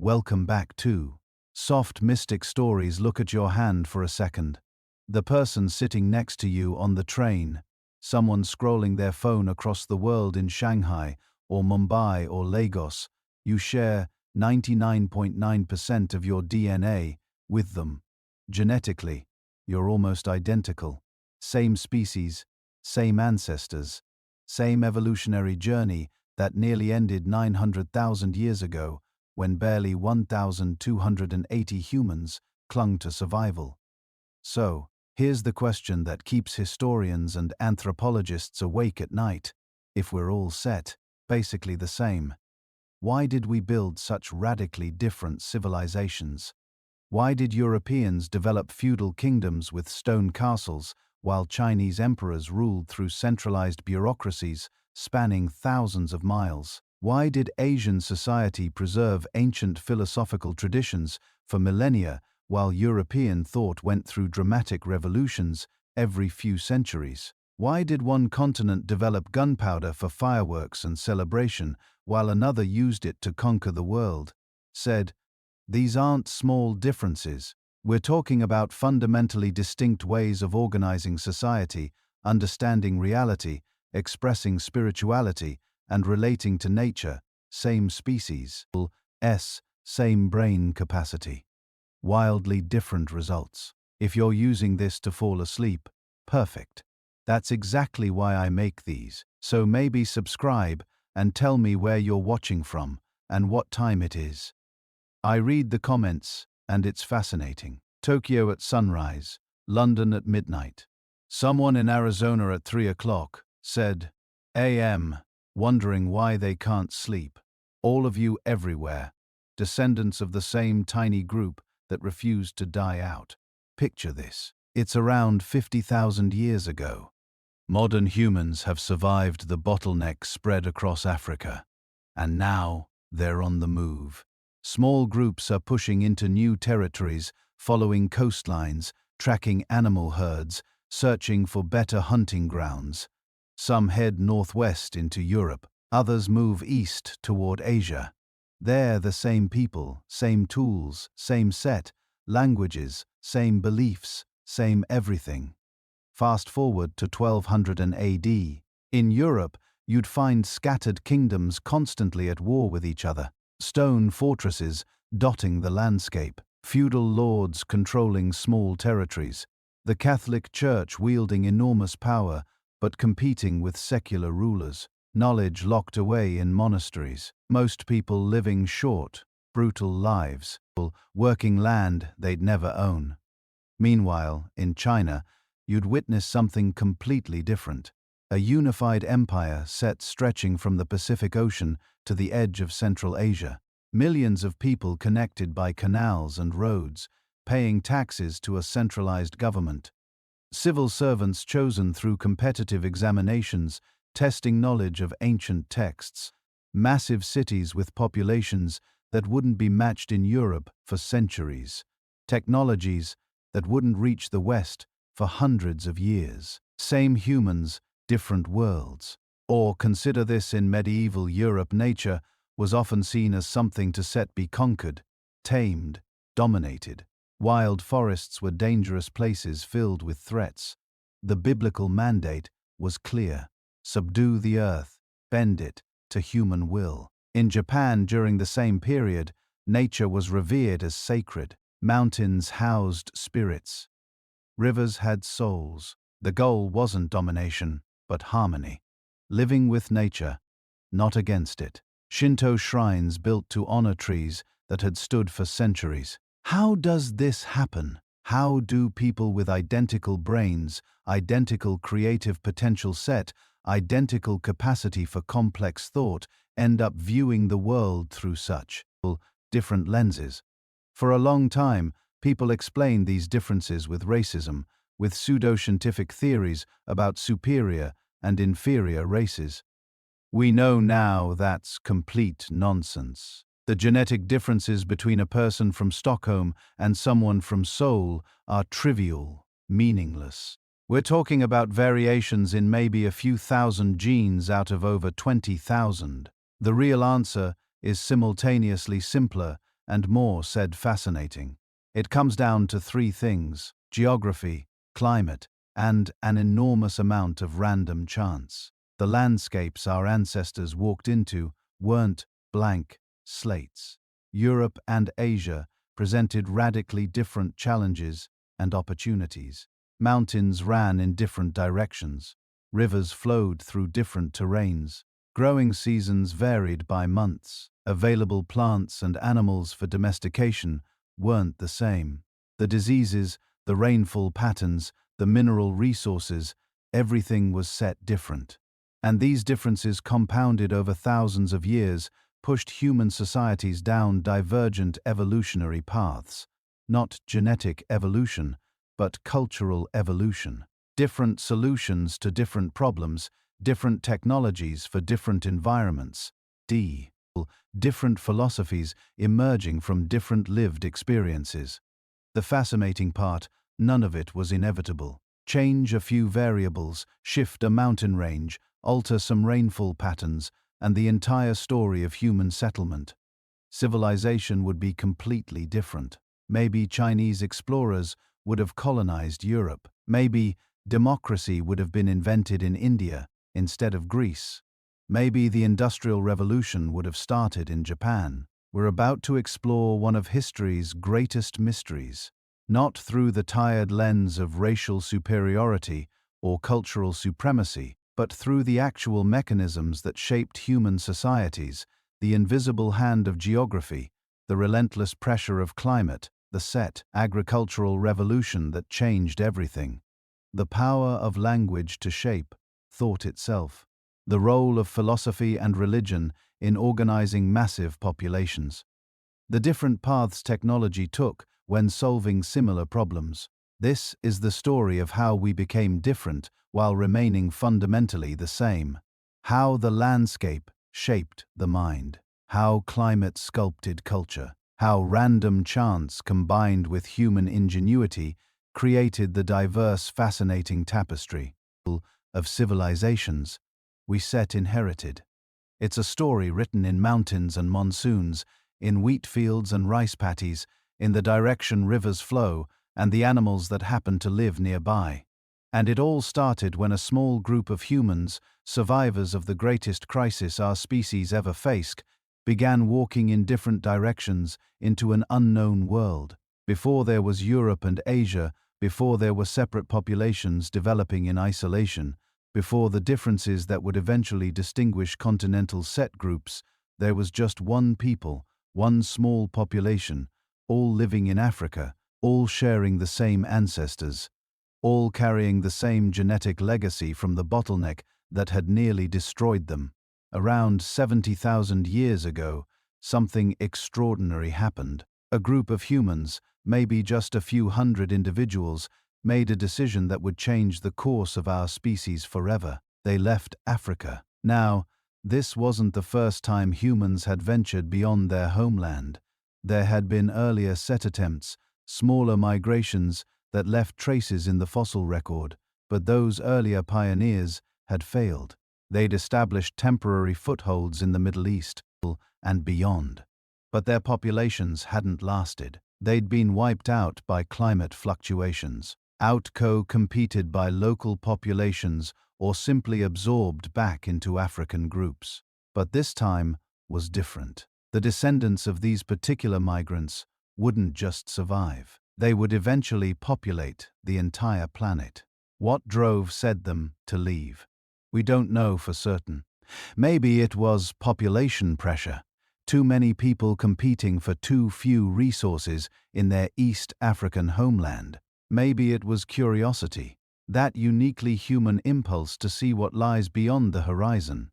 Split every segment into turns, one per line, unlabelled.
Welcome back to Soft Mystic Stories. Look at your hand for a second. The person sitting next to you on the train, someone scrolling their phone across the world in Shanghai or Mumbai or Lagos, you share 99.9% of your DNA with them. Genetically, you're almost identical. Same species, same ancestors, same evolutionary journey that nearly ended 900,000 years ago when barely 1,280 humans clung to survival. So, here's the question that keeps historians and anthropologists awake at night. If we're all basically the same, why did we build such radically different civilizations? Why did Europeans develop feudal kingdoms with stone castles, while Chinese emperors ruled through centralized bureaucracies spanning thousands of miles? Why did Asian society preserve ancient philosophical traditions for millennia, while European thought went through dramatic revolutions every few centuries? Why did one continent develop gunpowder for fireworks and celebration, while another used it to conquer the world? Said, these aren't small differences. We're talking about fundamentally distinct ways of organizing society, understanding reality, expressing spirituality, and relating to nature. Same species, same brain capacity. Wildly different results. If you're using this to fall asleep, perfect. That's exactly why I make these. So maybe subscribe and tell me where you're watching from and what time it is. I read the comments, and it's fascinating. Tokyo at sunrise, London at midnight. Someone in Arizona at 3 o'clock said, AM, wondering why they can't sleep. All of you everywhere, descendants of the same tiny group that refused to die out. Picture this. It's around 50,000 years ago. Modern humans have survived the bottleneck spread across Africa, and now they're on the move. Small groups are pushing into new territories, following coastlines, tracking animal herds, searching for better hunting grounds. Some head northwest into Europe, others move east toward Asia. They're the same people, same tools, same languages, same beliefs, same everything. Fast forward to 1200 AD. In Europe, you'd find scattered kingdoms constantly at war with each other. Stone fortresses dotting the landscape, feudal lords controlling small territories, the Catholic Church wielding enormous power but competing with secular rulers, knowledge locked away in monasteries, most people living short, brutal lives, working land they'd never own. Meanwhile, in China, you'd witness something completely different. A unified empire set stretching from the Pacific Ocean to the edge of Central Asia. Millions of people connected by canals and roads, paying taxes to a centralized government. Civil servants chosen through competitive examinations, testing knowledge of ancient texts. Massive cities with populations that wouldn't be matched in Europe for centuries. Technologies that wouldn't reach the West for hundreds of years. Same humans, different worlds. Or consider this: in medieval Europe, nature was often seen as something to be conquered, tamed, dominated. Wild forests were dangerous places filled with threats. The biblical mandate was clear: subdue the earth, bend it to human will. In Japan during the same period, nature was revered as sacred. Mountains housed spirits. Rivers had souls. The goal wasn't domination, but harmony. Living with nature, not against it. Shinto shrines built to honor trees that had stood for centuries. How does this happen? How do people with identical brains, identical creative potential identical capacity for complex thought, end up viewing the world through such different lenses? For a long time, people explained these differences with racism, with pseudoscientific theories about superior and inferior races. We know now that's complete nonsense. The genetic differences between a person from Stockholm and someone from Seoul are trivial, meaningless. We're talking about variations in maybe a few thousand genes out of over 20,000. The real answer is simultaneously simpler and more said fascinating. It comes down to three things: geography, climate, and an enormous amount of random chance. The landscapes our ancestors walked into weren't blank slates. Europe and Asia presented radically different challenges and opportunities. Mountains ran in different directions. Rivers flowed through different terrains. Growing seasons varied by months. Available plants and animals for domestication weren't the same. The diseases, the rainfall patterns, the mineral resources, everything was set different. And these differences, compounded over thousands of years, pushed human societies down divergent evolutionary paths. Not genetic evolution, but cultural evolution. Different solutions to different problems, different technologies for different environments. Different philosophies emerging from different lived experiences. The fascinating part: none of it was inevitable. Change a few variables, shift a mountain range, alter some rainfall patterns, and the entire story of human settlement. Civilization would be completely different. Maybe Chinese explorers would have colonized Europe. Maybe democracy would have been invented in India instead of Greece. Maybe the Industrial Revolution would have started in Japan. We're about to explore one of history's greatest mysteries, not through the tired lens of racial superiority or cultural supremacy, but through the actual mechanisms that shaped human societies: the invisible hand of geography, the relentless pressure of climate, the agricultural revolution that changed everything, the power of language to shape thought itself, the role of philosophy and religion in organizing massive populations, the different paths technology took when solving similar problems. This is the story of how we became different while remaining fundamentally the same. How the landscape shaped the mind. How climate sculpted culture. How random chance combined with human ingenuity created the diverse, fascinating tapestry of civilizations we inherited. It's a story written in mountains and monsoons, in wheat fields and rice paddies, in the direction rivers flow and the animals that happen to live nearby. And it all started when a small group of humans, survivors of the greatest crisis our species ever faced, began walking in different directions into an unknown world. Before there was Europe and Asia, before there were separate populations developing in isolation, before the differences that would eventually distinguish continental set groups, there was just one people, one small population, all living in Africa, all sharing the same ancestors, all carrying the same genetic legacy from the bottleneck that had nearly destroyed them. Around 70,000 years ago, something extraordinary happened. A group of humans, maybe just a few hundred individuals, made a decision that would change the course of our species forever. They left Africa. Now, this wasn't the first time humans had ventured beyond their homeland. There had been earlier set attempts, smaller migrations that left traces in the fossil record, but those earlier pioneers had failed. They'd established temporary footholds in the Middle East and beyond. But their populations hadn't lasted. They'd been wiped out by climate fluctuations, competed by local populations, or simply absorbed back into African groups. But this time was different. The descendants of these particular migrants wouldn't just survive. They would eventually populate the entire planet. What drove them to leave? We don't know for certain. Maybe it was population pressure. Too many people competing for too few resources in their East African homeland. Maybe it was curiosity, that uniquely human impulse to see what lies beyond the horizon.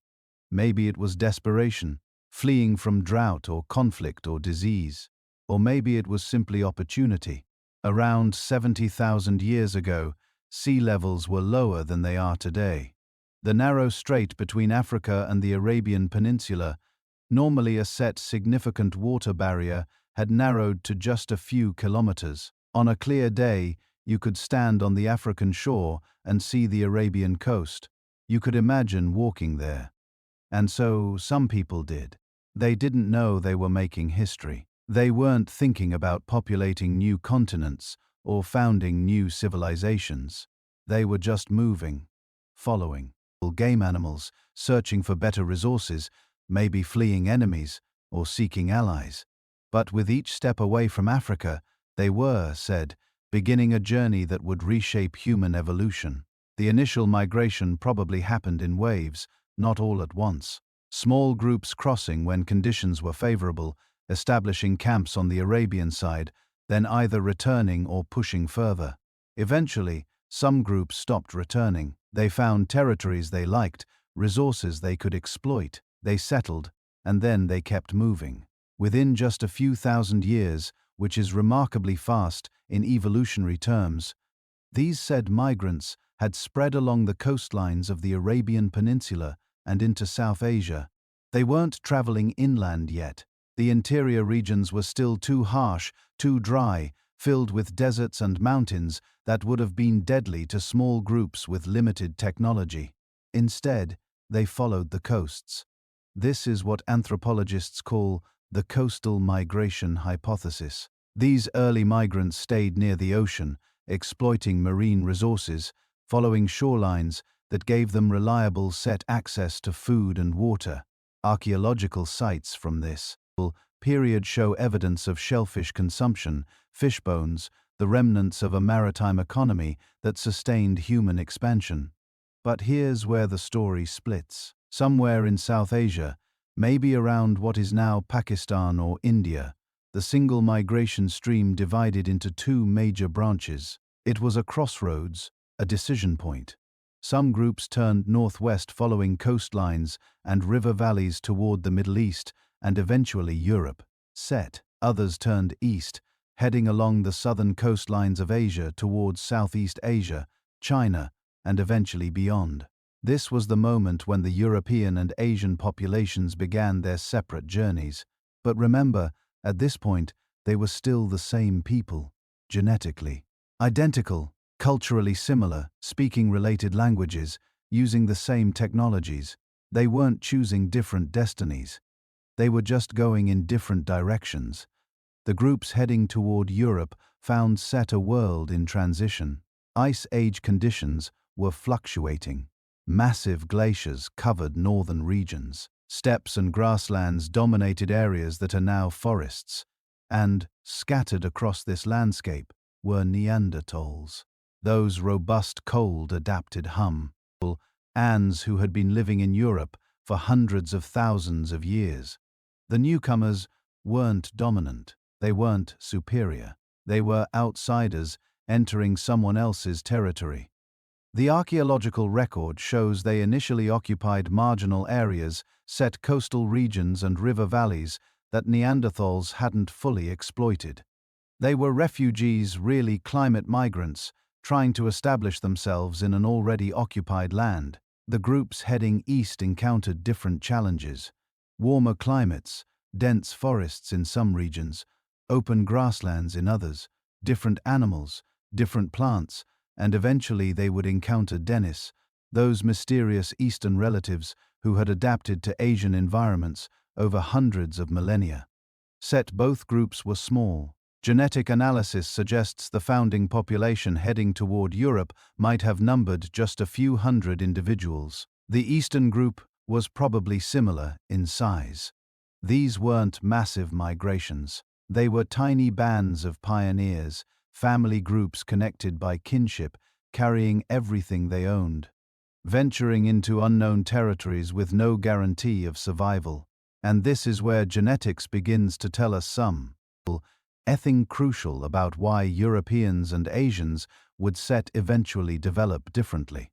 Maybe it was desperation, fleeing from drought or conflict or disease. Or maybe it was simply opportunity. Around 70,000 years ago, sea levels were lower than they are today. The narrow strait between Africa and the Arabian Peninsula, normally a significant water barrier, had narrowed to just a few kilometers. On a clear day, you could stand on the African shore and see the Arabian coast. You could imagine walking there. And so some people did. They didn't know they were making history. They weren't thinking about populating new continents or founding new civilizations. They were just moving, following game animals, searching for better resources, maybe fleeing enemies or seeking allies. But with each step away from Africa, they were, said, beginning a journey that would reshape human evolution. The initial migration probably happened in waves, not all at once. Small groups crossing when conditions were favorable, establishing camps on the Arabian side, then either returning or pushing further. Eventually, some groups stopped returning. They found territories they liked, resources they could exploit. They settled, and then they kept moving. Within just a few thousand years, which is remarkably fast in evolutionary terms, these said migrants had spread along the coastlines of the Arabian Peninsula and into South Asia. They weren't traveling inland yet. The interior regions were still too harsh, too dry, filled with deserts and mountains that would have been deadly to small groups with limited technology. Instead, they followed the coasts. This is what anthropologists call the coastal migration hypothesis. These early migrants stayed near the ocean, exploiting marine resources, following shorelines that gave them reliable set access to food and water. Archaeological sites from this period show evidence of shellfish consumption, fish bones, the remnants of a maritime economy that sustained human expansion. But here's where the story splits. Somewhere in South Asia, maybe around what is now Pakistan or India, the single migration stream divided into two major branches. It was a crossroads, a decision point. Some groups turned northwest following coastlines and river valleys toward the Middle East and eventually Europe. Others turned east, heading along the southern coastlines of Asia towards Southeast Asia, China, and eventually beyond. This was the moment when the European and Asian populations began their separate journeys. But remember, at this point, they were still the same people, genetically identical, culturally similar, speaking related languages, using the same technologies. They weren't choosing different destinies. They were just going in different directions. The groups heading toward Europe found set a world in transition. Ice Age conditions were fluctuating. Massive glaciers covered northern regions. Steppes and grasslands dominated areas that are now forests. And, scattered across this landscape, were Neanderthals. Those robust, cold-adapted Ants who had been living in Europe for hundreds of thousands of years. The newcomers weren't dominant. They weren't superior. They were outsiders entering someone else's territory. The archaeological record shows they initially occupied marginal areas, set coastal regions and river valleys that Neanderthals hadn't fully exploited. They were refugees, really climate migrants, trying to establish themselves in an already occupied land. The groups heading east encountered different challenges. Warmer climates, dense forests in some regions, open grasslands in others, different animals, different plants, and eventually they would encounter Denis, those mysterious Eastern relatives who had adapted to Asian environments over hundreds of millennia. Both groups were small. Genetic analysis suggests the founding population heading toward Europe might have numbered just a few hundred individuals. The Eastern group was probably similar in size. These weren't massive migrations. They were tiny bands of pioneers, family groups connected by kinship, carrying everything they owned, venturing into unknown territories with no guarantee of survival. And this is where genetics begins to tell us something crucial about why Europeans and Asians would eventually develop differently.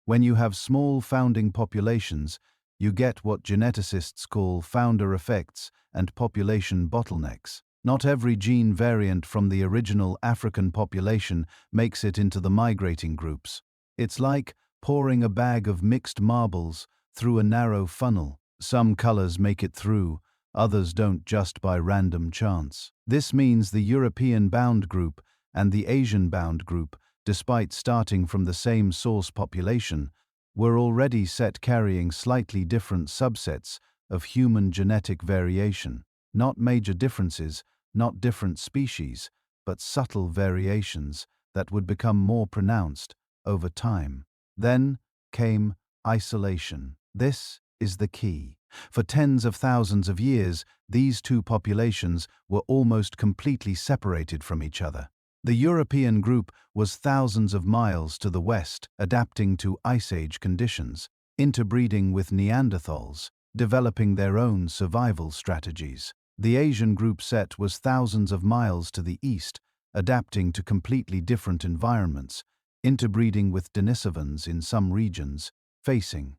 When you have small founding populations, you get what geneticists call founder effects and population bottlenecks. Not every gene variant from the original African population makes it into the migrating groups. It's like pouring a bag of mixed marbles through a narrow funnel. Some colors make it through, others don't just by random chance. This means the European-bound group and the Asian-bound group, despite starting from the same source population, were already carrying slightly different subsets of human genetic variation. Not major differences, not different species, but subtle variations that would become more pronounced over time. Then came isolation. This is the key. For tens of thousands of years, these two populations were almost completely separated from each other. The European group was thousands of miles to the west, adapting to Ice Age conditions, interbreeding with Neanderthals, developing their own survival strategies. The Asian group set was thousands of miles to the east, adapting to completely different environments, interbreeding with Denisovans in some regions, facing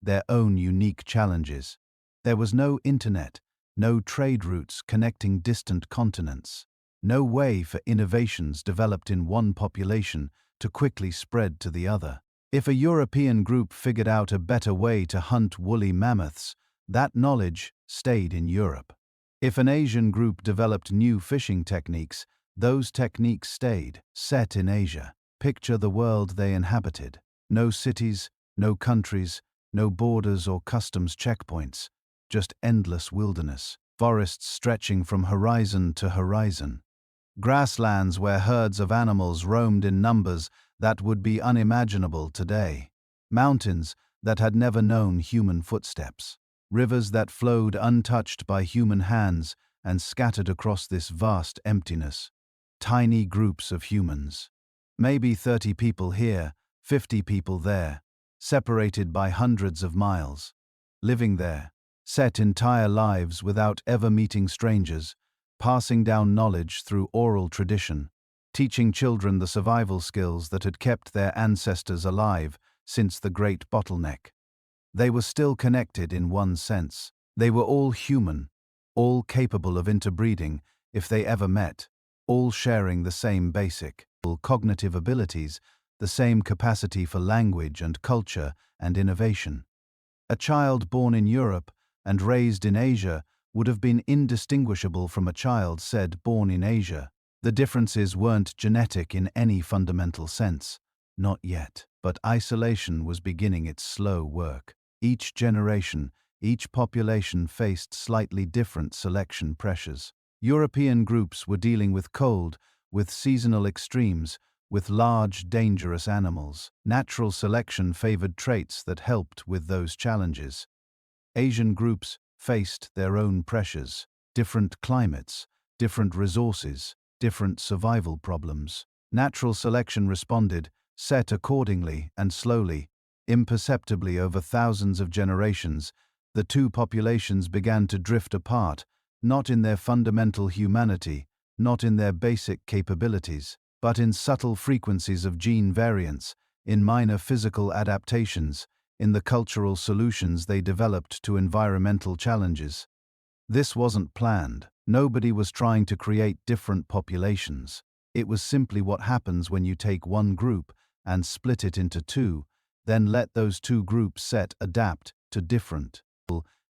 their own unique challenges. There was no internet, no trade routes connecting distant continents, no way for innovations developed in one population to quickly spread to the other. If a European group figured out a better way to hunt woolly mammoths, that knowledge stayed in Europe. If an Asian group developed new fishing techniques, those techniques stayed, set in Asia. Picture the world they inhabited. No cities, no countries, no borders or customs checkpoints, just endless wilderness, forests stretching from horizon to horizon. Grasslands where herds of animals roamed in numbers that would be unimaginable today. Mountains that had never known human footsteps. Rivers that flowed untouched by human hands and scattered across this vast emptiness. Tiny groups of humans. Maybe 30 people here, 50 people there, separated by hundreds of miles. Living there, set entire lives without ever meeting strangers, passing down knowledge through oral tradition, teaching children the survival skills that had kept their ancestors alive since the Great Bottleneck. They were still connected in one sense. They were all human, all capable of interbreeding if they ever met, all sharing the same basic cognitive abilities, the same capacity for language and culture and innovation. A child born in Europe and raised in Asia would have been indistinguishable from a child said born in Asia. The differences weren't genetic in any fundamental sense. Not yet. But isolation was beginning its slow work. Each generation, each population faced slightly different selection pressures. European groups were dealing with cold, with seasonal extremes, with large, dangerous animals. Natural selection favored traits that helped with those challenges. Asian groups faced their own pressures, different climates, different resources, different survival problems. Natural selection responded, set accordingly and slowly, imperceptibly over thousands of generations. The two populations began to drift apart, not in their fundamental humanity, not in their basic capabilities, but in subtle frequencies of gene variants, in minor physical adaptations, in the cultural solutions they developed to environmental challenges. This wasn't planned. Nobody was trying to create different populations. It was simply what happens when you take one group and split it into two, then let those two groups adapt to different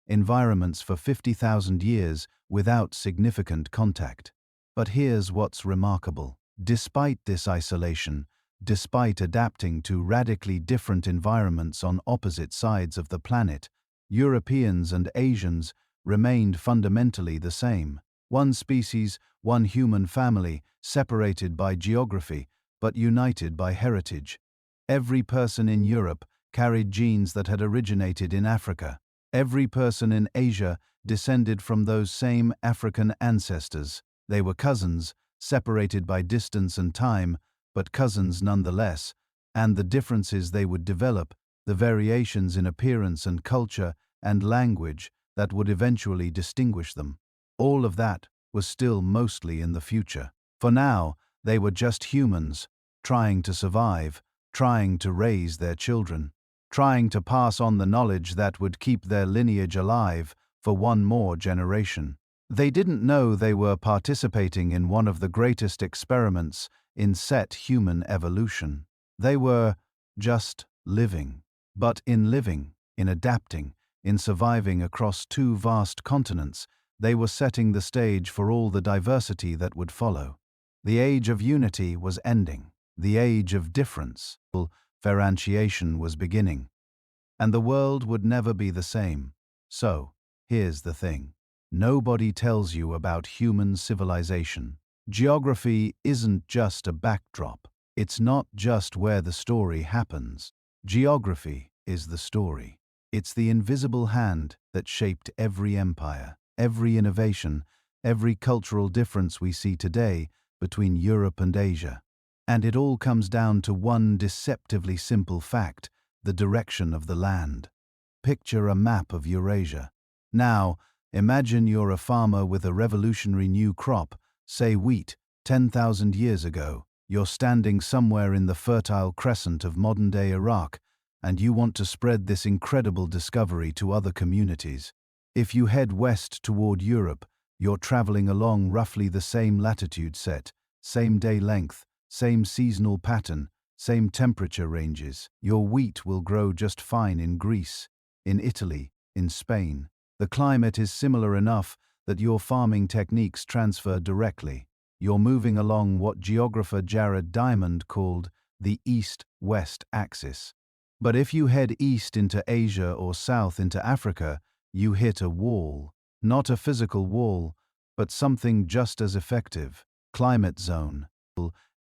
environments for 50,000 years without significant contact. But here's what's remarkable. Despite this isolation, despite adapting to radically different environments on opposite sides of the planet, Europeans and Asians remained fundamentally the same. One species, one human family, separated by geography, but united by heritage. Every person in Europe carried genes that had originated in Africa. Every person in Asia descended from those same African ancestors. They were cousins, separated by distance and time, but cousins nonetheless, and the differences they would develop, the variations in appearance and culture and language that would eventually distinguish them. All of that was still mostly in the future. For now, they were just humans, trying to survive, trying to raise their children, trying to pass on the knowledge that would keep their lineage alive for one more generation. They didn't know they were participating in one of the greatest experiments in human evolution. They were just living. But in living, in adapting, in surviving across two vast continents, they were setting the stage for all the diversity that would follow. The age of unity was ending. The age of difference, differentiation, was beginning. And the world would never be the same. So, here's the thing. nobody tells you about human civilization. Geography isn't just a backdrop. It's not just where the story happens. Geography is the story. It's the invisible hand that shaped every empire, every innovation, every cultural difference we see today between Europe and Asia. And it all comes down to one deceptively simple fact: the direction of the land. Picture a map of Eurasia. Now, imagine you're a farmer with a revolutionary new crop, say wheat, 10,000 years ago. You're standing somewhere in the fertile crescent of modern-day Iraq, and you want to spread this incredible discovery to other communities. If you head west toward Europe, you're traveling along roughly the same latitude set, same day length, same seasonal pattern, same temperature ranges. Your wheat will grow just fine in Greece, in Italy, in Spain. The climate is similar enough that your farming techniques transfer directly. You're moving along what geographer Jared Diamond called the east-west axis. But if you head east into Asia or south into Africa, you hit a wall. Not a physical wall, but something just as effective: climate zone.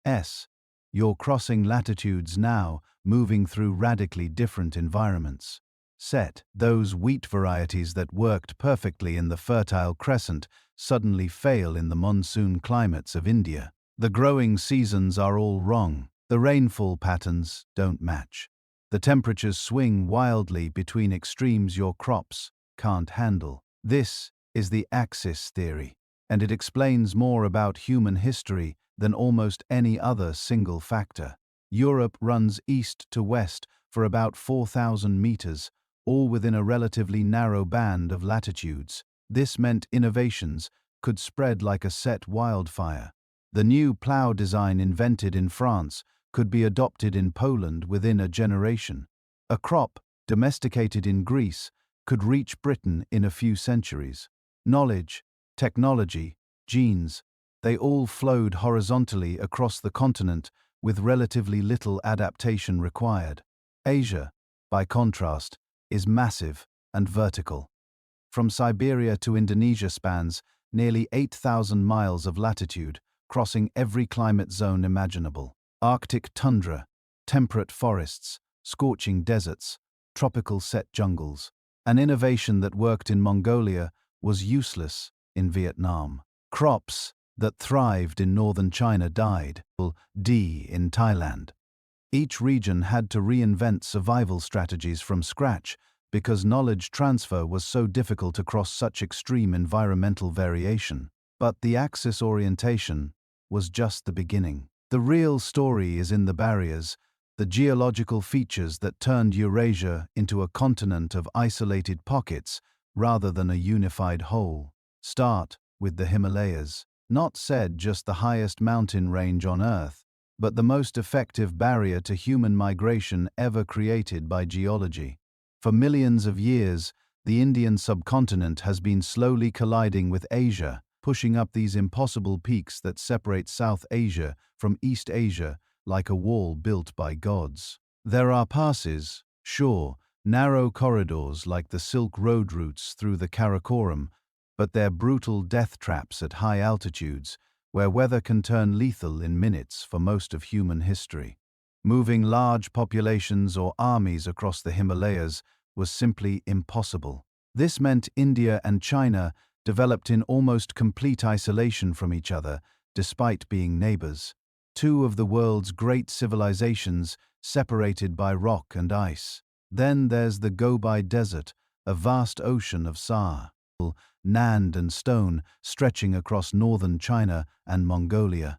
S. You're crossing latitudes now, moving through radically different environments. Set. Those wheat varieties that worked perfectly in the Fertile Crescent suddenly fail in the monsoon climates of India. The growing seasons are all wrong. The rainfall patterns don't match. The temperatures swing wildly between extremes your crops can't handle. This is the axis theory, and it explains more about human history than almost any other single factor. Europe runs east to west for about 4,000 meters, all within a relatively narrow band of latitudes. This meant innovations could spread like a set wildfire. The new plow design invented in France could be adopted in Poland within a generation. A crop domesticated in Greece could reach Britain in a few centuries. Knowledge, technology, genes, they all flowed horizontally across the continent with relatively little adaptation required. Asia, by contrast, is massive and vertical. From Siberia to Indonesia spans nearly 8,000 miles of latitude, crossing every climate zone imaginable. Arctic tundra, temperate forests, scorching deserts, tropical set jungles. An innovation that worked in Mongolia was useless in Vietnam. Crops that thrived in northern China died in Thailand. Each region had to reinvent survival strategies from scratch because knowledge transfer was so difficult across such extreme environmental variation. But the axis orientation was just the beginning. The real story is in the barriers, the geological features that turned Eurasia into a continent of isolated pockets rather than a unified whole. Start with the Himalayas. Not said just the highest mountain range on Earth, but the most effective barrier to human migration ever created by geology. For millions of years, the Indian subcontinent has been slowly colliding with Asia, pushing up these impossible peaks that separate South Asia from East Asia like a wall built by gods. There are passes, sure, narrow corridors like the Silk Road routes through the Karakoram, but they're brutal death traps at high altitudes, where weather can turn lethal in minutes for most of human history. Moving large populations or armies across the Himalayas was simply impossible. This meant India and China developed in almost complete isolation from each other, despite being neighbors. Two of the world's great civilizations separated by rock and ice. Then there's the Gobi Desert, a vast ocean of sand and stone stretching across northern China and Mongolia.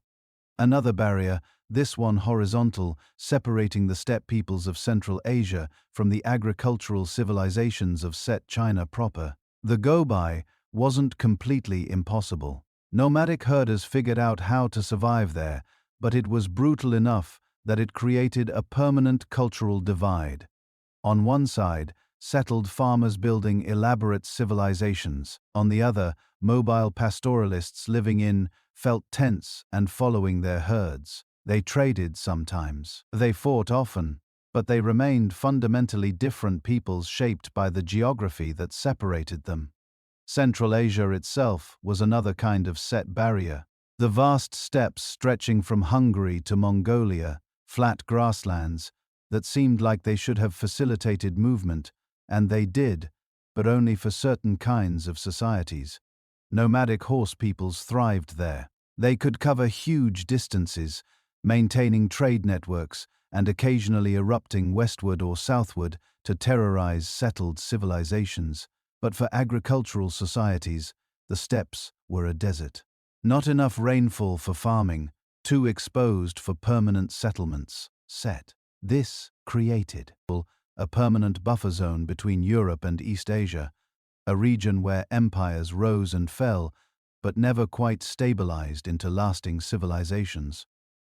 Another barrier, this one horizontal, separating the steppe peoples of Central Asia from the agricultural civilizations of set China proper. The Gobi wasn't completely impossible. Nomadic herders figured out how to survive there, but it was brutal enough that it created a permanent cultural divide. On one side, settled farmers building elaborate civilizations. On the other, mobile pastoralists living in, felt tents and following their herds. They traded sometimes. They fought often, but they remained fundamentally different peoples shaped by the geography that separated them. Central Asia itself was another kind of set barrier. The vast steppes stretching from Hungary to Mongolia, flat grasslands that seemed like they should have facilitated movement, and they did, but only for certain kinds of societies. Nomadic horse peoples thrived there. They could cover huge distances, maintaining trade networks and occasionally erupting westward or southward to terrorize settled civilizations. But for agricultural societies, the steppes were a desert. Not enough rainfall for farming, too exposed for permanent settlements. This created a permanent buffer zone between Europe and East Asia, a region where empires rose and fell, but never quite stabilized into lasting civilizations.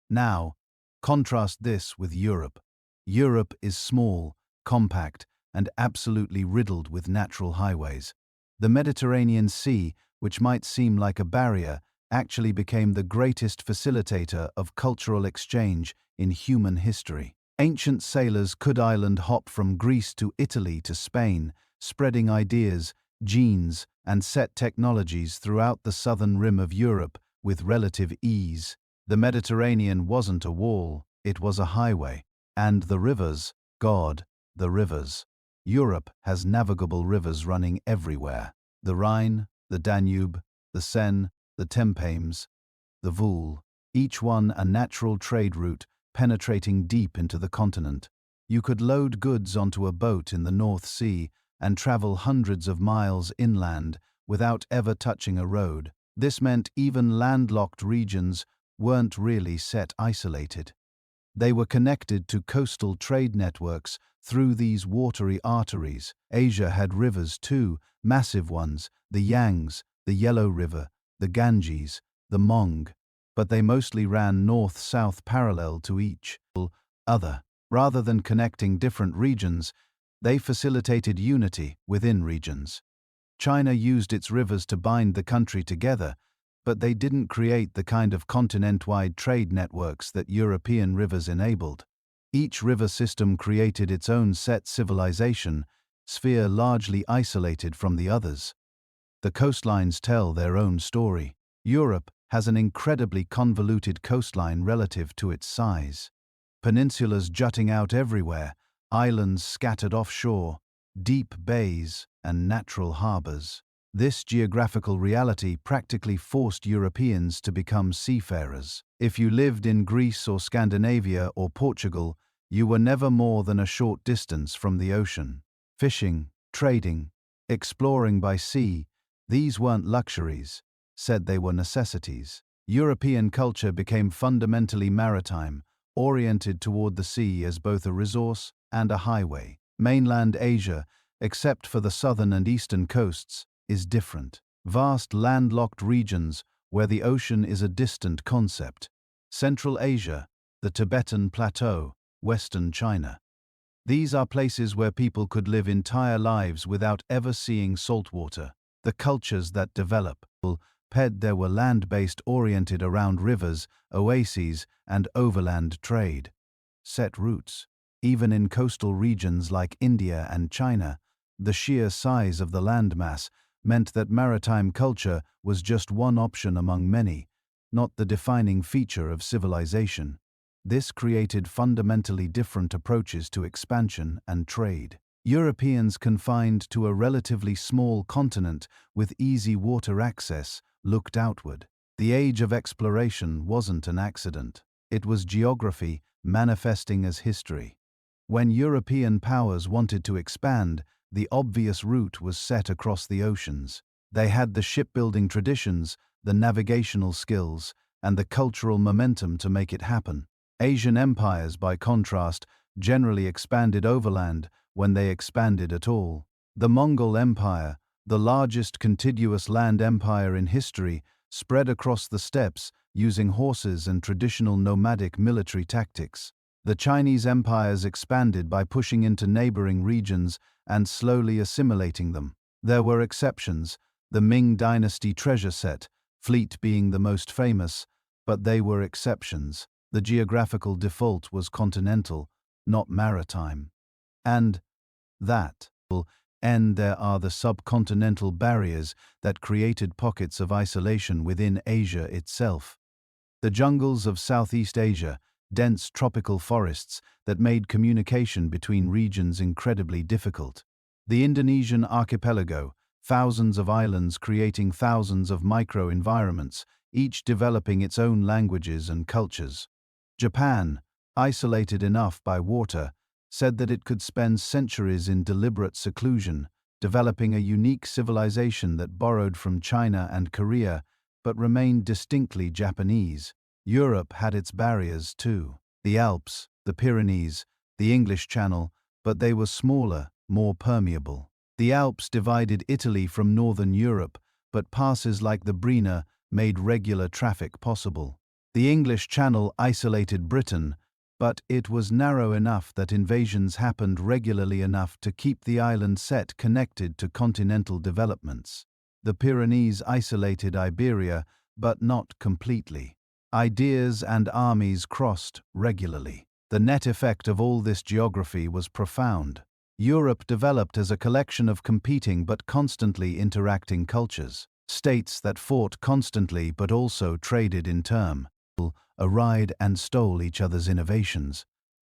Now, contrast this with Europe. Europe is small, compact, and absolutely riddled with natural highways. The Mediterranean Sea, which might seem like a barrier, actually became the greatest facilitator of cultural exchange in human history. Ancient sailors could island hop from Greece to Italy to Spain, spreading ideas, genes, and set technologies throughout the southern rim of Europe with relative ease. The Mediterranean wasn't a wall, it was a highway. And the rivers, God, the rivers. Europe has navigable rivers running everywhere. The Rhine, the Danube, the Seine, the Thames, the Voul, each one a natural trade route penetrating deep into the continent. You could load goods onto a boat in the North Sea and travel hundreds of miles inland without ever touching a road. This meant even landlocked regions weren't really set isolated. They were connected to coastal trade networks through these watery arteries. Asia had rivers too, massive ones, the Yangs, the Yellow River, the Ganges, the Mong, but they mostly ran north-south parallel to each other. Rather than connecting different regions, they facilitated unity within regions. China used its rivers to bind the country together, but they didn't create the kind of continent-wide trade networks that European rivers enabled. Each river system created its own set civilization, sphere largely isolated from the others. The coastlines tell their own story. Europe has an incredibly convoluted coastline relative to its size. Peninsulas jutting out everywhere, islands scattered offshore, deep bays, and natural harbors. This geographical reality practically forced Europeans to become seafarers. If you lived in Greece or Scandinavia or Portugal, you were never more than a short distance from the ocean. Fishing, trading, exploring by sea, these weren't luxuries, said they were necessities. European culture became fundamentally maritime, oriented toward the sea as both a resource and a highway. Mainland Asia, except for the southern and eastern coasts, is different. Vast landlocked regions where the ocean is a distant concept. Central Asia, the Tibetan Plateau, Western China. These are places where people could live entire lives without ever seeing saltwater. The cultures that develop, there were land-based oriented around rivers, oases, and overland trade. Set roots. Even in coastal regions like India and China, the sheer size of the landmass meant that maritime culture was just one option among many, not the defining feature of civilization. This created fundamentally different approaches to expansion and trade. Europeans confined to a relatively small continent with easy water access looked outward. The age of exploration wasn't an accident. It was geography manifesting as history. When European powers wanted to expand, the obvious route was set across the oceans. They had the shipbuilding traditions, the navigational skills, and the cultural momentum to make it happen. Asian empires, by contrast, generally expanded overland when they expanded at all. The Mongol Empire, the largest contiguous land empire in history, spread across the steppes using horses and traditional nomadic military tactics. The Chinese empires expanded by pushing into neighboring regions and slowly assimilating them. There were exceptions, the Ming Dynasty treasure set, fleet being the most famous, but they were exceptions. The geographical default was continental, not maritime. And that And there are the subcontinental barriers that created pockets of isolation within Asia itself. The jungles of Southeast Asia, dense tropical forests that made communication between regions incredibly difficult. The Indonesian archipelago, thousands of islands creating thousands of micro-environments, each developing its own languages and cultures. Japan, isolated enough by water, said that it could spend centuries in deliberate seclusion, developing a unique civilization that borrowed from China and Korea, but remained distinctly Japanese. Europe had its barriers too. The Alps, the Pyrenees, the English Channel, but they were smaller, more permeable. The Alps divided Italy from northern Europe, but passes like the Brenner made regular traffic possible. The English Channel isolated Britain, but it was narrow enough that invasions happened regularly enough to keep the island set connected to continental developments. The Pyrenees isolated Iberia, but not completely. Ideas and armies crossed regularly. The net effect of all this geography was profound. Europe developed as a collection of competing but constantly interacting cultures. States that fought constantly but also traded in turn, aride and stole each other's innovations.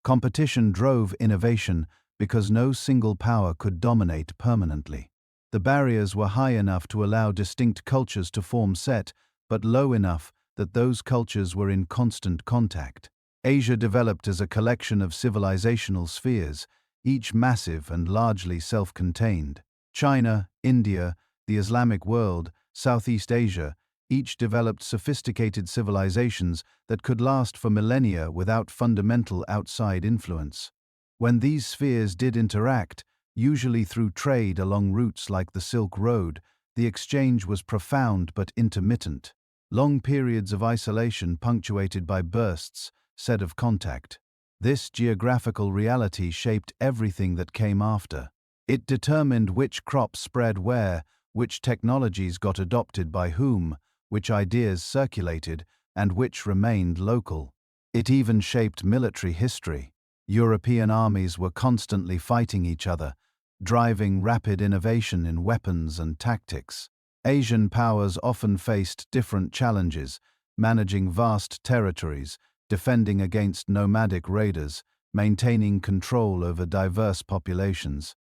Competition drove innovation because no single power could dominate permanently. The barriers were high enough to allow distinct cultures to form set, but low enough that those cultures were in constant contact. Asia developed as a collection of civilizational spheres, each massive and largely self-contained. China, India, the Islamic world, Southeast Asia, each developed sophisticated civilizations that could last for millennia without fundamental outside influence. When these spheres did interact, usually through trade along routes like the Silk Road, the exchange was profound but intermittent. Long periods of isolation punctuated by bursts, said of contact. This geographical reality shaped everything that came after. It determined which crops spread where, which technologies got adopted by whom, which ideas circulated, and which remained local. It even shaped military history. European armies were constantly fighting each other, driving rapid innovation in weapons and tactics. Asian powers often faced different challenges, managing vast territories, defending against nomadic raiders, maintaining control over diverse populations.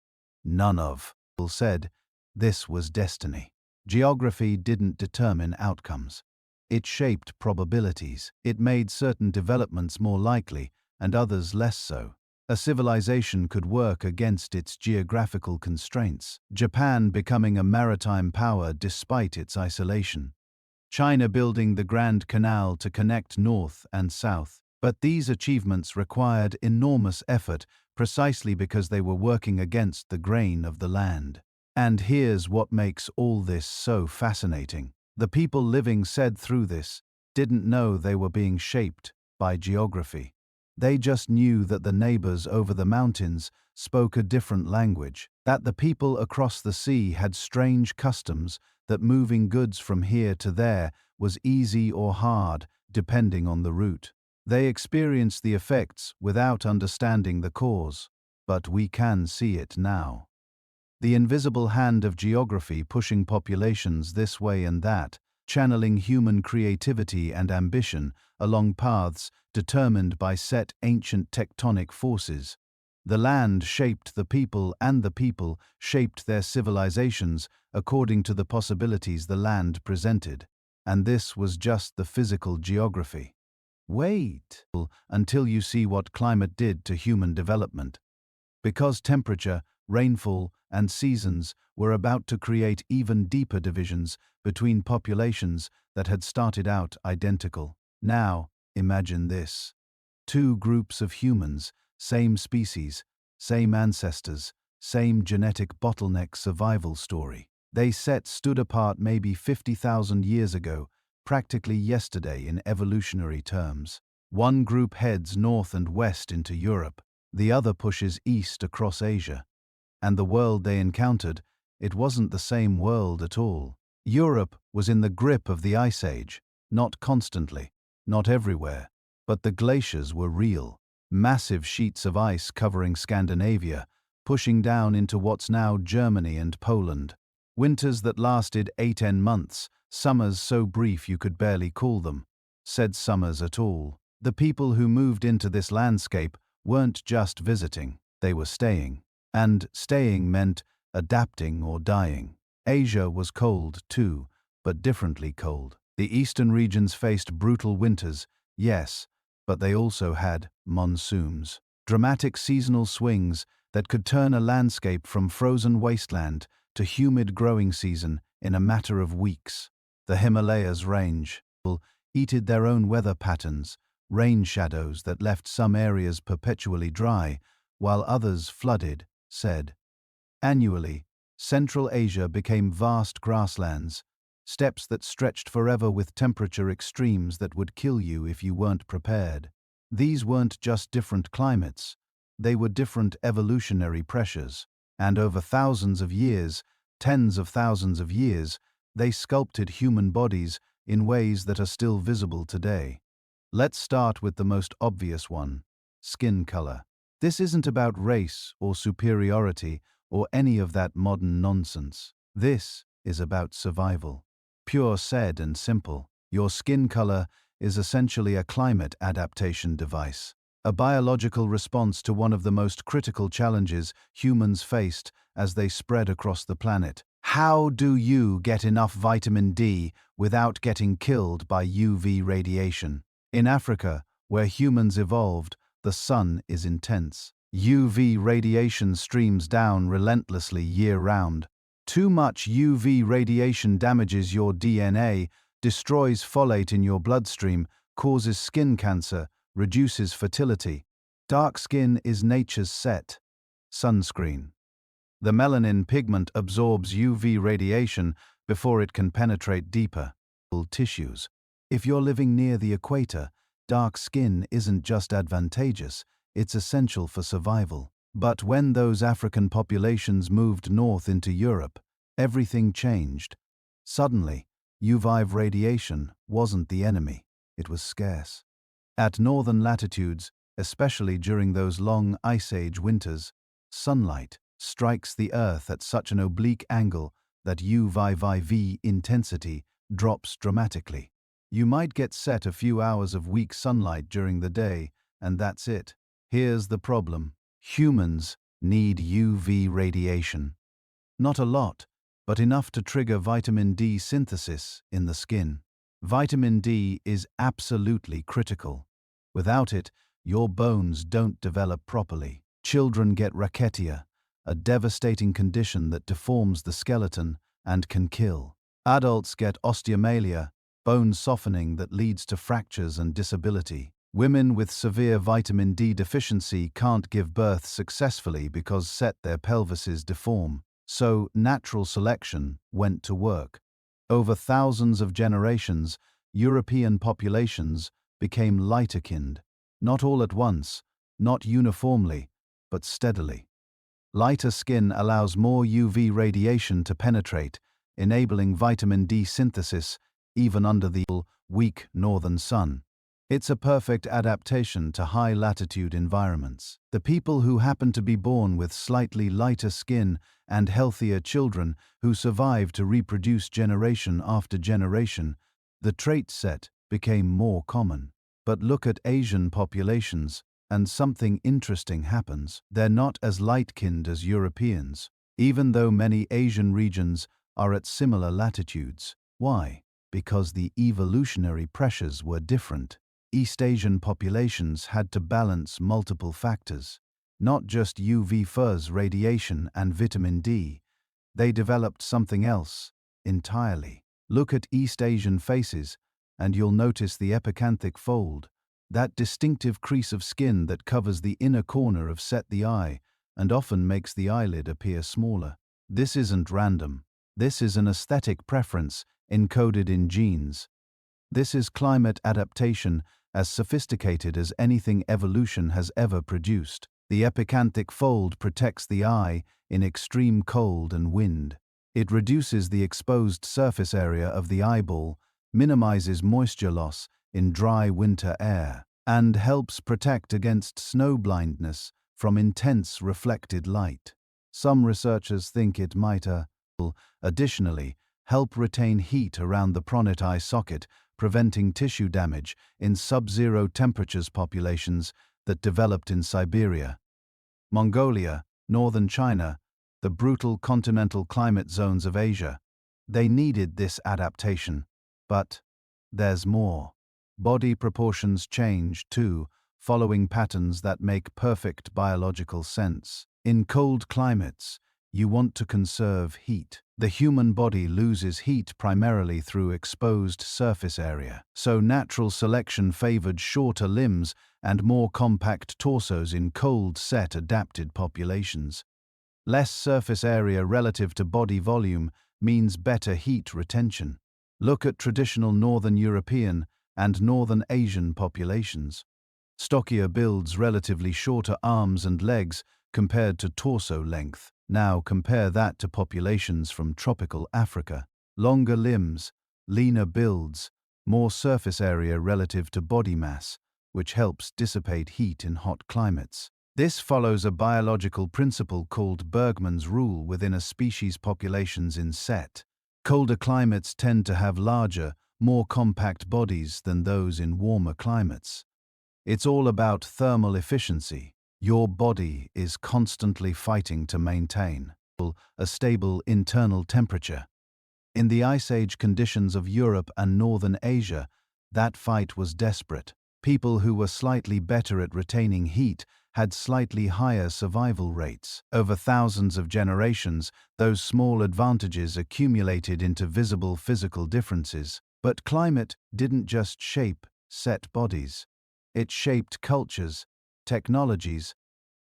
None of people said this was destiny. Geography didn't determine outcomes. It shaped probabilities. It made certain developments more likely and others less so. A civilization could work against its geographical constraints. Japan becoming a maritime power despite its isolation. China building the Grand Canal to connect north and south. But these achievements required enormous effort precisely because they were working against the grain of the land. And here's what makes all this so fascinating. The people living said through this didn't know they were being shaped by geography. They just knew that the neighbors over the mountains spoke a different language, that the people across the sea had strange customs, that moving goods from here to there was easy or hard, depending on the route. They experienced the effects without understanding the cause, but we can see it now. The invisible hand of geography pushing populations this way and that, channeling human creativity and ambition along paths determined by set ancient tectonic forces. The land shaped the people and the people shaped their civilizations according to the possibilities the land presented. And this was just the physical geography. Wait until you see what climate did to human development. Because temperature, rainfall, and seasons were about to create even deeper divisions between populations that had started out identical. Now, imagine this. Two groups of humans, same species, same ancestors, same genetic bottleneck survival story. They stood apart maybe 50,000 years ago, practically yesterday in evolutionary terms. One group heads north and west into Europe, the other pushes east across Asia. And the world they encountered, it wasn't the same world at all. Europe was in the grip of the Ice Age, not constantly, not everywhere, but the glaciers were real. Massive sheets of ice covering Scandinavia, pushing down into what's now Germany and Poland. Winters that lasted 8–10 months, summers so brief you could barely call them said summers at all. The people who moved into this landscape weren't just visiting, they were staying. And staying meant adapting or dying. Asia was cold too, but differently cold. The eastern regions faced brutal winters, yes, but they also had monsoons. Dramatic seasonal swings that could turn a landscape from frozen wasteland to humid growing season in a matter of weeks. The Himalayas range heated their own weather patterns, rain shadows that left some areas perpetually dry, while others flooded, said. Annually, Central Asia became vast grasslands, steppes that stretched forever with temperature extremes that would kill you if you weren't prepared. These weren't just different climates, they were different evolutionary pressures, and over thousands of years, tens of thousands of years, they sculpted human bodies in ways that are still visible today. Let's start with the most obvious one: skin color. This isn't about race or superiority or any of that modern nonsense. This is about survival. Pure said and simple, your skin color is essentially a climate adaptation device, a biological response to one of the most critical challenges humans faced as they spread across the planet. How do you get enough vitamin D without getting killed by UV radiation? In Africa, where humans evolved, the sun is intense. UV radiation streams down relentlessly year-round. Too much UV radiation damages your DNA, destroys folate in your bloodstream, causes skin cancer, reduces fertility. Dark skin is nature's set. Sunscreen. The melanin pigment absorbs UV radiation before it can penetrate deeper tissues. If you're living near the equator, dark skin isn't just advantageous, it's essential for survival. But when those African populations moved north into Europe, everything changed. Suddenly, UV radiation wasn't the enemy, it was scarce. At northern latitudes, especially during those long Ice Age winters, sunlight strikes the Earth at such an oblique angle that UV intensity drops dramatically. You might get set a few hours of weak sunlight during the day, and that's it. Here's the problem. Humans need UV radiation. Not a lot, but enough to trigger vitamin D synthesis in the skin. Vitamin D is absolutely critical. Without it, your bones don't develop properly. Children get racketia, a devastating condition that deforms the skeleton and can kill. Adults get osteomalia, bone softening that leads to fractures and disability. Women with severe vitamin D deficiency can't give birth successfully because their pelvises deform. So natural selection went to work. Over thousands of generations, European populations became lighter-skinned, not all at once, not uniformly, but steadily. Lighter skin allows more UV radiation to penetrate, enabling vitamin D synthesis even under the weak northern sun. It's a perfect adaptation to high-latitude environments. The people who happen to be born with slightly lighter skin and healthier children who survive to reproduce generation after generation, the trait set became more common. But look at Asian populations, and something interesting happens. They're not as light-skinned as Europeans, even though many Asian regions are at similar latitudes. Why? Because the evolutionary pressures were different. East Asian populations had to balance multiple factors, not just UV fuzz radiation and vitamin D. They developed something else entirely. Look at East Asian faces, and you'll notice the epicanthic fold, that distinctive crease of skin that covers the inner corner of the eye and often makes the eyelid appear smaller. This isn't random. This is an aesthetic preference encoded in genes. This is climate adaptation as sophisticated as anything evolution has ever produced. The epicanthic fold protects the eye in extreme cold and wind. It reduces the exposed surface area of the eyeball, minimizes moisture loss in dry winter air, and helps protect against snow blindness from intense reflected light. Some researchers think it might additionally help retain heat around the pronoid eye socket, preventing tissue damage in sub-zero temperatures populations that developed in Siberia, Mongolia, northern China, the brutal continental climate zones of Asia. They needed this adaptation. But there's more. Body proportions change, too, following patterns that make perfect biological sense. In cold climates, you want to conserve heat. The human body loses heat primarily through exposed surface area, so natural selection favored shorter limbs and more compact torsos in cold-set adapted populations. Less surface area relative to body volume means better heat retention. Look at traditional Northern European and Northern Asian populations. Stockier builds relatively shorter arms and legs compared to torso length. Now compare that to populations from tropical Africa. Longer limbs, leaner builds, more surface area relative to body mass, which helps dissipate heat in hot climates. This follows a biological principle called Bergmann's rule within a species' populations in set. Colder climates tend to have larger, more compact bodies than those in warmer climates. It's all about thermal efficiency. Your body is constantly fighting to maintain a stable internal temperature. In the Ice Age conditions of Europe and Northern Asia, that fight was desperate. People who were slightly better at retaining heat had slightly higher survival rates. Over thousands of generations, those small advantages accumulated into visible physical differences. But climate didn't just shape set bodies. It shaped cultures, technologies,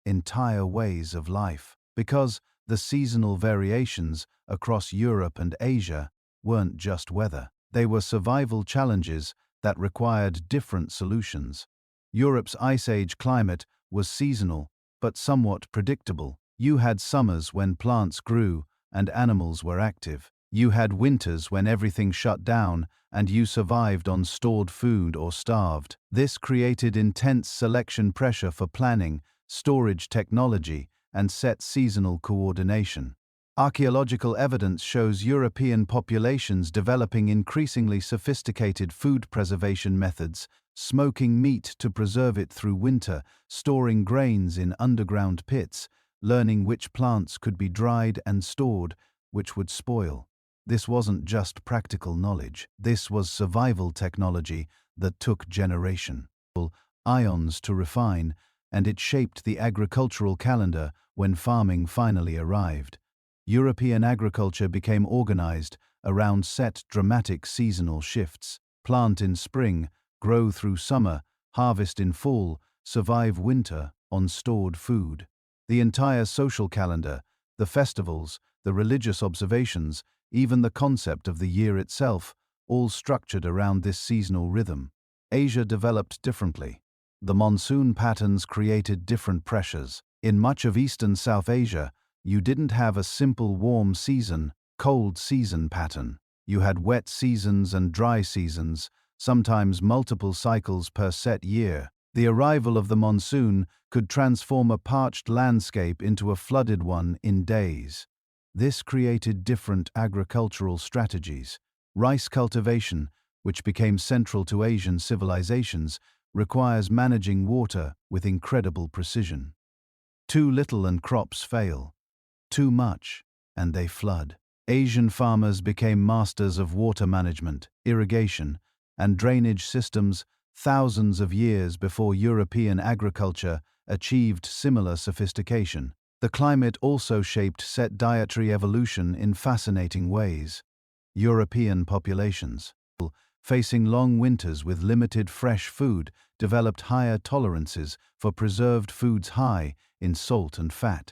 entire ways of life. Because the seasonal variations across Europe and Asia weren't just weather. They were survival challenges that required different solutions. Europe's Ice Age climate was seasonal, but somewhat predictable. You had summers when plants grew and animals were active. You had winters when everything shut down and you survived on stored food or starved. This created intense selection pressure for planning, storage technology, and set seasonal coordination. Archaeological evidence shows European populations developing increasingly sophisticated food preservation methods, smoking meat to preserve it through winter, storing grains in underground pits, learning which plants could be dried and stored, which would spoil. This wasn't just practical knowledge. This was survival technology that took generations, ions to refine, and it shaped the agricultural calendar when farming finally arrived. European agriculture became organized around set dramatic seasonal shifts. Plant in spring, grow through summer, harvest in fall, survive winter on stored food. The entire social calendar, the festivals, the religious observations, even the concept of the year itself, all structured around this seasonal rhythm. Asia developed differently. The monsoon patterns created different pressures. In much of Eastern South Asia, you didn't have a simple warm season, cold season pattern. You had wet seasons and dry seasons, sometimes multiple cycles per set year. The arrival of the monsoon could transform a parched landscape into a flooded one in days. This created different agricultural strategies. Rice cultivation, which became central to Asian civilizations, requires managing water with incredible precision. Too little and crops fail. Too much, and they flood. Asian farmers became masters of water management, irrigation, and drainage systems thousands of years before European agriculture achieved similar sophistication. The climate also shaped set dietary evolution in fascinating ways. European populations, facing long winters with limited fresh food, developed higher tolerances for preserved foods high in salt and fat.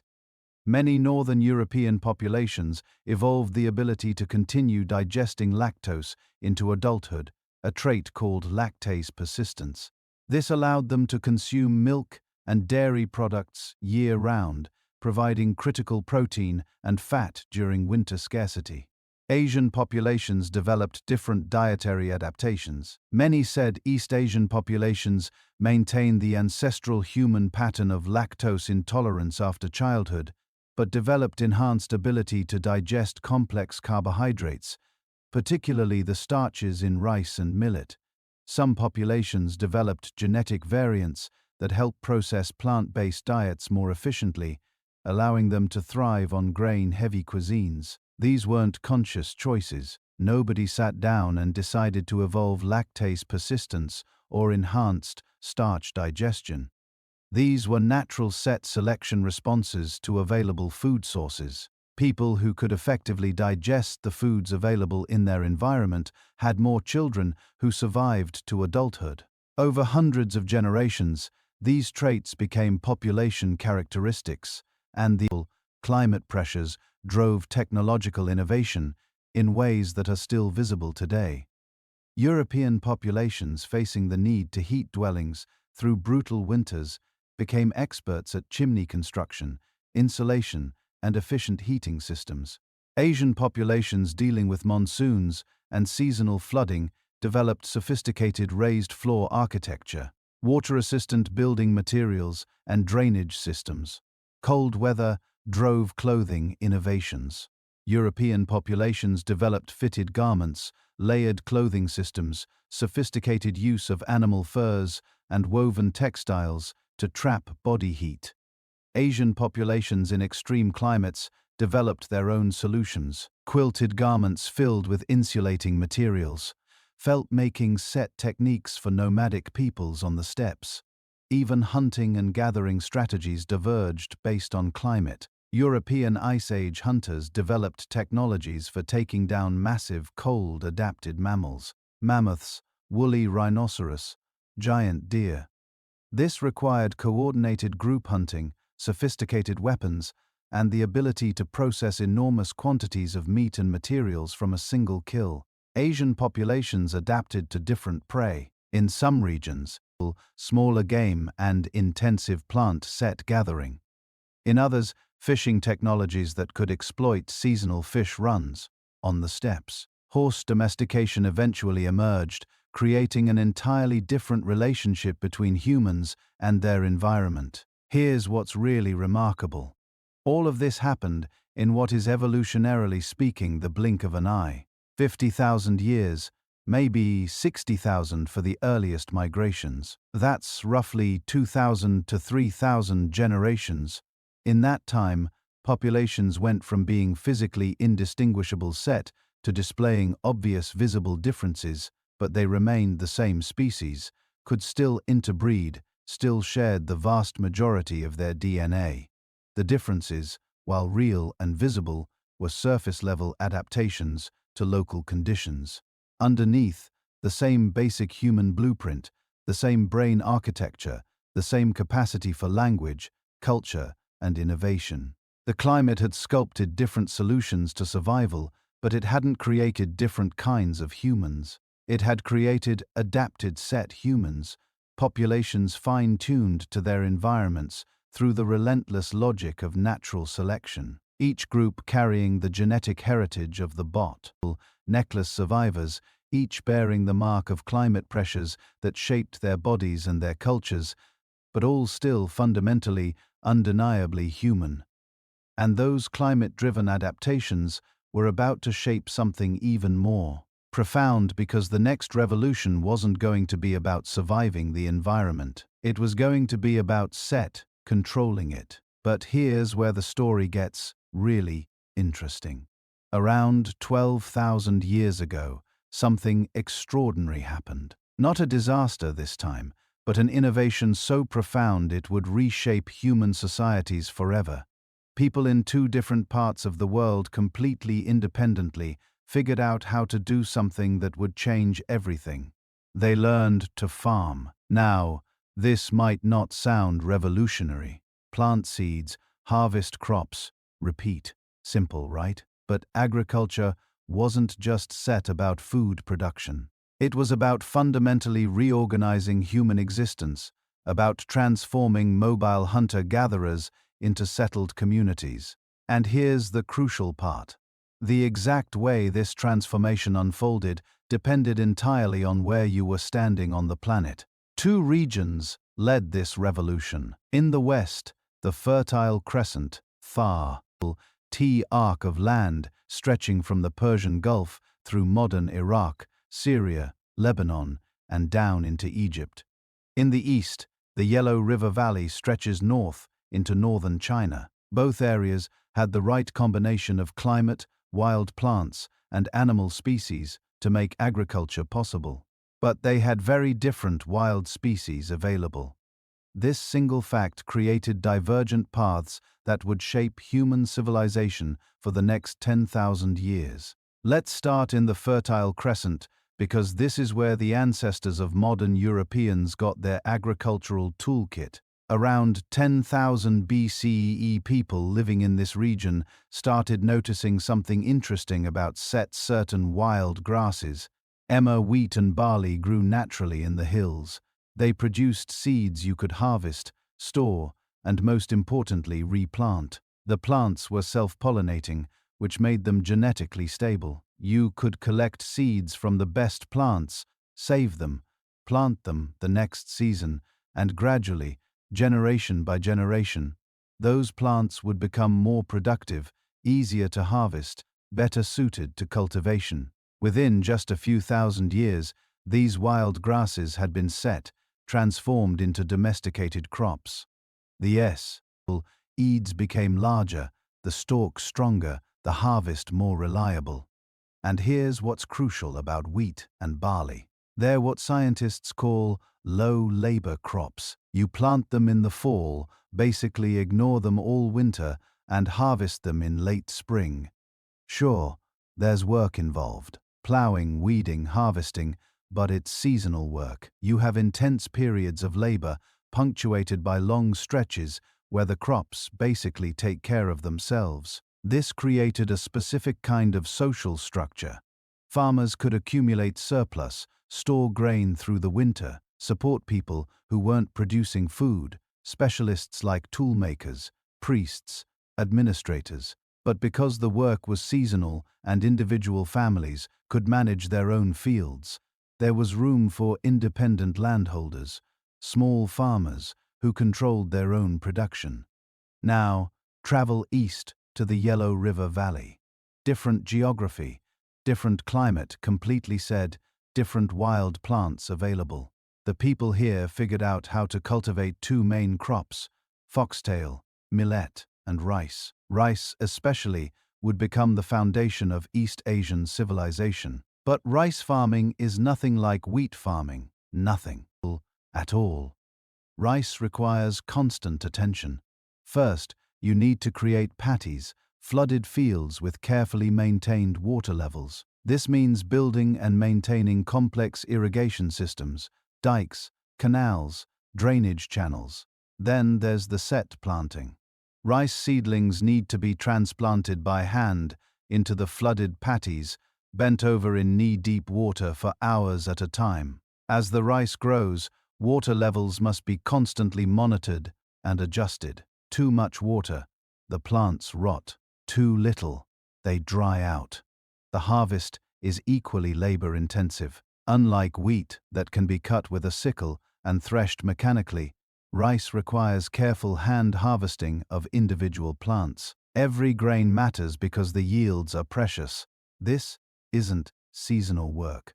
Many Northern European populations evolved the ability to continue digesting lactose into adulthood, a trait called lactase persistence. This allowed them to consume milk and dairy products year-round, providing critical protein and fat during winter scarcity. Asian populations developed different dietary adaptations. Many said East Asian populations maintained the ancestral human pattern of lactose intolerance after childhood, but developed enhanced ability to digest complex carbohydrates, particularly the starches in rice and millet. Some populations developed genetic variants that help process plant-based diets more efficiently, allowing them to thrive on grain-heavy cuisines. These weren't conscious choices. Nobody sat down and decided to evolve lactase persistence or enhanced starch digestion. These were natural set selection responses to available food sources. People who could effectively digest the foods available in their environment had more children who survived to adulthood. Over hundreds of generations, these traits became population characteristics, and the climate pressures drove technological innovation in ways that are still visible today. European populations facing the need to heat dwellings through brutal winters became experts at chimney construction, insulation, and efficient heating systems. Asian populations dealing with monsoons and seasonal flooding developed sophisticated raised floor architecture, water-resistant building materials, and drainage systems. Cold weather drove clothing innovations. European populations developed fitted garments, layered clothing systems, sophisticated use of animal furs, and woven textiles to trap body heat. Asian populations in extreme climates developed their own solutions: quilted garments filled with insulating materials, felt-making set techniques for nomadic peoples on the steppes. Even hunting and gathering strategies diverged based on climate. European Ice Age hunters developed technologies for taking down massive, cold-adapted mammals: mammoths, woolly rhinoceros, giant deer. This required coordinated group hunting, sophisticated weapons, and the ability to process enormous quantities of meat and materials from a single kill. Asian populations adapted to different prey. In some regions, smaller game and intensive plant set gathering. In others, fishing technologies that could exploit seasonal fish runs. On the steppes, horse domestication eventually emerged, creating an entirely different relationship between humans and their environment. Here's what's really remarkable. All of this happened in what is evolutionarily speaking the blink of an eye. 50,000 years, maybe 60,000 for the earliest migrations. That's roughly 2,000 to 3,000 generations. In that time, populations went from being physically indistinguishable set to displaying obvious visible differences, but they remained the same species, could still interbreed, still shared the vast majority of their DNA. The differences, while real and visible, were surface-level adaptations to local conditions. Underneath, the same basic human blueprint, the same brain architecture, the same capacity for language, culture, and innovation. The climate had sculpted different solutions to survival, but it hadn't created different kinds of humans. It had created adapted set humans, populations fine-tuned to their environments through the relentless logic of natural selection. Each group carrying the genetic heritage of the necklace survivors, each bearing the mark of climate pressures that shaped their bodies and their cultures, but all still fundamentally, undeniably human. And those climate-driven adaptations were about to shape something even more profound, because the next revolution wasn't going to be about surviving the environment. It was going to be about controlling it. But here's where the story gets really interesting. Around 12,000 years ago, something extraordinary happened. Not a disaster this time, but an innovation so profound it would reshape human societies forever. People in two different parts of the world completely independently figured out how to do something that would change everything. They learned to farm. Now, this might not sound revolutionary. Plant seeds, harvest crops, repeat. Simple, right? But agriculture wasn't just set about food production. It was about fundamentally reorganizing human existence, about transforming mobile hunter-gatherers into settled communities. And here's the crucial part. The exact way this transformation unfolded depended entirely on where you were standing on the planet. Two regions led this revolution. In the West, the Fertile Crescent, Thar, T-arc of land stretching from the Persian Gulf through modern Iraq, Syria, Lebanon, and down into Egypt. In the east, the Yellow River Valley stretches north into northern China. Both areas had the right combination of climate, wild plants, and animal species to make agriculture possible. But they had very different wild species available. This single fact created divergent paths that would shape human civilization for the next 10,000 years. Let's start in the Fertile Crescent, because this is where the ancestors of modern Europeans got their agricultural toolkit. Around 10,000 BCE, people living in this region started noticing something interesting about certain wild grasses. Emmer, wheat and barley grew naturally in the hills. They produced seeds you could harvest, store, and most importantly, replant. The plants were self-pollinating, which made them genetically stable. You could collect seeds from the best plants, save them, plant them the next season, and gradually, generation by generation, those plants would become more productive, easier to harvest, better suited to cultivation. Within just a few thousand years, these wild grasses had been transformed into domesticated crops. The eads became larger, the stalk stronger, the harvest more reliable. And here's what's crucial about wheat and barley. They're what scientists call low-labor crops. You plant them in the fall, basically ignore them all winter, and harvest them in late spring. Sure, there's work involved. Plowing, weeding, harvesting, but it's seasonal work. You have intense periods of labor, punctuated by long stretches where the crops basically take care of themselves. This created a specific kind of social structure. Farmers could accumulate surplus, store grain through the winter, support people who weren't producing food, specialists like toolmakers, priests, administrators. But because the work was seasonal and individual families could manage their own fields, there was room for independent landholders, small farmers who controlled their own production. Now, travel east to the Yellow River Valley. Different geography, different climate, completely said, different wild plants available. The people here figured out how to cultivate two main crops, foxtail, millet, and rice. Rice, especially, would become the foundation of East Asian civilization. But rice farming is nothing like wheat farming, nothing at all. Rice requires constant attention. First, you need to create paddies, flooded fields with carefully maintained water levels. This means building and maintaining complex irrigation systems, dikes, canals, drainage channels. Then there's the set planting. Rice seedlings need to be transplanted by hand into the flooded paddies, bent over in knee-deep water for hours at a time. As the rice grows, water levels must be constantly monitored and adjusted. Too much water, the plants rot. Too little, they dry out. The harvest is equally labor-intensive. Unlike wheat that can be cut with a sickle and threshed mechanically, rice requires careful hand harvesting of individual plants. Every grain matters because the yields are precious. This isn't seasonal work.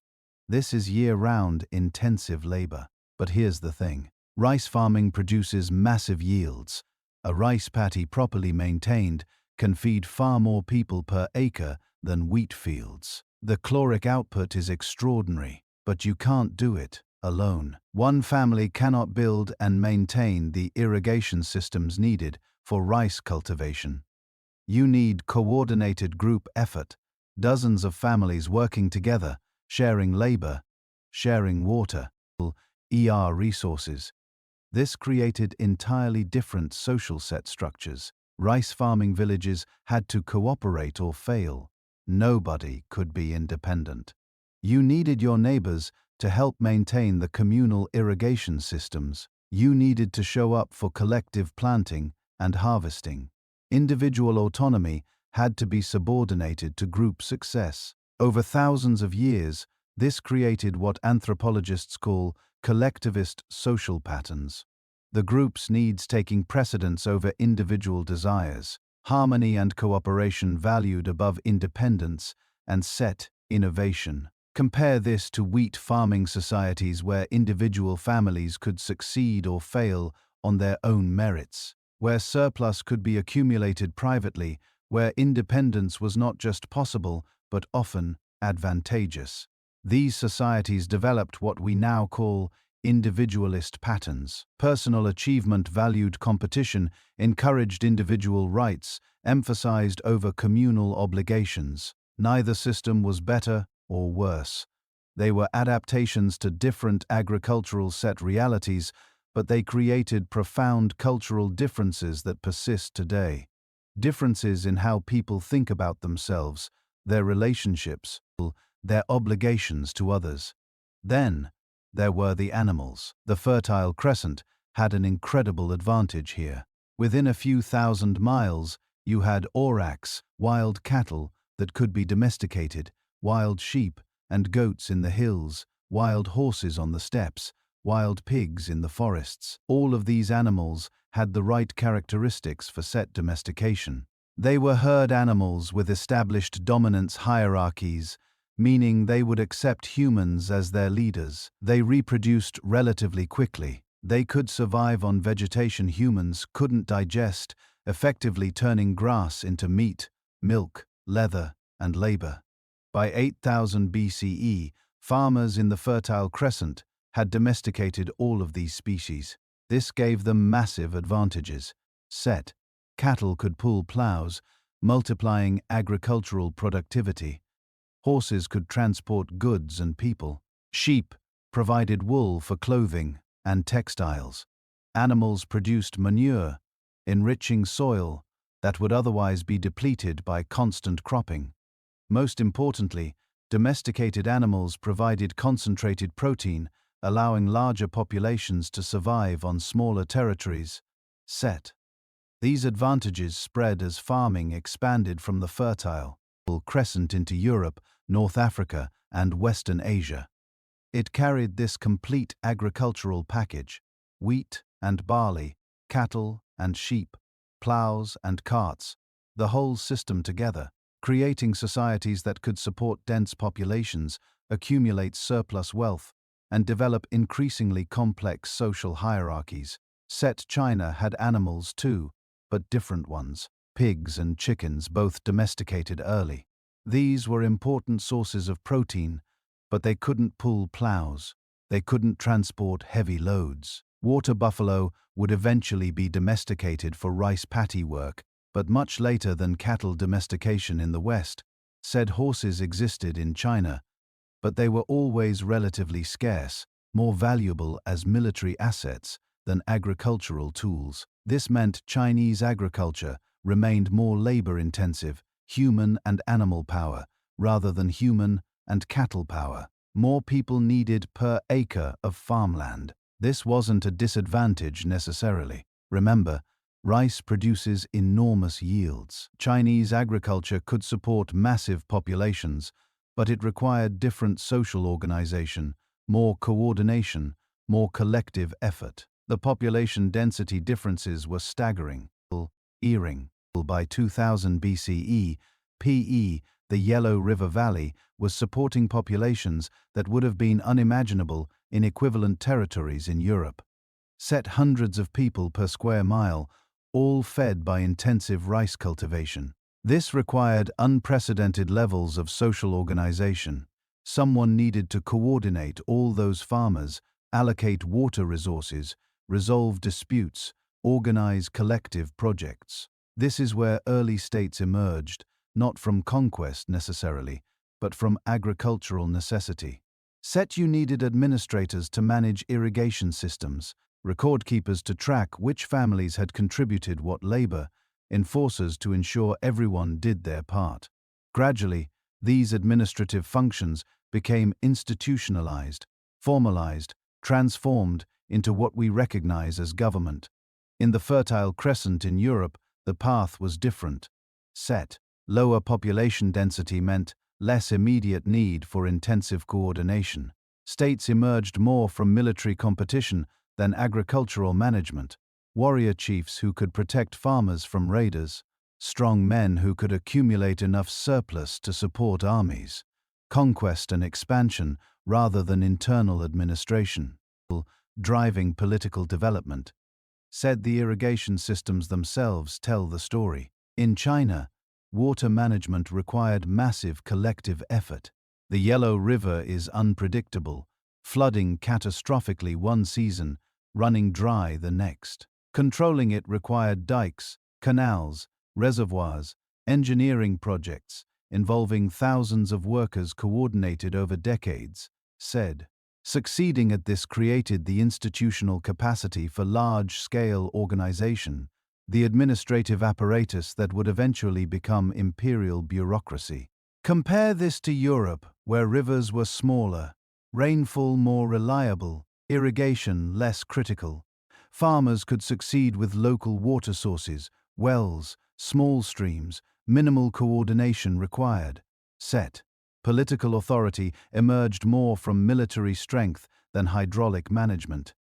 This is year-round intensive labor. But here's the thing. Rice farming produces massive yields. A rice paddy properly maintained can feed far more people per acre than wheat fields. The caloric output is extraordinary, but you can't do it alone. One family cannot build and maintain the irrigation systems needed for rice cultivation. You need coordinated group effort, dozens of families working together, sharing labor, sharing water, resources. This created entirely different social set structures. Rice farming villages had to cooperate or fail. Nobody could be independent. You needed your neighbors to help maintain the communal irrigation systems. You needed to show up for collective planting and harvesting. Individual autonomy had to be subordinated to group success. Over thousands of years, this created what anthropologists call collectivist social patterns. The group's needs taking precedence over individual desires. harmony and cooperation valued above independence, and Set, innovation. Compare this to wheat farming societies where individual families could succeed or fail on their own merits, where surplus could be accumulated privately, where independence was not just possible, but often advantageous. These societies developed what we now call individualist patterns. Personal achievement valued competition, encouraged individual rights, emphasized over communal obligations. Neither system was better or worse. They were adaptations to different agricultural set realities, but they created profound cultural differences that persist today. Differences in how people think about themselves, their relationships, their obligations to others. Then, there were the animals. The Fertile Crescent had an incredible advantage here. Within a few thousand miles, you had aurochs, wild cattle that could be domesticated, wild sheep and goats in the hills, wild horses on the steppes, wild pigs in the forests. All of these animals had the right characteristics for set domestication. They were herd animals with established dominance hierarchies, meaning they would accept humans as their leaders. They reproduced relatively quickly. They could survive on vegetation humans couldn't digest, effectively turning grass into meat, milk, leather, and labor. By 8000 BCE, farmers in the Fertile Crescent had domesticated all of these species. This gave them massive advantages. Set, cattle could pull plows, multiplying agricultural productivity. Horses could transport goods and people. Sheep provided wool for clothing and textiles. Animals produced manure, enriching soil that would otherwise be depleted by constant cropping. Most importantly, domesticated animals provided concentrated protein, allowing larger populations to survive on smaller territories. Set. These advantages spread as farming expanded from the Fertile Crescent into Europe, North Africa, and Western Asia. It carried this complete agricultural package: wheat and barley, cattle and sheep, plows and carts, the whole system together, creating societies that could support dense populations, accumulate surplus wealth, and develop increasingly complex social hierarchies. Set China had animals too, but different ones: pigs and chickens, both domesticated early. These were important sources of protein, but they couldn't pull plows. They couldn't transport heavy loads. Water buffalo would eventually be domesticated for rice paddy work, but much later than cattle domestication in the West. Said horses existed in China, but they were always relatively scarce, more valuable as military assets than agricultural tools. This meant Chinese agriculture remained more labor-intensive, human and animal power, rather than human and cattle power. More people needed per acre of farmland. This wasn't a disadvantage necessarily. Remember, rice produces enormous yields. Chinese agriculture could support massive populations, but it required different social organization, more coordination, more collective effort. The population density differences were staggering. Earring. By 2000 BCE, PE, the Yellow River Valley, was supporting populations that would have been unimaginable in equivalent territories in Europe. Set hundreds of people per square mile, all fed by intensive rice cultivation. This required unprecedented levels of social organization. Someone needed to coordinate all those farmers, allocate water resources, resolve disputes, organize collective projects. This is where early states emerged, not from conquest necessarily, but from agricultural necessity. Set you needed administrators to manage irrigation systems, record keepers to track which families had contributed what labor, enforcers to ensure everyone did their part. Gradually, these administrative functions became institutionalized, formalized, transformed into what we recognize as government. In the Fertile Crescent in Europe, the path was different. Set. Lower population density meant less immediate need for intensive coordination. States emerged more from military competition than agricultural management. Warrior chiefs who could protect farmers from raiders. strong men who could accumulate enough surplus to support armies, conquest and expansion rather than internal administration, driving political development. Said the irrigation systems themselves tell the story. In China, water management required massive collective effort. The Yellow River is unpredictable, flooding catastrophically one season, running dry the next. Controlling it required dikes, canals, reservoirs, engineering projects, involving thousands of workers coordinated over decades, said. Succeeding at this created the institutional capacity for large-scale organization, the administrative apparatus that would eventually become imperial bureaucracy. Compare this to Europe, where rivers were smaller, rainfall more reliable, irrigation less critical. Farmers could succeed with local water sources, wells, small streams, minimal coordination required. Set. Political authority emerged more from military strength than hydraulic management.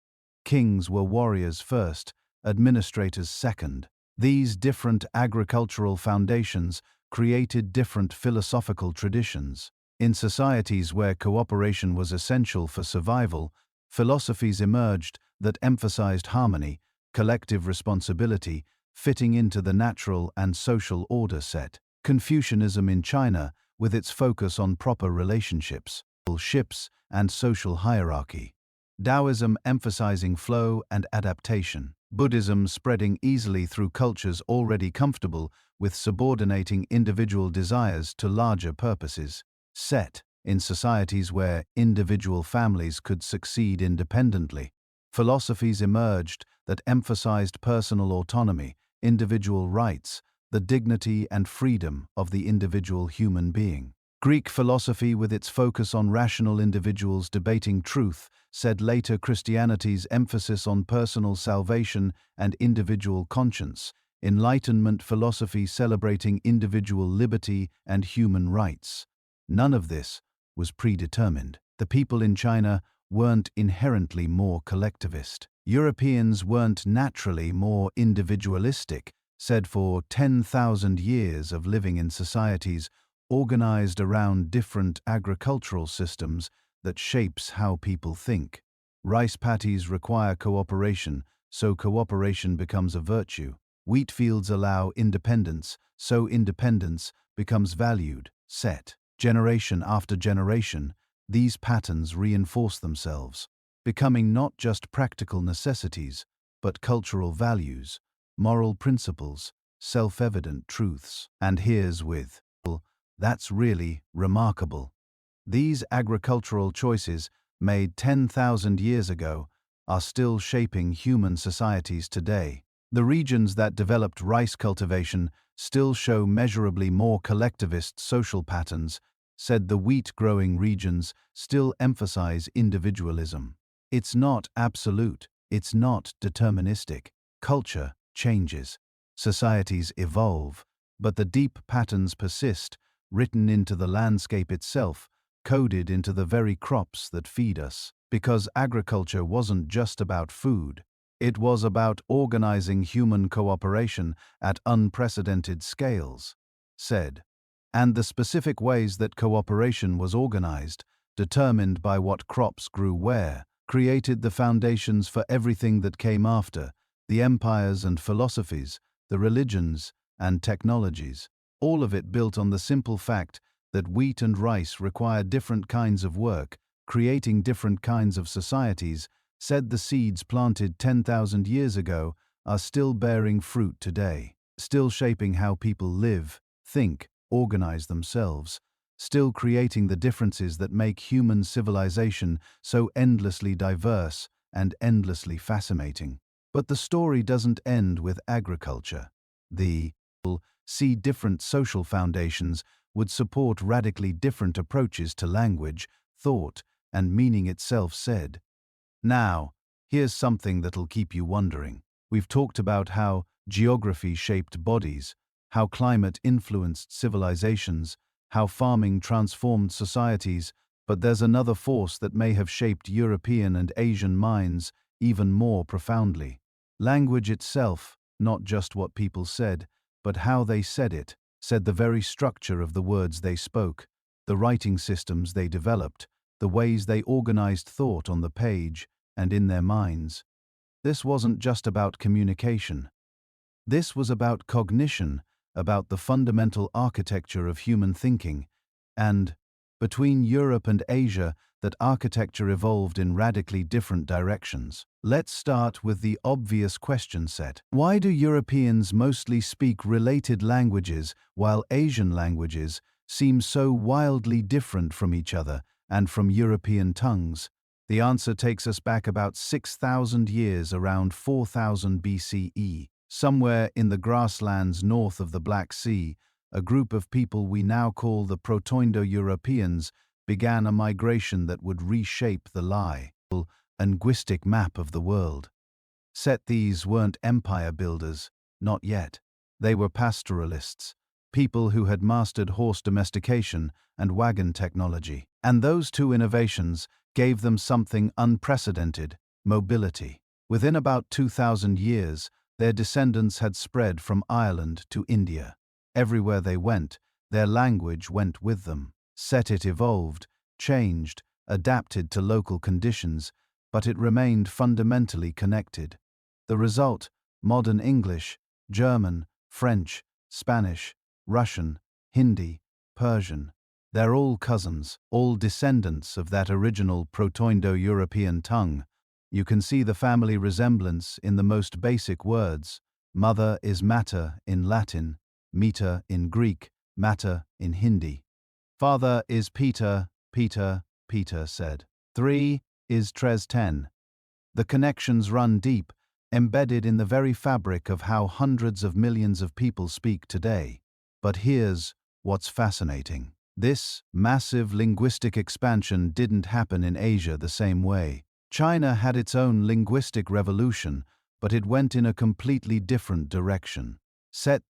Kings were warriors first, administrators second. These different agricultural foundations created different philosophical traditions. In societies where cooperation was essential for survival, philosophies emerged that emphasized harmony, collective responsibility, fitting into the natural and social order set. Confucianism in China, with its focus on proper relationships, ships, and social hierarchy. Taoism emphasizing flow and adaptation. Buddhism spreading easily through cultures already comfortable with subordinating individual desires to larger purposes. Set. In societies where individual families could succeed independently, philosophies emerged that emphasized personal autonomy, individual rights, the dignity and freedom of the individual human being. Greek philosophy, with its focus on rational individuals debating truth, said later Christianity's emphasis on personal salvation and individual conscience, Enlightenment philosophy celebrating individual liberty and human rights. None of this was predetermined. The people in China weren't inherently more collectivist. Europeans weren't naturally more individualistic, said for 10,000 years of living in societies organized around different agricultural systems that shapes how people think. Rice paddies require cooperation, so cooperation becomes a virtue. Wheat fields allow independence, so independence becomes valued, set. Generation after generation, these patterns reinforce themselves, becoming not just practical necessities, but cultural values, moral principles, self-evident truths. And here's with, that's really remarkable. These agricultural choices, made 10,000 years ago, are still shaping human societies today. The regions that developed rice cultivation still show measurably more collectivist social patterns, said the wheat-growing regions still emphasize individualism. It's not absolute, it's not deterministic. Culture changes, societies evolve, but the deep patterns persist, written into the landscape itself, coded into the very crops that feed us. Because agriculture wasn't just about food, it was about organizing human cooperation at unprecedented scales, said. And the specific ways that cooperation was organized, determined by what crops grew where, created the foundations for everything that came after, the empires and philosophies, the religions and technologies, all of it built on the simple fact that wheat and rice require different kinds of work, creating different kinds of societies, said the seeds planted 10,000 years ago are still bearing fruit today, still shaping how people live, think, organize themselves, still creating the differences that make human civilization so endlessly diverse and endlessly fascinating. But the story doesn't end with agriculture. The see different social foundations would support radically different approaches to language, thought, and meaning itself, said. Now, here's something that'll keep you wondering. We've talked about how geography shaped bodies, how climate influenced civilizations, how farming transformed societies, but there's another force that may have shaped European and Asian minds even more profoundly. Language itself, not just what people said, but how they said it, said the very structure of the words they spoke, the writing systems they developed, the ways they organized thought on the page and in their minds. This wasn't just about communication. This was about cognition, about the fundamental architecture of human thinking, and, between Europe and Asia, that architecture evolved in radically different directions. Let's start with the obvious question set. Why do Europeans mostly speak related languages while Asian languages seem so wildly different from each other and from European tongues? The answer takes us back about 6,000 years, around 4000 BCE. Somewhere in the grasslands north of the Black Sea, a group of people we now call the Proto-Indo-Europeans began a migration that would reshape the linguistic map of the world. These weren't empire builders, not yet. They were pastoralists, people who had mastered horse domestication and wagon technology. And those two innovations gave them something unprecedented: mobility. Within about 2,000 years, their descendants had spread from Ireland to India. Everywhere they went, their language went with them. It evolved, changed, adapted to local conditions, but it remained fundamentally connected. The result: modern English, German, French, Spanish, Russian, Hindi, Persian. They're all cousins, all descendants of that original Proto-Indo-European tongue. You can see the family resemblance in the most basic words. Mother is mater in Latin, meter in Greek, matter in Hindi. Father is Peter, Peter, Peter said. 3 is tres ten. The connections run deep, embedded in the very fabric of how hundreds of millions of people speak today. But here's what's fascinating. This massive linguistic expansion didn't happen in Asia the same way. China had its own linguistic revolution, but it went in a completely different direction.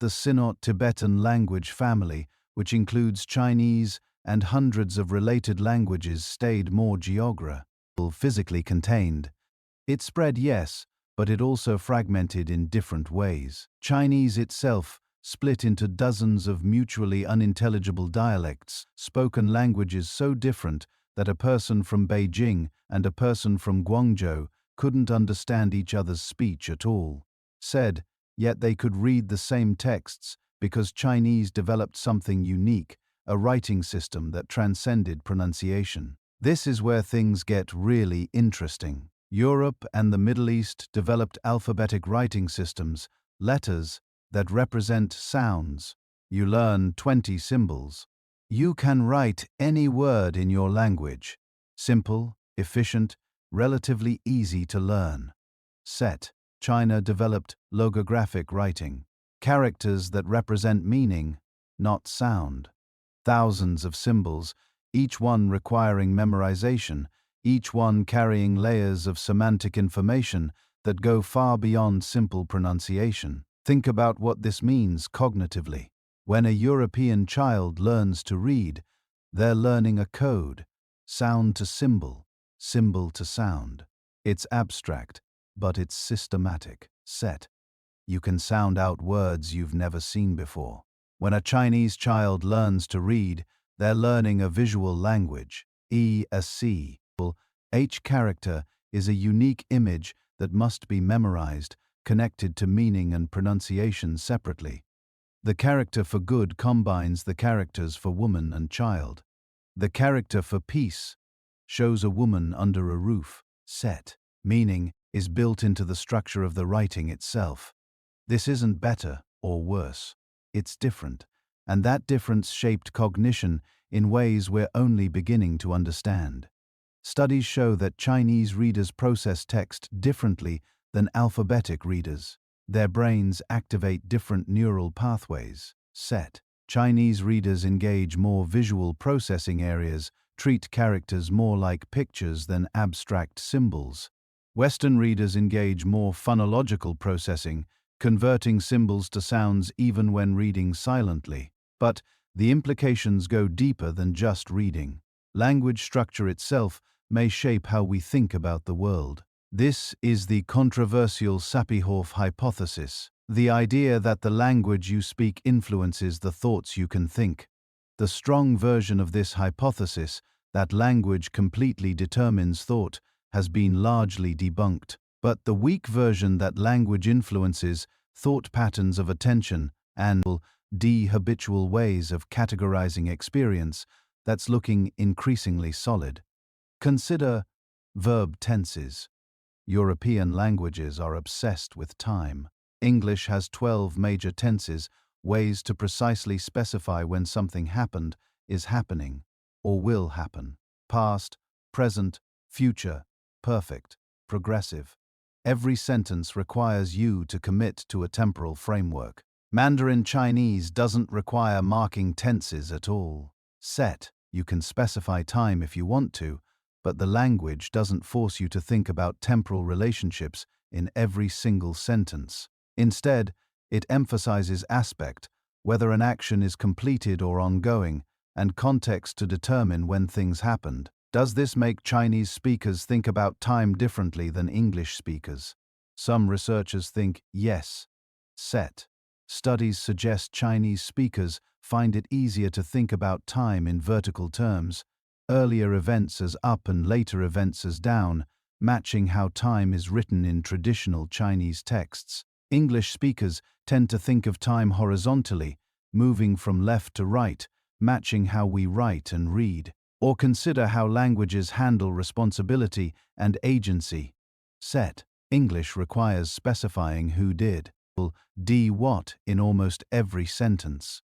The Sino-Tibetan language family, which includes Chinese and hundreds of related languages, stayed more physically contained. It spread, yes, but it also fragmented in different ways. Chinese itself split into dozens of mutually unintelligible dialects, spoken languages so different that a person from Beijing and a person from Guangzhou couldn't understand each other's speech at all. Yet they could read the same texts because Chinese developed something unique, a writing system that transcended pronunciation. This is where things get really interesting. Europe and the Middle East developed alphabetic writing systems, letters that represent sounds. You learn 20 symbols. You can write any word in your language. Simple, efficient, relatively easy to learn. China developed logographic writing, characters that represent meaning, not sound. Thousands of symbols, each one requiring memorization, each one carrying layers of semantic information that go far beyond simple pronunciation. Think about what this means cognitively. When a European child learns to read, they're learning a code, sound to symbol, symbol to sound. It's abstract, but it's systematic. You can sound out words you've never seen before. When a Chinese child learns to read, they're learning a visual language. Each character is a unique image that must be memorized, connected to meaning and pronunciation separately. The character for good combines the characters for woman and child. The character for peace shows a woman under a roof. Meaning is built into the structure of the writing itself. This isn't better or worse. It's different, and that difference shaped cognition in ways we're only beginning to understand. Studies show that Chinese readers process text differently than alphabetic readers. Their brains activate different neural pathways. Chinese readers engage more visual processing areas, treat characters more like pictures than abstract symbols. Western readers engage more phonological processing, converting symbols to sounds even when reading silently. But the implications go deeper than just reading. Language structure itself may shape how we think about the world. This is the controversial Sapir-Whorf hypothesis, the idea that the language you speak influences the thoughts you can think. The strong version of this hypothesis, that language completely determines thought, has been largely debunked. But the weak version that language influences thought patterns of attention and habitual ways of categorizing experience, that's looking increasingly solid. Consider verb tenses. European languages are obsessed with time. English has 12 major tenses, ways to precisely specify when something happened, is happening, or will happen. Past, present, future, perfect, progressive. Every sentence requires you to commit to a temporal framework. Mandarin Chinese doesn't require marking tenses at all. Set, you can specify time if you want to, but the language doesn't force you to think about temporal relationships in every single sentence. Instead, it emphasizes aspect, whether an action is completed or ongoing, and context to determine when things happened. Does this make Chinese speakers think about time differently than English speakers? Some researchers think yes. Set. Studies suggest Chinese speakers find it easier to think about time in vertical terms, earlier events as up and later events as down, matching how time is written in traditional Chinese texts. English speakers tend to think of time horizontally, moving from left to right, matching how we write and read. Or consider how languages handle responsibility and agency. Set. English requires specifying who did what in almost every sentence.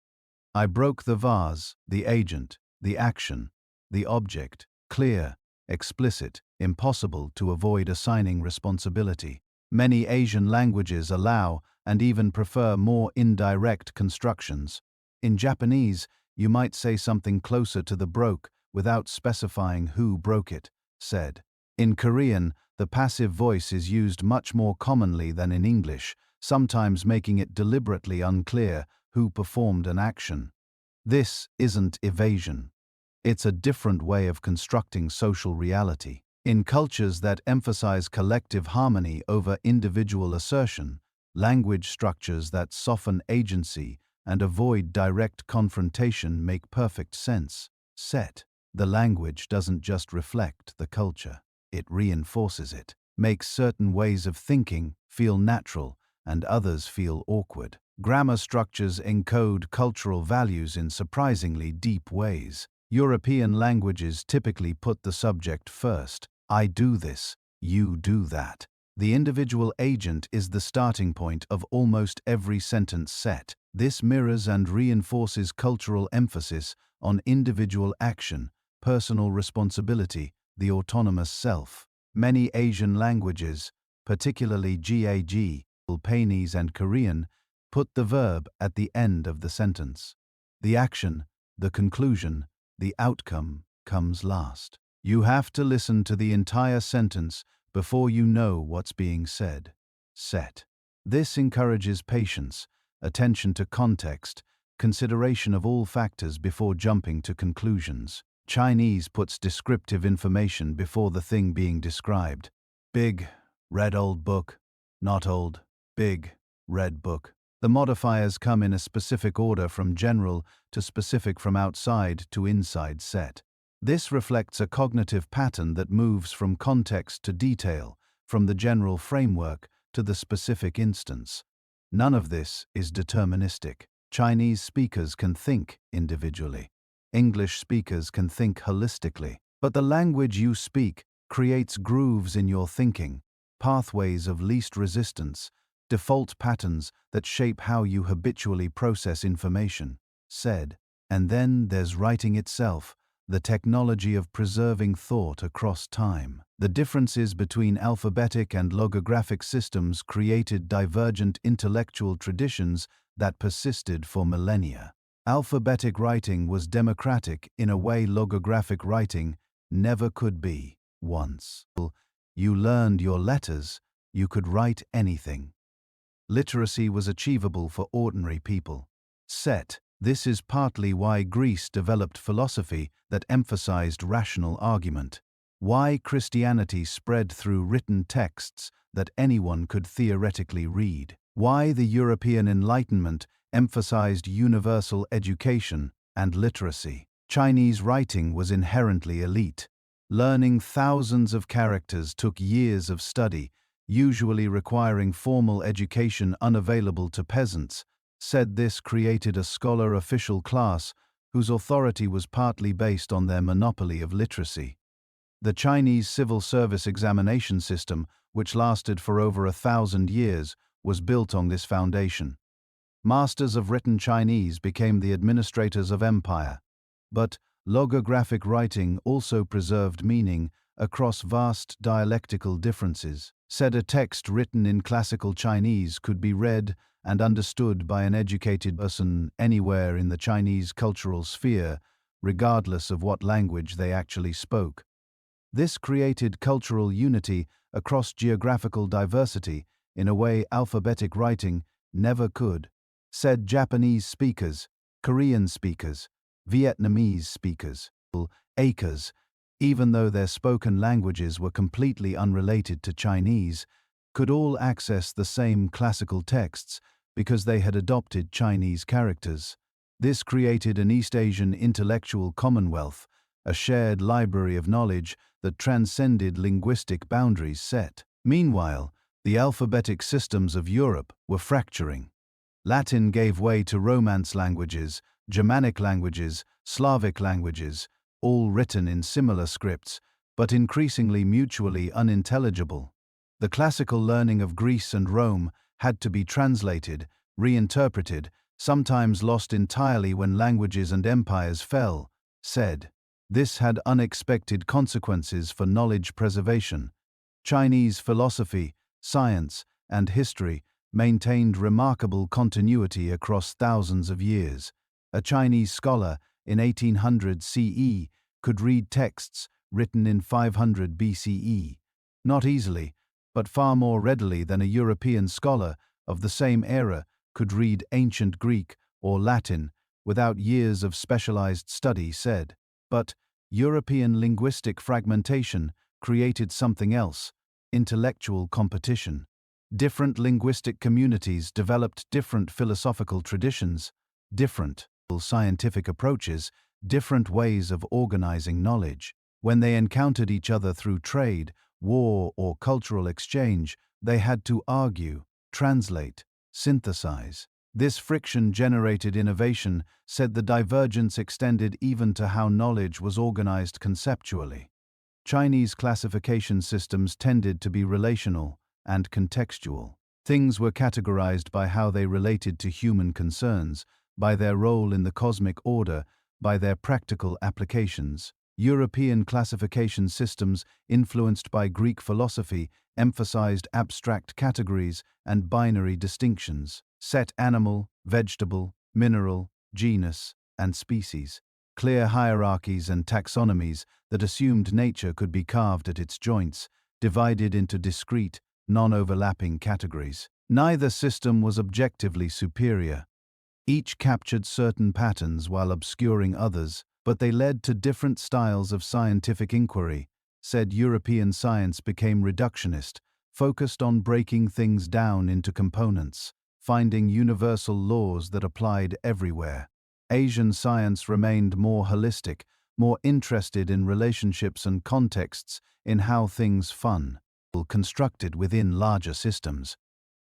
I broke the vase, the agent, the action, the object, clear, explicit, impossible to avoid assigning responsibility. Many Asian languages allow and even prefer more indirect constructions. In Japanese, you might say something closer to the broke without specifying who broke it, said. In Korean, the passive voice is used much more commonly than in English, sometimes making it deliberately unclear who performed an action. This isn't evasion. It's a different way of constructing social reality. In cultures that emphasize collective harmony over individual assertion, language structures that soften agency and avoid direct confrontation make perfect sense. Set. The language doesn't just reflect the culture, it reinforces it, makes certain ways of thinking feel natural and others feel awkward. Grammar structures encode cultural values in surprisingly deep ways. European languages typically put the subject first. I do this, you do that. The individual agent is the starting point of almost every sentence set. This mirrors and reinforces cultural emphasis on individual action, personal responsibility, the autonomous self. Many Asian languages, particularly GAG, Japanese and Korean, put the verb at the end of the sentence. The action, the conclusion, the outcome comes last. You have to listen to the entire sentence before you know what's being said. Set. This encourages patience, attention to context, consideration of all factors before jumping to conclusions. Chinese puts descriptive information before the thing being described. Big, red old book, not old, big, red book. The modifiers come in a specific order from general to specific, from outside to inside. Set. This reflects a cognitive pattern that moves from context to detail, from the general framework to the specific instance. None of this is deterministic. Chinese speakers can think individually. English speakers can think holistically. But the language you speak creates grooves in your thinking, pathways of least resistance, default patterns that shape how you habitually process information. Said. And then there's writing itself, the technology of preserving thought across time. The differences between alphabetic and logographic systems created divergent intellectual traditions that persisted for millennia. Alphabetic writing was democratic in a way logographic writing never could be. Once you learned your letters, you could write anything. Literacy was achievable for ordinary people. Set. This is partly why Greece developed philosophy that emphasized rational argument. Why Christianity spread through written texts that anyone could theoretically read. Why the European Enlightenment emphasized universal education and literacy. Chinese writing was inherently elite. Learning thousands of characters took years of study, usually requiring formal education unavailable to peasants. Said this created a scholar official class whose authority was partly based on their monopoly of literacy. The Chinese civil service examination system, which lasted for over 1,000 years, was built on this foundation. Masters of written Chinese became the administrators of empire. But logographic writing also preserved meaning across vast dialectical differences. Said a text written in classical Chinese could be read and understood by an educated person anywhere in the Chinese cultural sphere, regardless of what language they actually spoke. This created cultural unity across geographical diversity in a way alphabetic writing never could. Said Japanese speakers, Korean speakers, Vietnamese speakers, acres, even though their spoken languages were completely unrelated to Chinese, could all access the same classical texts because they had adopted Chinese characters. This created an East Asian intellectual commonwealth, a shared library of knowledge that transcended linguistic boundaries set. Meanwhile, the alphabetic systems of Europe were fracturing. Latin gave way to Romance languages, Germanic languages, Slavic languages, all written in similar scripts, but increasingly mutually unintelligible. The classical learning of Greece and Rome had to be translated, reinterpreted, sometimes lost entirely when languages and empires fell. Said this had unexpected consequences for knowledge preservation. Chinese philosophy, science, and history maintained remarkable continuity across thousands of years. A Chinese scholar in 1800 CE could read texts written in 500 BCE, not easily, but far more readily than a European scholar of the same era could read ancient Greek or Latin without years of specialized study. Said. But European linguistic fragmentation created something else: intellectual competition. Different linguistic communities developed different philosophical traditions, different scientific approaches, different ways of organizing knowledge. When they encountered each other through trade, war, or cultural exchange, they had to argue, translate, synthesize. This friction generated innovation. Said the divergence extended even to how knowledge was organized conceptually. Chinese classification systems tended to be relational and contextual. Things were categorized by how they related to human concerns, by their role in the cosmic order, by their practical applications. European classification systems, influenced by Greek philosophy, emphasized abstract categories and binary distinctions. Set animal, vegetable, mineral, genus, and species. Clear hierarchies and taxonomies that assumed nature could be carved at its joints, divided into discrete, non-overlapping categories. Neither system was objectively superior. Each captured certain patterns while obscuring others, but they led to different styles of scientific inquiry. Said European science became reductionist, focused on breaking things down into components, finding universal laws that applied everywhere. Asian science remained more holistic, more interested in relationships and contexts, in how things constructed within larger systems.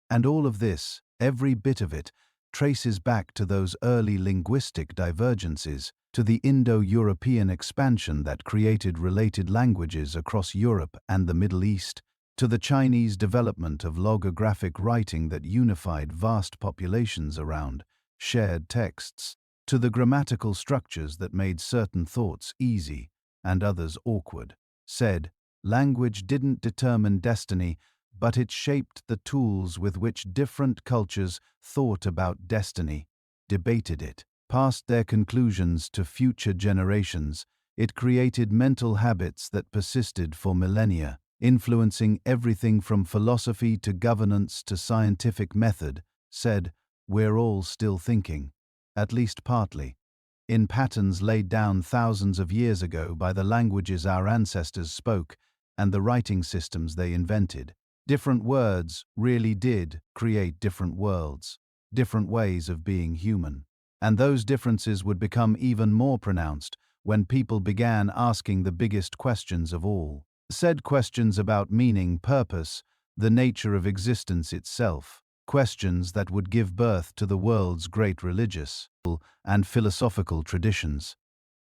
And all of this, every bit of it, traces back to those early linguistic divergences, to the Indo-European expansion that created related languages across Europe and the Middle East, to the Chinese development of logographic writing that unified vast populations around shared texts, to the grammatical structures that made certain thoughts easy and others awkward. Said, language didn't determine destiny, but it shaped the tools with which different cultures thought about destiny, debated it, passed their conclusions to future generations. It created mental habits that persisted for millennia, influencing everything from philosophy to governance to scientific method. Said, we're all still thinking, at least partly. in patterns laid down thousands of years ago by the languages our ancestors spoke and the writing systems they invented. Different words really did create different worlds, different ways of being human. And those differences would become even more pronounced when people began asking the biggest questions of all. Said questions about meaning, purpose, the nature of existence itself, questions that would give birth to the world's great religious and philosophical traditions.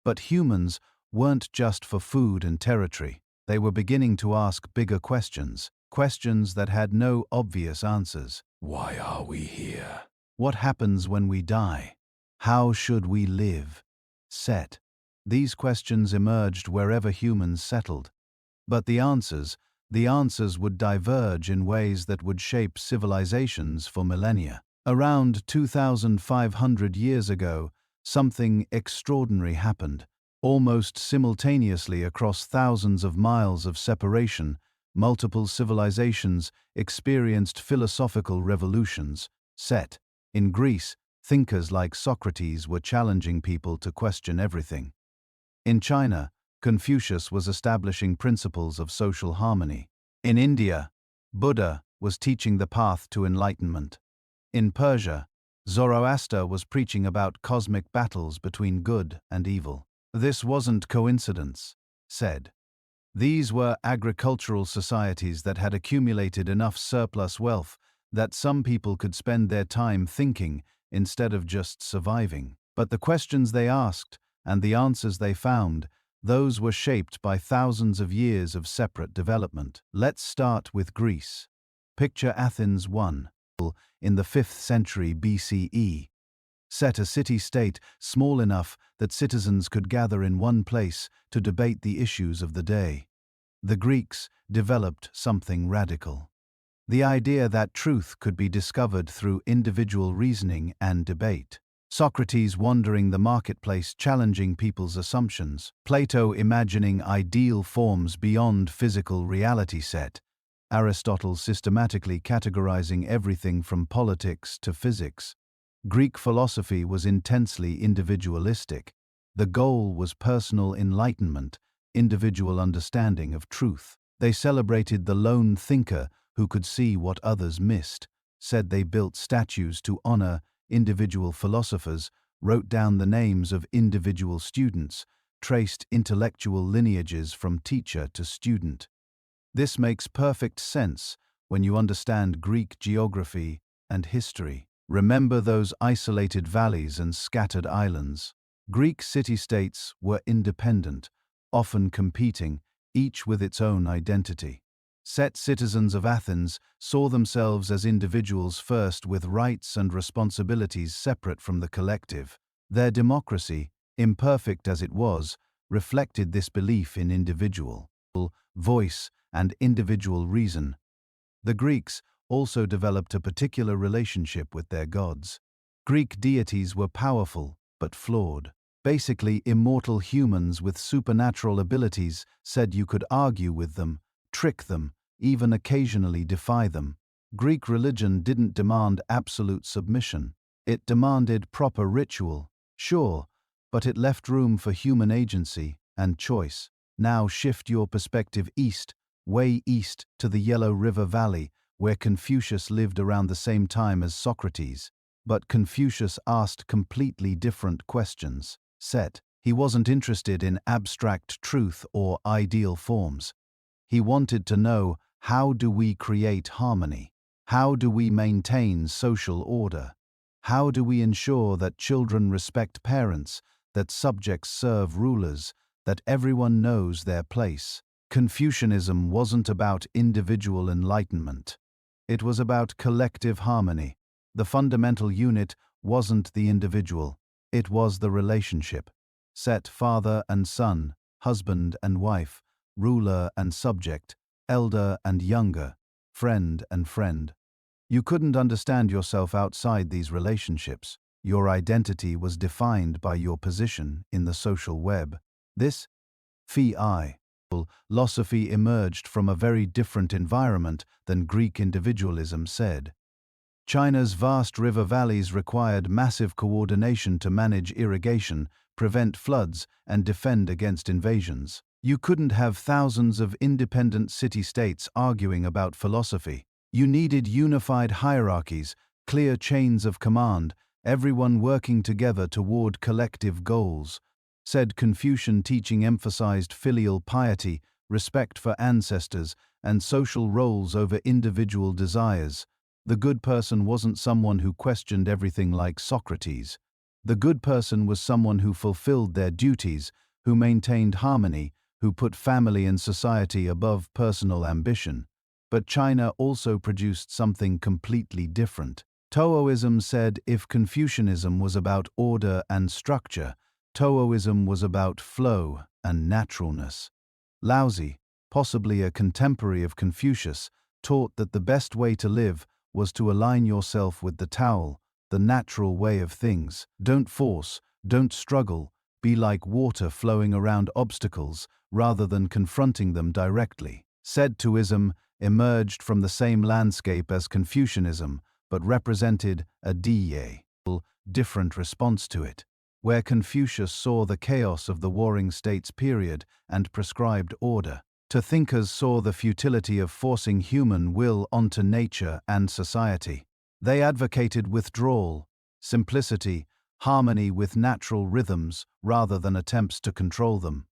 But humans weren't just for food and territory. They were beginning to ask bigger questions, questions that had no obvious answers.
Why are we here?
What happens when we die? How should we live? Set. These questions emerged wherever humans settled. But the answers would diverge in ways that would shape civilizations for millennia. Around 2,500 years ago, something extraordinary happened. Almost simultaneously across thousands of miles of separation, multiple civilizations experienced philosophical revolutions. Set. In Greece, thinkers like Socrates were challenging people to question everything. In China, Confucius was establishing principles of social harmony. In India, Buddha was teaching the path to enlightenment. In Persia, Zoroaster was preaching about cosmic battles between good and evil. This wasn't coincidence, said. These were agricultural societies that had accumulated enough surplus wealth that some people could spend their time thinking instead of just surviving. But the questions they asked and the answers they found, those were shaped by thousands of years of separate development. Let's start with Greece. Picture Athens 1, in the 5th century BCE. Set a city-state small enough that citizens could gather in one place to debate the issues of the day. The Greeks developed something radical. The idea that truth could be discovered through individual reasoning and debate. Socrates wandering the marketplace challenging people's assumptions. Plato imagining ideal forms beyond physical reality. Set. Aristotle systematically categorizing everything from politics to physics. Greek philosophy was intensely individualistic. The goal was personal enlightenment, individual understanding of truth. They celebrated the lone thinker who could see what others missed, said they built statues to honor individual philosophers, wrote down the names of individual students, traced intellectual lineages from teacher to student. This makes perfect sense when you understand Greek geography and history. Remember those isolated valleys and scattered islands. Greek city-states were independent, often competing, each with its own identity. Set citizens of Athens saw themselves as individuals first, with rights and responsibilities separate from the collective. Their democracy, imperfect as it was, reflected this belief in individual voice and individual reason. The Greeks also developed a particular relationship with their gods. Greek deities were powerful, but flawed. Basically immortal humans with supernatural abilities, said you could argue with them, trick them, even occasionally defy them. Greek religion didn't demand absolute submission. It demanded proper ritual, sure, but it left room for human agency and choice. Now shift your perspective east, way east to the Yellow River Valley, where Confucius lived around the same time as Socrates. But Confucius asked completely different questions. Set. He wasn't interested in abstract truth or ideal forms. He wanted to know, how do we create harmony? How do we maintain social order? How do we ensure that children respect parents, that subjects serve rulers, that everyone knows their place? Confucianism wasn't about individual enlightenment. It was about collective harmony. The fundamental unit wasn't the individual, it was the relationship. Set father and son, husband and wife, ruler and subject, elder and younger, friend and friend. You couldn't understand yourself outside these relationships. Your identity was defined by your position in the social web. This philosophy emerged from a very different environment than Greek individualism. Said. China's vast river valleys required massive coordination to manage irrigation, prevent floods, and defend against invasions. You couldn't have thousands of independent city-states arguing about philosophy. You needed unified hierarchies, clear chains of command, everyone working together toward collective goals. Said Confucian teaching emphasized filial piety, respect for ancestors, and social roles over individual desires. The good person wasn't someone who questioned everything like Socrates. The good person was someone who fulfilled their duties, who maintained harmony, who put family and society above personal ambition. But China also produced something completely different. Taoism said if Confucianism was about order and structure, Taoism was about flow and naturalness. Laozi, possibly a contemporary of Confucius, taught that the best way to live was to align yourself with the Tao, the natural way of things. Don't force, don't struggle, be like water flowing around obstacles rather than confronting them directly. Said Taoism emerged from the same landscape as Confucianism, but represented a different response to it. Where Confucius saw the chaos of the warring states period and prescribed order, to thinkers saw the futility of forcing human will onto nature and society. They advocated withdrawal, simplicity, harmony with natural rhythms rather than attempts to control them.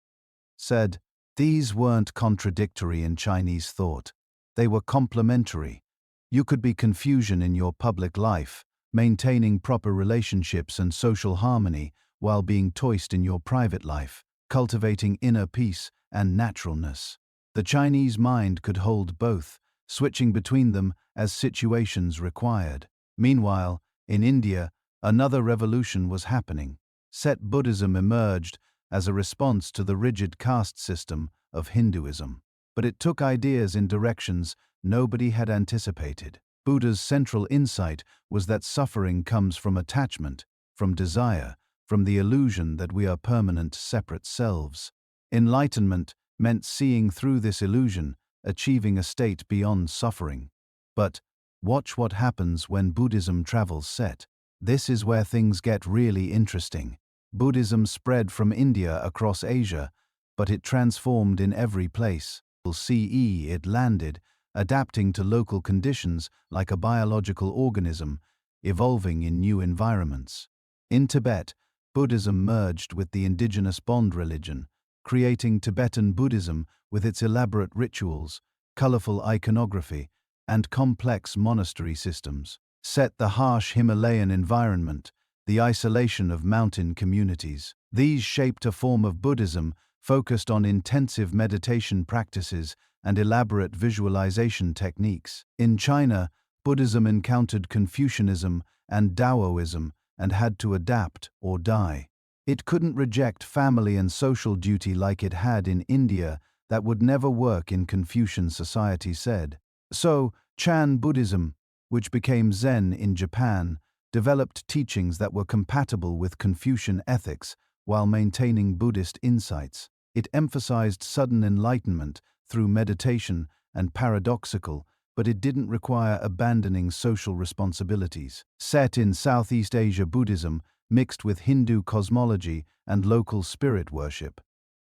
Said, these weren't contradictory in Chinese thought. They were complementary. You could be Confucian in your public life, maintaining proper relationships and social harmony while being Taoist in your private life, cultivating inner peace and naturalness. The Chinese mind could hold both, switching between them as situations required. Meanwhile, in India, another revolution was happening. Set Buddhism emerged as a response to the rigid caste system of Hinduism. But it took ideas in directions nobody had anticipated. Buddha's central insight was that suffering comes from attachment, from desire, from the illusion that we are permanent separate selves. Enlightenment meant seeing through this illusion, achieving a state beyond suffering. But watch what happens when Buddhism travels set. This is where things get really interesting. Buddhism spread from India across Asia, but it transformed in every place. CE it landed, adapting to local conditions like a biological organism, evolving in new environments. In Tibet, Buddhism merged with the indigenous Bond religion, creating Tibetan Buddhism with its elaborate rituals, colorful iconography, and complex monastery systems. Set the harsh Himalayan environment, the isolation of mountain communities. These shaped a form of Buddhism focused on intensive meditation practices and elaborate visualization techniques. In China, Buddhism encountered Confucianism and Taoism and had to adapt or die. It couldn't reject family and social duty like it had in India. That would never work in Confucian society, said. So, Chan Buddhism, which became Zen in Japan, developed teachings that were compatible with Confucian ethics while maintaining Buddhist insights. It emphasized sudden enlightenment through meditation and paradoxical, but it didn't require abandoning social responsibilities. Set in Southeast Asia, Buddhism mixed with Hindu cosmology and local spirit worship,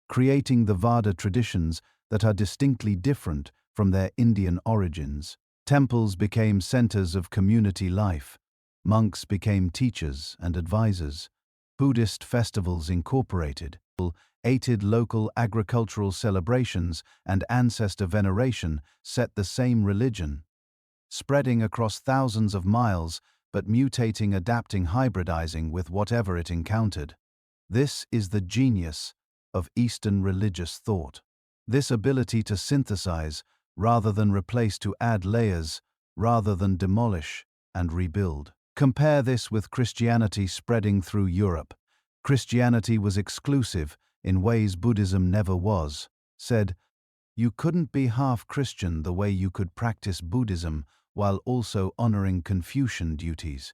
creating the Veda traditions that are distinctly different from their Indian origins. Temples became centers of community life. Monks became teachers and advisors. Buddhist festivals incorporated, aided local agricultural celebrations and ancestor veneration set the same religion, spreading across thousands of miles but mutating, adapting, hybridizing with whatever it encountered. This is the genius of Eastern religious thought. This ability to synthesize rather than replace, to add layers rather than demolish and rebuild. Compare this with Christianity spreading through Europe. Christianity was exclusive in ways Buddhism never was. Said, you couldn't be half Christian the way you could practice Buddhism while also honoring Confucian duties.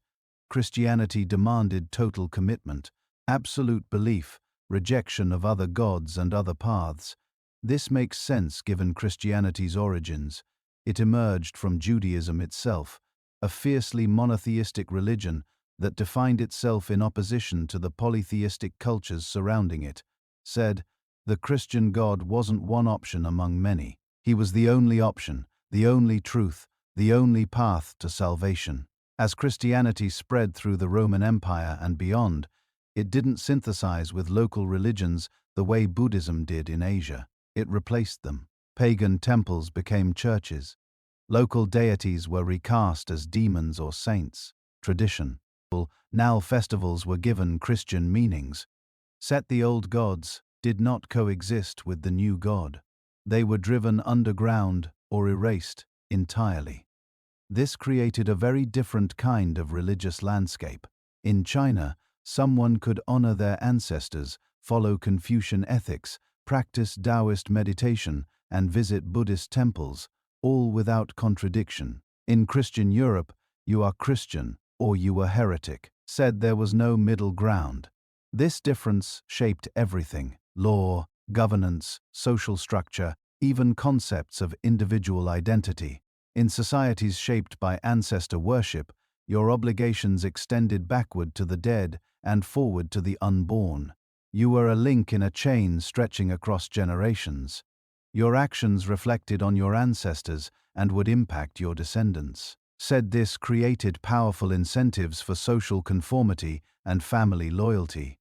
Christianity demanded total commitment, absolute belief, rejection of other gods and other paths. This makes sense given Christianity's origins. It emerged from Judaism itself, a fiercely monotheistic religion that defined itself in opposition to the polytheistic cultures surrounding it, said, the Christian God wasn't one option among many. He was the only option, the only truth, the only path to salvation. As Christianity spread through the Roman Empire and beyond, it didn't synthesize with local religions the way Buddhism did in Asia. It replaced them. Pagan temples became churches. Local deities were recast as demons or saints. Tradition. Now festivals were given Christian meanings. Set the old gods did not coexist with the new God. They were driven underground or erased entirely. This created a very different kind of religious landscape. In China, someone could honor their ancestors, follow Confucian ethics, practice Taoist meditation, and visit Buddhist temples, all without contradiction. In Christian Europe, you are Christian or you are heretic, said there was no middle ground. This difference shaped everything: law, governance, social structure, even concepts of individual identity. In societies shaped by ancestor worship, your obligations extended backward to the dead and forward to the unborn. You were a link in a chain stretching across generations. Your actions reflected on your ancestors and would impact your descendants. Said this created powerful incentives for social conformity and family loyalty.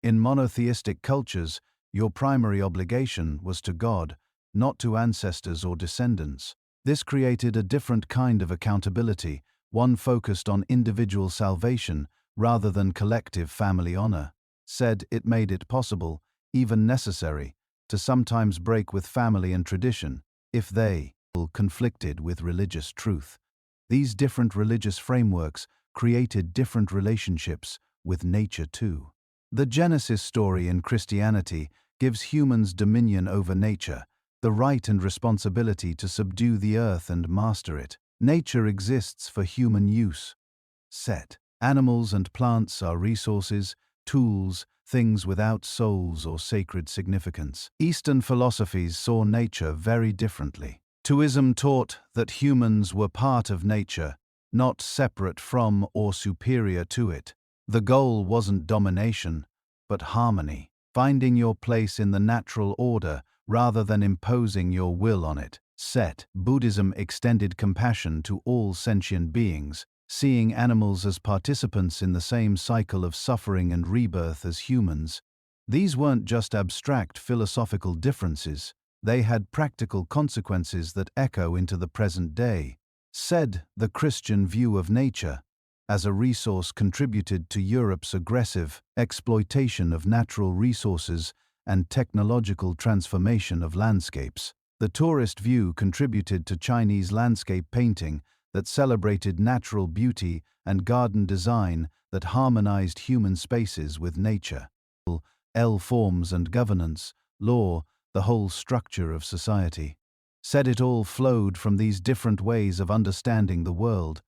In monotheistic cultures, your primary obligation was to God, not to ancestors or descendants. This created a different kind of accountability, one focused on individual salvation rather than collective family honor. Said it made it possible, even necessary, to sometimes break with family and tradition, if they conflicted with religious truth. These different religious frameworks created different relationships with nature too. The Genesis story in Christianity gives humans dominion over nature, the right and responsibility to subdue the earth and master it. Nature exists for human use. Set. Animals and plants are resources, tools, things without souls or sacred significance. Eastern philosophies saw nature very differently. Taoism taught that humans were part of nature, not separate from or superior to it. The goal wasn't domination, but harmony, finding your place in the natural order rather than imposing your will on it. Set. Buddhism extended compassion to all sentient beings, seeing animals as participants in the same cycle of suffering and rebirth as humans. These weren't just abstract philosophical differences, they had practical consequences that echo into the present day. Said the Christian view of nature as a resource contributed to Europe's aggressive exploitation of natural resources and technological transformation of landscapes. The tourist view contributed to Chinese landscape painting that celebrated natural beauty and garden design that harmonized human spaces with nature. Forms and governance, law, the whole structure of society. Said it all flowed from these different ways of understanding the world.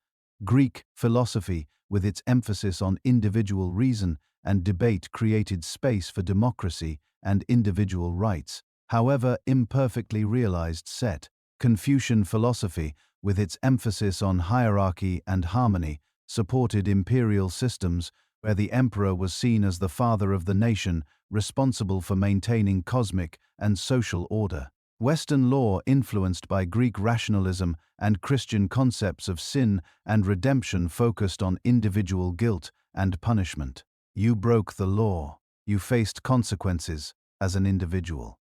Greek philosophy, with its emphasis on individual reason and debate, created space for democracy and individual rights, however imperfectly realized. Set. Confucian philosophy, with its emphasis on hierarchy and harmony, supported imperial systems where the emperor was seen as the father of the nation, responsible for maintaining cosmic and social order. Western law, influenced by Greek rationalism and Christian concepts of sin and redemption, focused on individual guilt and punishment. You broke the law. You faced consequences as an individual.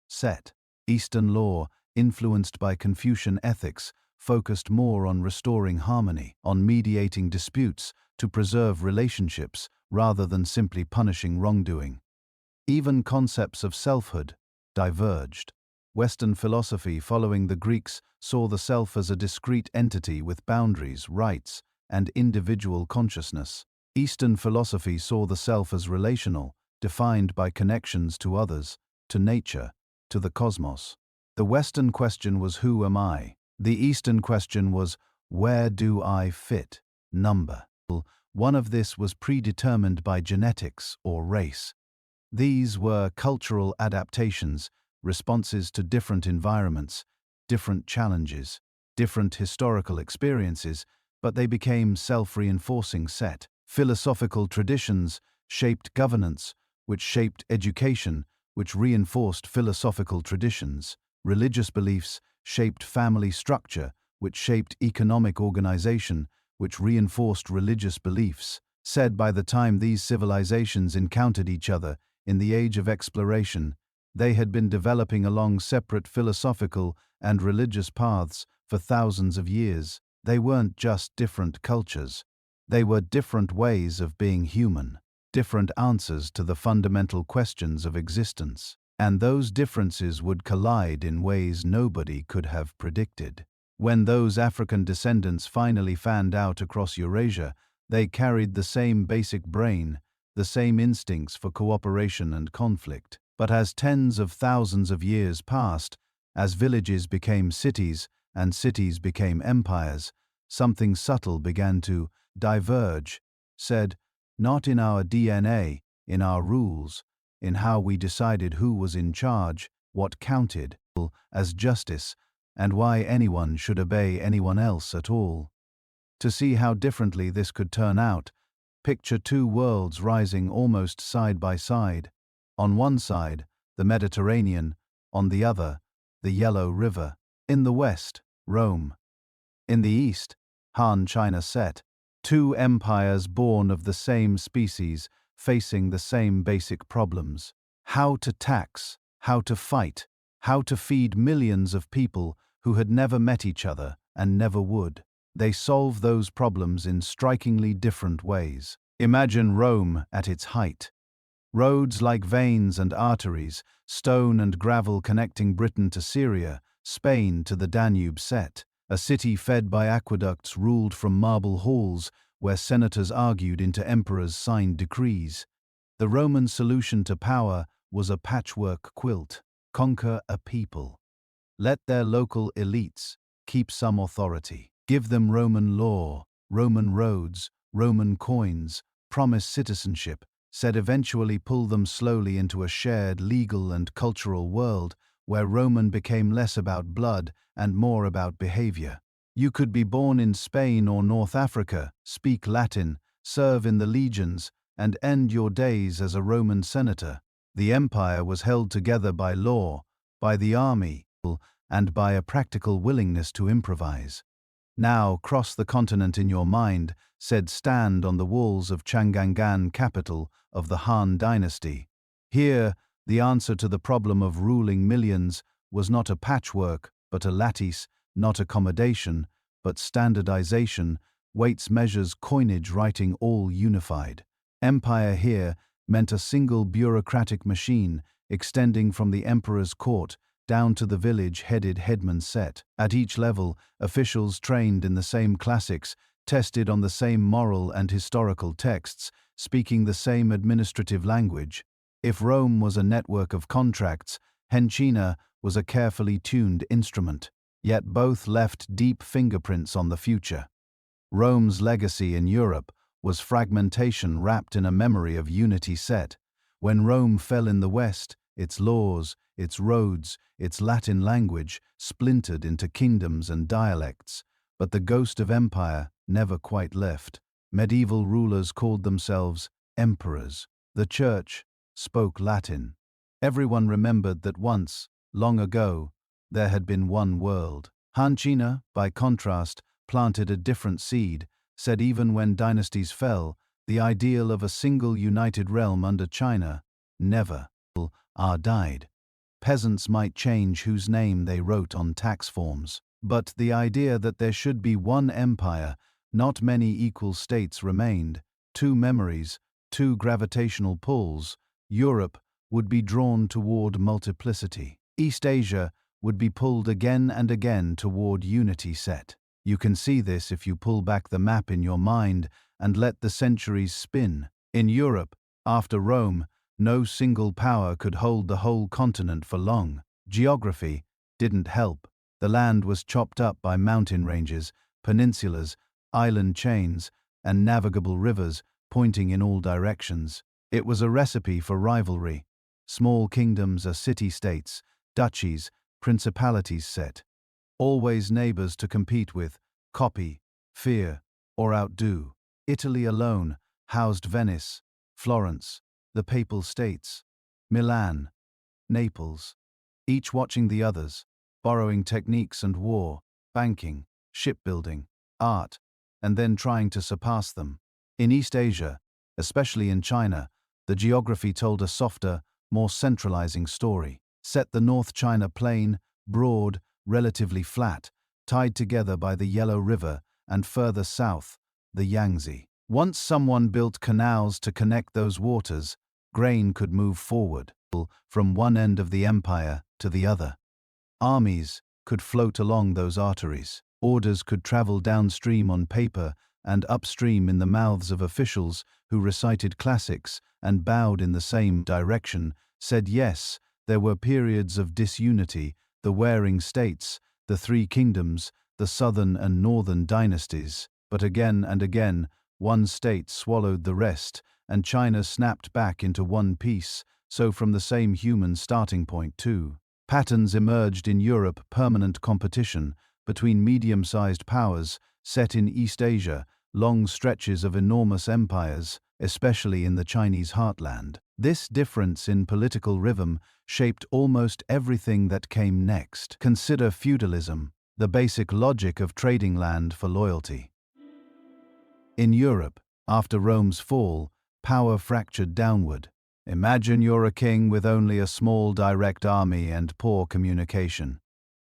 Set. Eastern law, influenced by Confucian ethics, focused more on restoring harmony, on mediating disputes to preserve relationships rather than simply punishing wrongdoing. Even concepts of selfhood diverged. Western philosophy, following the Greeks, saw the self as a discrete entity with boundaries, rights, and individual consciousness. Eastern philosophy saw the self as relational, defined by connections to others, to nature, to the cosmos. The Western question was, who am I? The Eastern question was, where do I fit? Number. One of this was predetermined by genetics or race. These were cultural adaptations, responses to different environments, different challenges, different historical experiences, but they became self-reinforcing. Set. Philosophical traditions shaped governance, which shaped education, which reinforced philosophical traditions. Religious beliefs shaped family structure, which shaped economic organization, which reinforced religious beliefs. Said by the time these civilizations encountered each other, in the age of exploration, they had been developing along separate philosophical and religious paths for thousands of years. They weren't just different cultures. They were different ways of being human, different answers to the fundamental questions of existence. And those differences would collide in ways nobody could have predicted. When those African descendants finally fanned out across Eurasia, they carried the same basic brain, the same instincts for cooperation and conflict. But as tens of thousands of years passed, as villages became cities and cities became empires, something subtle began to diverge, said, not in our DNA, in our rules, in how we decided who was in charge, what counted as justice, and why anyone should obey anyone else at all. To see how differently this could turn out, picture two worlds rising almost side by side. On one side, the Mediterranean, on the other, the Yellow River. In the west, Rome. In the east, Han China set. Two empires born of the same species, facing the same basic problems. How to tax, how to fight, how to feed millions of people who had never met each other and never would. They solve those problems in strikingly different ways. Imagine Rome at its height. Roads like veins and arteries, stone and gravel connecting Britain to Syria, Spain to the Danube set. A city fed by aqueducts ruled from marble halls where senators argued into emperors signed decrees. The Roman solution to power was a patchwork quilt. Conquer a people. Let their local elites keep some authority. Give them Roman law, Roman roads, Roman coins, promise citizenship, said eventually pull them slowly into a shared legal and cultural world where Roman became less about blood and more about behavior. You could be born in Spain or North Africa, speak Latin, serve in the legions, and end your days as a Roman senator. The empire was held together by law, by the army, and by a practical willingness to improvise. Now cross the continent in your mind, said stand on the walls of Chang'an, capital of the Han dynasty. Here, the answer to the problem of ruling millions was not a patchwork, but a lattice, not accommodation, but standardization, weights, measures, coinage, writing, all unified. Empire here meant a single bureaucratic machine extending from the emperor's court down to the village-headed headman set. At each level, officials trained in the same classics, tested on the same moral and historical texts, speaking the same administrative language. If Rome was a network of contracts, China was a carefully tuned instrument. Yet both left deep fingerprints on the future. Rome's legacy in Europe was fragmentation wrapped in a memory of unity set. When Rome fell in the West, its laws, its roads, its Latin language splintered into kingdoms and dialects, but the ghost of empire never quite left. Medieval rulers called themselves emperors. The church spoke Latin. Everyone remembered that once, long ago, there had been one world. Han China, by contrast, planted a different seed, said even when dynasties fell, the ideal of a single united realm under China never died. Peasants might change whose name they wrote on tax forms, but the idea that there should be one empire, not many equal states remained, two memories, two gravitational pulls. Europe would be drawn toward multiplicity. East Asia would be pulled again and again toward unity set. You can see this if you pull back the map in your mind and let the centuries spin. In Europe, after Rome, no single power could hold the whole continent for long. Geography didn't help. The land was chopped up by mountain ranges, peninsulas, island chains, and navigable rivers pointing in all directions. It was a recipe for rivalry. Small kingdoms are city-states, duchies, principalities set. Always neighbors to compete with, copy, fear, or outdo. Italy alone, housed Venice, Florence, the Papal States, Milan, Naples, each watching the others, borrowing techniques and war, banking, shipbuilding, art, and then trying to surpass them. In East Asia, especially in China, the geography told a softer, more centralizing story. Set the North China Plain, broad, relatively flat, tied together by the Yellow River, and further south, the Yangtze. Once someone built canals to connect those waters, grain could move forward, from one end of the empire to the other. Armies could float along those arteries. Orders could travel downstream on paper and upstream in the mouths of officials who recited classics and bowed in the same direction, said yes. There were periods of disunity, the warring states, the three kingdoms, the southern and northern dynasties, but again and again, one state swallowed the rest, and China snapped back into one piece, so from the same human starting point too. Patterns emerged in Europe, permanent competition between medium-sized powers set in East Asia, long stretches of enormous empires, especially in the Chinese heartland. This difference in political rhythm shaped almost everything that came next. Consider feudalism, the basic logic of trading land for loyalty. In Europe, after Rome's fall, power fractured downward. Imagine you're a king with only a small direct army and poor communication.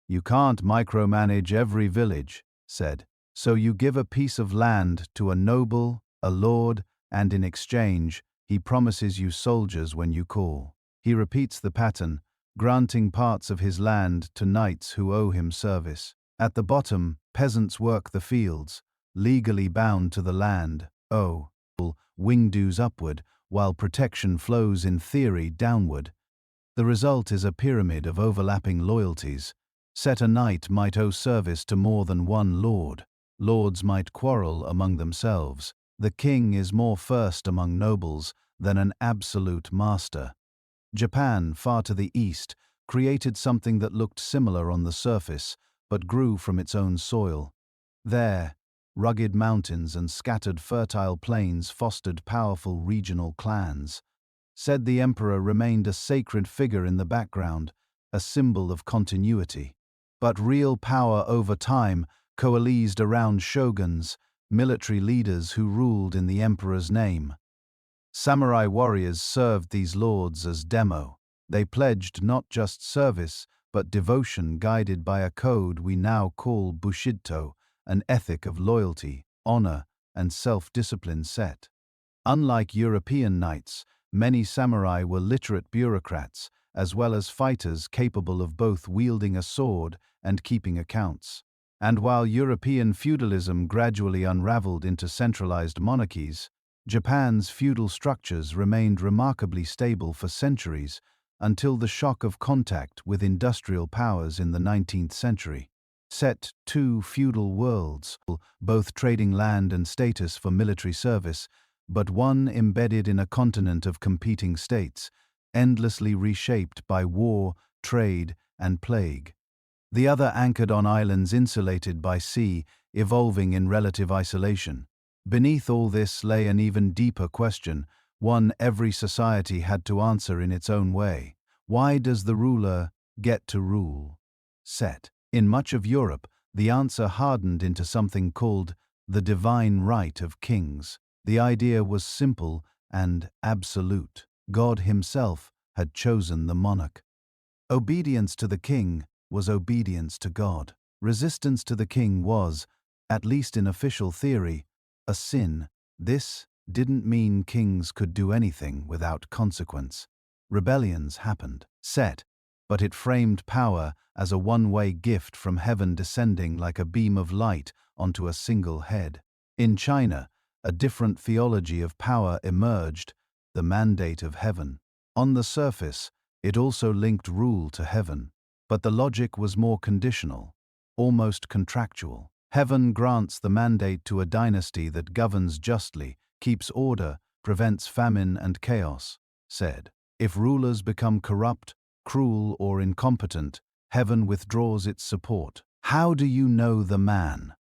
You can't micromanage every village, said, so you give a piece of land to a noble, a lord, and in exchange, he promises you soldiers when you call. He repeats the pattern, granting parts of his land to knights who owe him service. At the bottom, peasants work the fields, legally bound to the land, wing dues upward, while protection flows in theory downward. The result is a pyramid of overlapping loyalties. A knight might owe service to more than one lord. Lords might quarrel among themselves. The king is more first among nobles than an absolute master. Japan, far to the east, created something that looked similar on the surface, but grew from its own soil. There, rugged mountains and scattered fertile plains fostered powerful regional clans. Said the emperor remained a sacred figure in the background, a symbol of continuity. But real power over time coalesced around shoguns, military leaders who ruled in the emperor's name. Samurai warriors served these lords as demo. They pledged not just service, but devotion guided by a code we now call Bushido, an ethic of loyalty, honor, and self-discipline set. Unlike European knights, many samurai were literate bureaucrats, as well as fighters capable of both wielding a sword and keeping accounts. And while European feudalism gradually unraveled into centralized monarchies, Japan's feudal structures remained remarkably stable for centuries until the shock of contact with industrial powers in the 19th century. Set two feudal worlds, both trading land and status for military service, but one embedded in a continent of competing states, endlessly reshaped by war, trade, and plague. The other anchored on islands insulated by sea, evolving in relative isolation. Beneath all this lay an even deeper question, one every society had to answer in its own way. Why does the ruler get to rule? Set. In much of Europe, the answer hardened into something called the divine right of kings. The idea was simple and absolute. God himself had chosen the monarch. Obedience to the king was obedience to God. Resistance to the king was, at least in official theory, a sin. This didn't mean kings could do anything without consequence. Rebellions happened, but it framed power as a one-way gift from heaven descending like a beam of light onto a single head. In China, a different theology of power emerged, the mandate of heaven. On the surface, it also linked rule to heaven, but the logic was more conditional, almost contractual. Heaven grants the mandate to a dynasty that governs justly, keeps order, prevents famine and chaos, said. If rulers become corrupt, cruel, or incompetent, heaven withdraws its support. How do you know the man?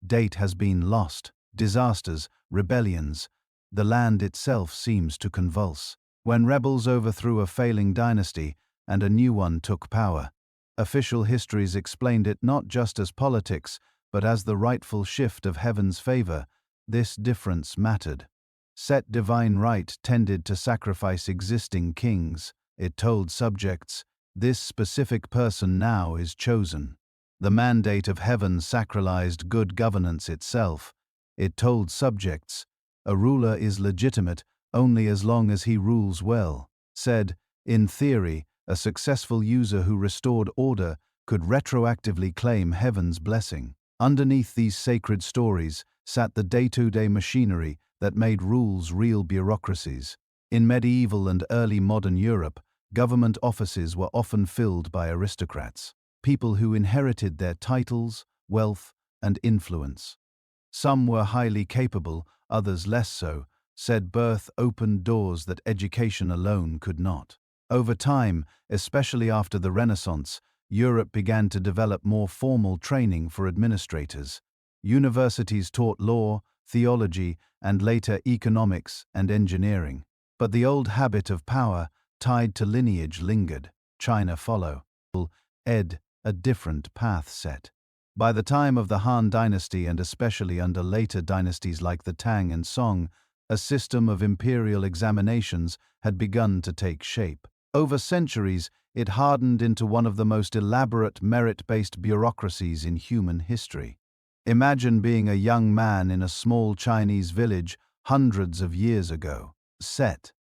Date has been lost. Disasters, rebellions, the land itself seems to convulse. When rebels overthrew a failing dynasty and a new one took power, official histories explained it not just as politics, but as the rightful shift of heaven's favor. This difference mattered. Set divine right tended to sacrifice existing kings. It told subjects, this specific person now is chosen. The mandate of heaven sacralized good governance itself. It told subjects, a ruler is legitimate only as long as he rules well. Said, in theory, a successful user who restored order could retroactively claim heaven's blessing. Underneath these sacred stories sat the day-to-day machinery that made rules real bureaucracies. In medieval and early modern Europe, government offices were often filled by aristocrats, people who inherited their titles, wealth, and influence. Some were highly capable, others less so. Said birth opened doors that education alone could not. Over time, especially after the Renaissance, Europe began to develop more formal training for administrators. Universities taught law, theology, and later economics and engineering. But the old habit of power, tied to lineage, lingered. China followed. A different path set. By the time of the Han Dynasty, and especially under later dynasties like the Tang and Song, a system of imperial examinations had begun to take shape. Over centuries, it hardened into one of the most elaborate merit-based bureaucracies in human history. Imagine being a young man in a small Chinese village hundreds of years ago.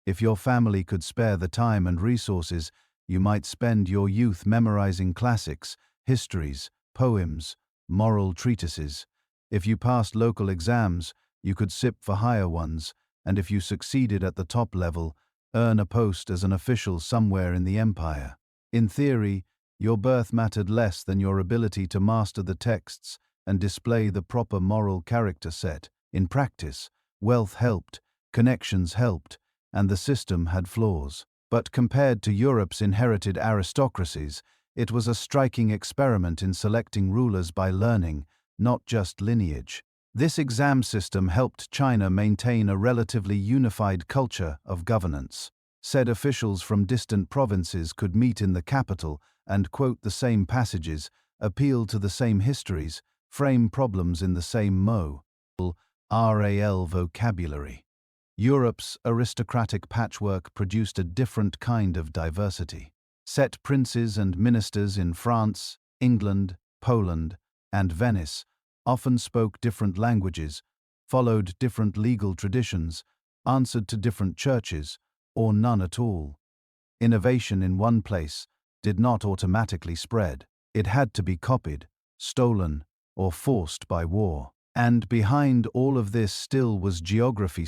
If your family could spare the time and resources, you might spend your youth memorizing classics, histories, poems, moral treatises. If you passed local exams, you could sip for higher ones, and if you succeeded at the top level, earn a post as an official somewhere in the empire. In theory, your birth mattered less than your ability to master the texts and display the proper moral character set. In practice, wealth helped, connections helped, and the system had flaws. But compared to Europe's inherited aristocracies, it was a striking experiment in selecting rulers by learning, not just lineage. This exam system helped China maintain a relatively unified culture of governance. Said officials from distant provinces could meet in the capital and quote the same passages, appeal to the same histories, frame problems in the same RAL vocabulary. Europe's aristocratic patchwork produced a different kind of diversity. Set princes and ministers in France, England, Poland, and Venice often spoke different languages, followed different legal traditions, answered to different churches, or none at all. Innovation in one place did not automatically spread. It had to be copied, stolen, or forced by war. And behind all of this still was geography.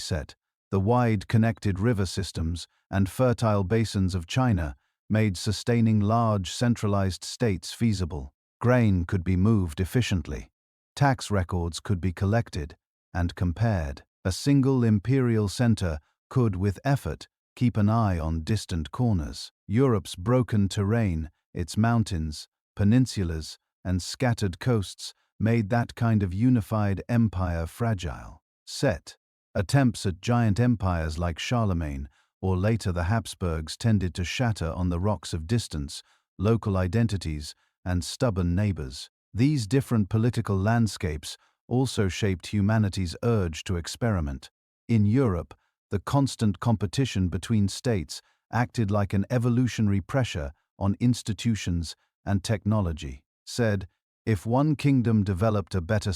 The wide connected river systems and fertile basins of China made sustaining large centralized states feasible. Grain could be moved efficiently. Tax records could be collected and compared. A single imperial center could, with effort, keep an eye on distant corners. Europe's broken terrain, its mountains, peninsulas, and scattered coasts made that kind of unified empire fragile. Attempts at giant empires like Charlemagne or later the Habsburgs tended to shatter on the rocks of distance, local identities, and stubborn neighbors. These different political landscapes also shaped humanity's urge to experiment. In Europe, the constant competition between states acted like an evolutionary pressure on institutions and technology. If one kingdom developed a better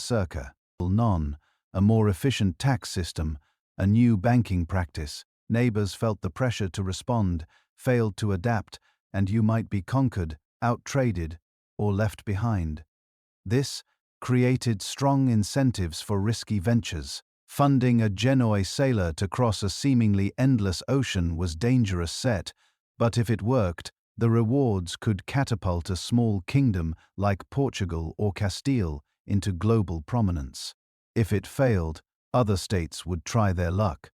a more efficient tax system, a new banking practice, neighbors felt the pressure to respond, failed to adapt, and you might be conquered, outtraded, or left behind. This created strong incentives for risky ventures. Funding a Genoa sailor to cross a seemingly endless ocean was dangerous, but if it worked, the rewards could catapult a small kingdom like Portugal or Castile into global prominence. If it failed, other states would try their luck.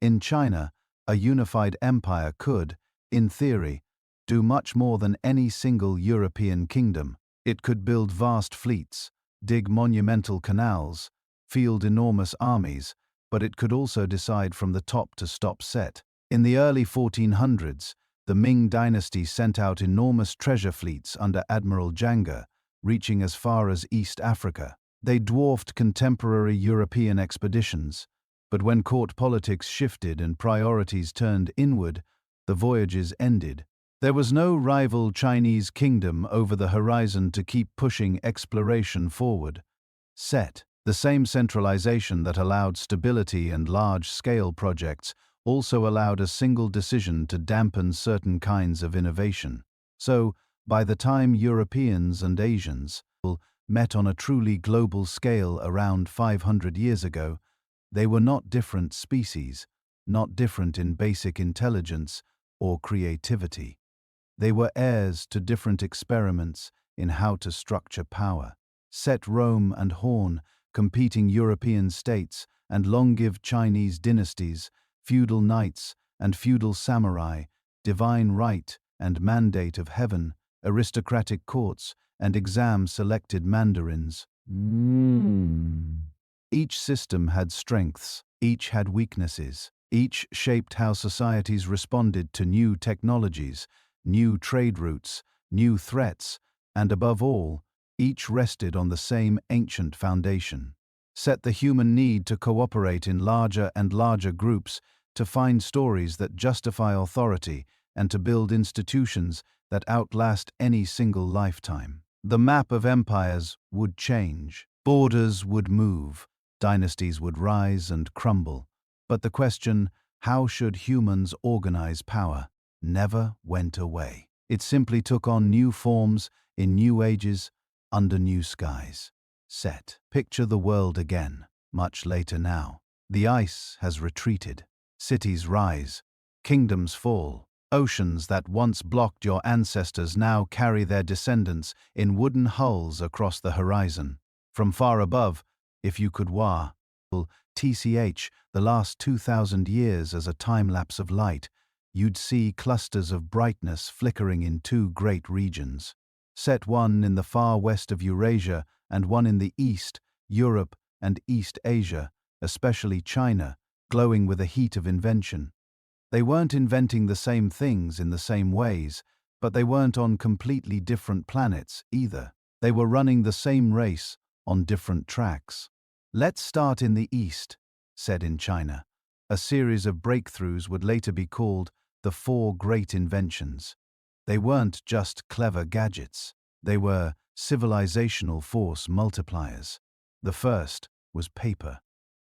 In China, a unified empire could, in theory, do much more than any single European kingdom. It could build vast fleets, dig monumental canals, field enormous armies, but it could also decide from the top to stop set. In the early 1400s, the Ming dynasty sent out enormous treasure fleets under Admiral Janga, reaching as far as East Africa. They dwarfed contemporary European expeditions, but when court politics shifted and priorities turned inward, the voyages ended. There was no rival Chinese kingdom over the horizon to keep pushing exploration forward. The same centralization that allowed stability and large-scale projects also allowed a single decision to dampen certain kinds of innovation. So, by the time Europeans and Asians met on a truly global scale around 500 years ago, they were not different species, not different in basic intelligence or creativity. They were heirs to different experiments in how to structure power. Rome and Horn, competing European states, and long-lived Chinese dynasties, feudal knights and feudal samurai, divine right and mandate of heaven, aristocratic courts, and exam-selected mandarins. Each system had strengths, each had weaknesses, each shaped how societies responded to new technologies, new trade routes, new threats, and above all, each rested on the same ancient foundation. The human need to cooperate in larger and larger groups, to find stories that justify authority, and to build institutions that outlast any single lifetime. The map of empires would change, borders would move, dynasties would rise and crumble, but the question, how should humans organize power, never went away. It simply took on new forms, in new ages, under new skies. Picture the world again, much later now. The ice has retreated. Cities rise. Kingdoms fall. Oceans that once blocked your ancestors now carry their descendants in wooden hulls across the horizon. From far above, if you could the last 2,000 years as a time-lapse of light, you'd see clusters of brightness flickering in two great regions. One in the far west of Eurasia and one in the east, Europe and East Asia, especially China, glowing with the heat of invention. They weren't inventing the same things in the same ways, but they weren't on completely different planets either. They were running the same race on different tracks. Let's start in the east, said in China. A series of breakthroughs would later be called the Four Great Inventions. They weren't just clever gadgets. They were civilizational force multipliers. The first was paper.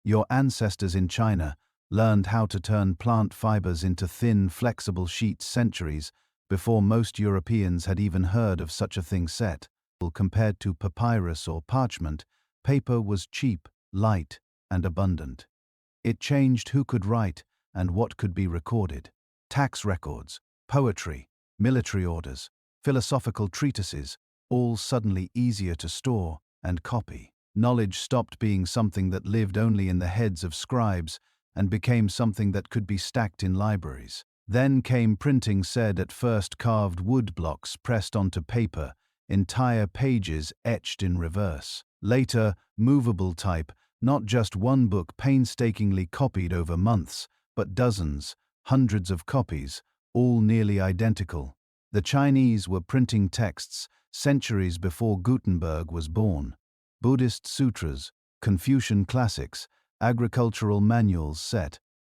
Your ancestors in China learned how to turn plant fibers into thin, flexible sheets centuries before most Europeans had even heard of such a thing. Compared to papyrus or parchment, paper was cheap, light, and abundant. It changed who could write and what could be recorded. Tax records, poetry, military orders, philosophical treatises, all suddenly easier to store and copy. Knowledge stopped being something that lived only in the heads of scribes and became something that could be stacked in libraries. Then came printing, at first carved wood blocks pressed onto paper, entire pages etched in reverse. Later, movable type, not just one book painstakingly copied over months, but dozens, hundreds of copies, all nearly identical. The Chinese were printing texts centuries before Gutenberg was born. Buddhist sutras, Confucian classics, agricultural manuals.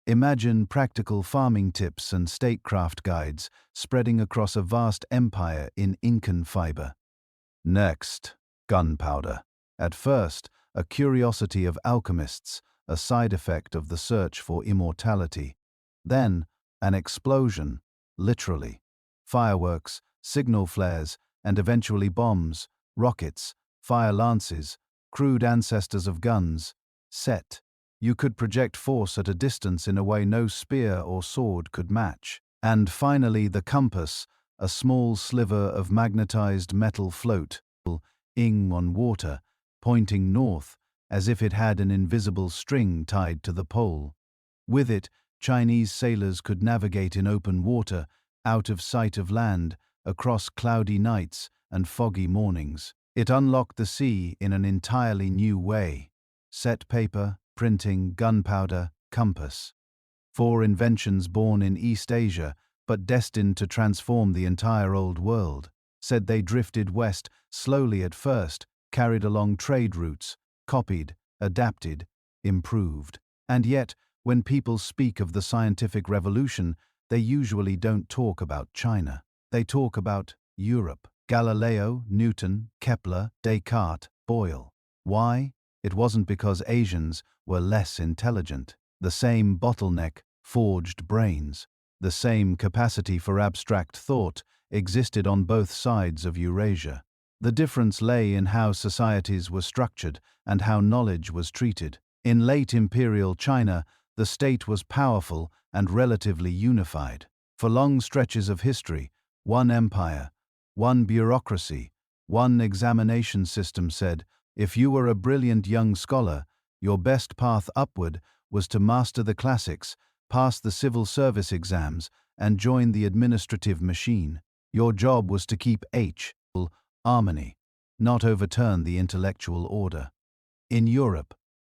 Imagine practical farming tips and statecraft guides spreading across a vast empire in Incan fiber. Next, gunpowder. At first, a curiosity of alchemists, a side effect of the search for immortality. Then, an explosion, literally. Fireworks, signal flares, and eventually bombs, rockets, fire lances, crude ancestors of guns. You could project force at a distance in a way no spear or sword could match. And finally the compass, a small sliver of magnetized metal float, on water, pointing north, as if it had an invisible string tied to the pole. With it, Chinese sailors could navigate in open water, out of sight of land, across cloudy nights and foggy mornings. It unlocked the sea in an entirely new way. Paper, printing, gunpowder, compass. Four inventions born in East Asia, but destined to transform the entire Old World. Said they drifted west, slowly at first, carried along trade routes, copied, adapted, improved. And yet, when people speak of the scientific revolution, they usually don't talk about China. They talk about Europe. Galileo, Newton, Kepler, Descartes, Boyle. Why? It wasn't because Asians were less intelligent. The same bottleneck, forged brains, the same capacity for abstract thought existed on both sides of Eurasia. The difference lay in how societies were structured and how knowledge was treated. In late imperial China, the state was powerful and relatively unified. For long stretches of history, one empire, one bureaucracy, one examination system said, if you were a brilliant young scholar, your best path upward was to master the classics, pass the civil service exams, and join the administrative machine. Your job was to keep harmony, not overturn the intellectual order. In Europe,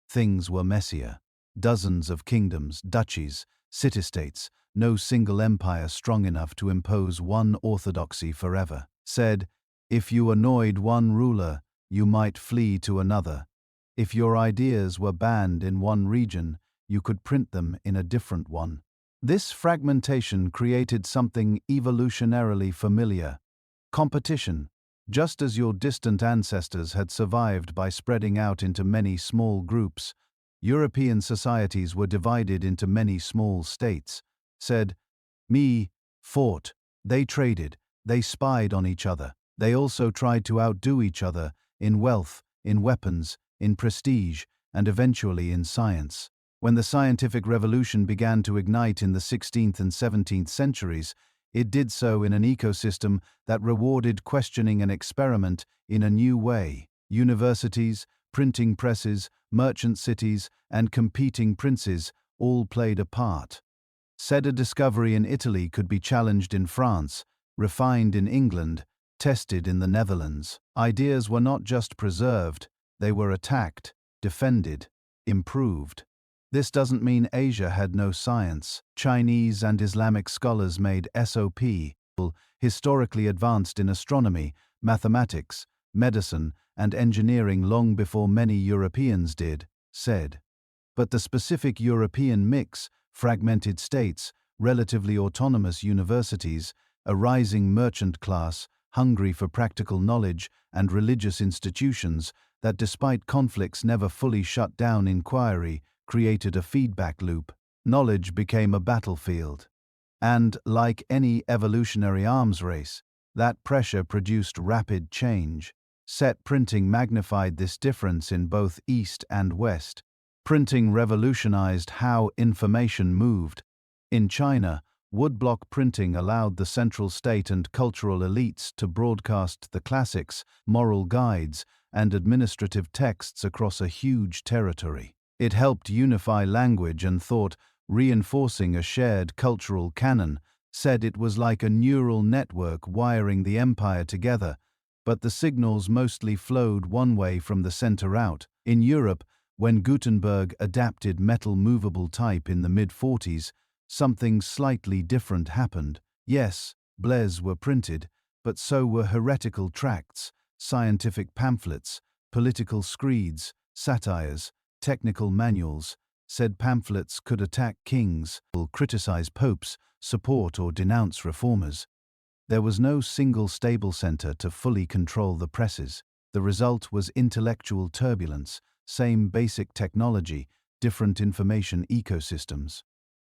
things were messier. Dozens of kingdoms, duchies, city-states, no single empire strong enough to impose one orthodoxy forever. Said, if you annoyed one ruler, you might flee to another. If your ideas were banned in one region, you could print them in a different one. This fragmentation created something evolutionarily familiar: competition. Just as your distant ancestors had survived by spreading out into many small groups, European societies were divided into many small states. Said, me, fought, they traded, they spied on each other. They also tried to outdo each other in wealth, in weapons, in prestige, and eventually in science. When the scientific revolution began to ignite in the 16th and 17th centuries, it did so in an ecosystem that rewarded questioning and experiment in a new way. Universities, printing presses, merchant cities, and competing princes all played a part. Said a discovery in Italy could be challenged in France, refined in England, tested in the Netherlands. Ideas were not just preserved, they were attacked, defended, improved. This doesn't mean Asia had no science. Chinese and Islamic scholars made SOP, historically advanced in astronomy, mathematics, medicine, and engineering long before many Europeans did, said. But the specific European mix, fragmented states, relatively autonomous universities, a rising merchant class, hungry for practical knowledge, and religious institutions that, despite conflicts, never fully shut down inquiry, created a feedback loop. Knowledge became a battlefield. And, like any evolutionary arms race, that pressure produced rapid change. Set printing magnified this difference in both East and West. Printing revolutionized how information moved. In China, woodblock printing allowed the central state and cultural elites to broadcast the classics, moral guides, and administrative texts across a huge territory. It helped unify language and thought, reinforcing a shared cultural canon. Said it was like a neural network wiring the empire together, but the signals mostly flowed one way from the center out. In Europe, when Gutenberg adapted metal movable type in the mid-40s, something slightly different happened. Yes, blés were printed, but so were heretical tracts, scientific pamphlets, political screeds, satires, technical manuals. Said pamphlets could attack kings, criticize popes, support or denounce reformers. There was no single stable center to fully control the presses. The result was intellectual turbulence, same basic technology, different information ecosystems.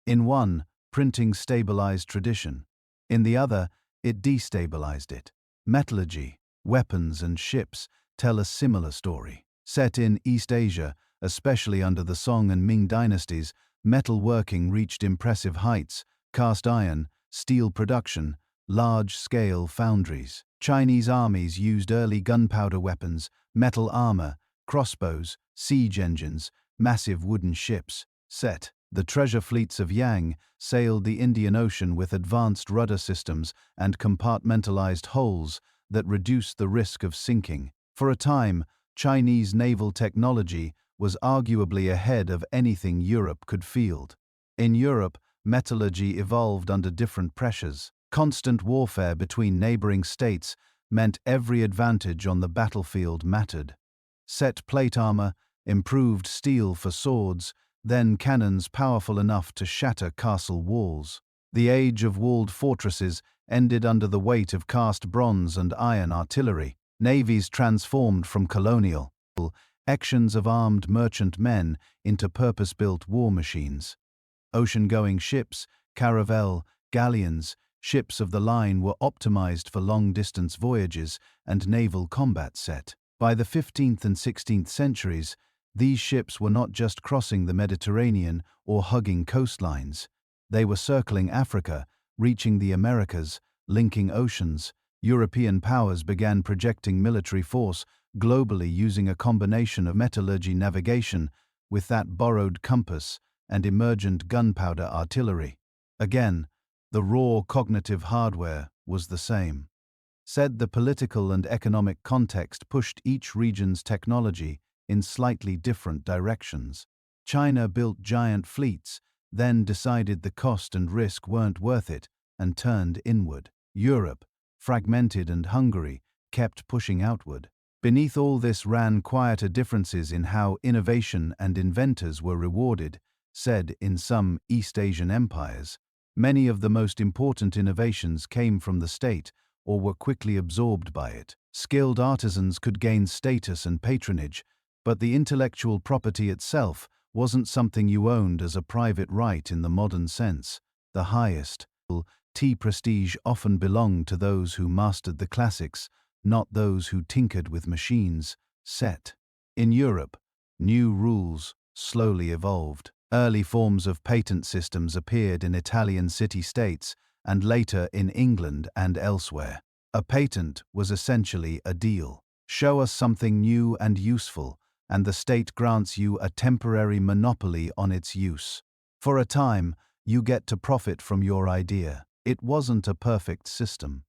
In one, printing stabilized tradition. In the other, it destabilized it. Metallurgy, weapons and ships tell a similar story. Set in East Asia, especially under the Song and Ming dynasties, metalworking reached impressive heights: cast iron, steel production, large-scale foundries. Chinese armies used early gunpowder weapons, metal armor, crossbows, siege engines, massive wooden ships. Set. The treasure fleets of Yang sailed the Indian Ocean with advanced rudder systems and compartmentalized hulls that reduced the risk of sinking. For a time, Chinese naval technology was arguably ahead of anything Europe could field. In Europe, metallurgy evolved under different pressures. Constant warfare between neighboring states meant every advantage on the battlefield mattered. Set plate armor, improved steel for swords, then cannons powerful enough to shatter castle walls. The age of walled fortresses ended under the weight of cast bronze and iron artillery. Navies transformed from colonial actions of armed merchant men into purpose-built war machines. Ocean-going ships, caravel, galleons, ships of the line were optimized for long-distance voyages and naval combat set. By the 15th and 16th centuries, these ships were not just crossing the Mediterranean or hugging coastlines. They were circling Africa, reaching the Americas, linking oceans. European powers began projecting military force globally using a combination of metallurgy navigation with that borrowed compass and emergent gunpowder artillery. Again, the raw cognitive hardware was the same. Said the political and economic context pushed each region's technology in slightly different directions. China built giant fleets, then decided the cost and risk weren't worth it and turned inward. Europe, fragmented and hungry, kept pushing outward. Beneath all this ran quieter differences in how innovation and inventors were rewarded. Said in some East Asian empires, many of the most important innovations came from the state or were quickly absorbed by it. Skilled artisans could gain status and patronage, but the intellectual property itself wasn't something you owned as a private right in the modern sense. The highest prestige often belonged to those who mastered the classics, not those who tinkered with machines. Set. In Europe, new rules slowly evolved. Early forms of patent systems appeared in Italian city-states and later in England and elsewhere. A patent was essentially a deal. Show us something new and useful, and the state grants you a temporary monopoly on its use. For a time, you get to profit from your idea. It wasn't a perfect system.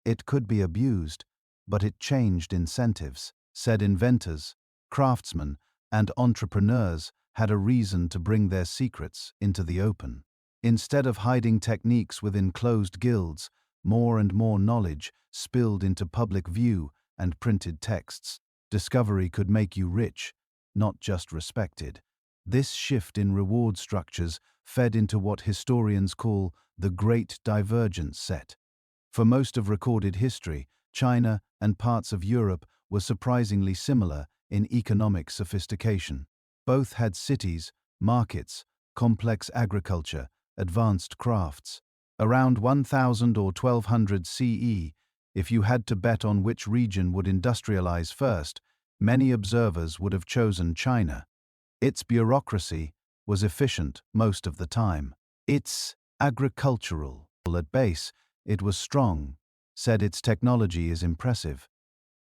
It could be abused, but it changed incentives. Said inventors, craftsmen, and entrepreneurs had a reason to bring their secrets into the open. Instead of hiding techniques within closed guilds, more and more knowledge spilled into public view and printed texts. Discovery could make you rich, not just respected. This shift in reward structures fed into what historians call the Great Divergence. Set. For most of recorded history, China and parts of Europe were surprisingly similar in economic sophistication. Both had cities, markets, complex agriculture, advanced crafts. Around 1000 or 1200 CE, if you had to bet on which region would industrialize first, many observers would have chosen China. Its bureaucracy was efficient most of the time. Its agricultural at base, it was strong. Said its technology is impressive.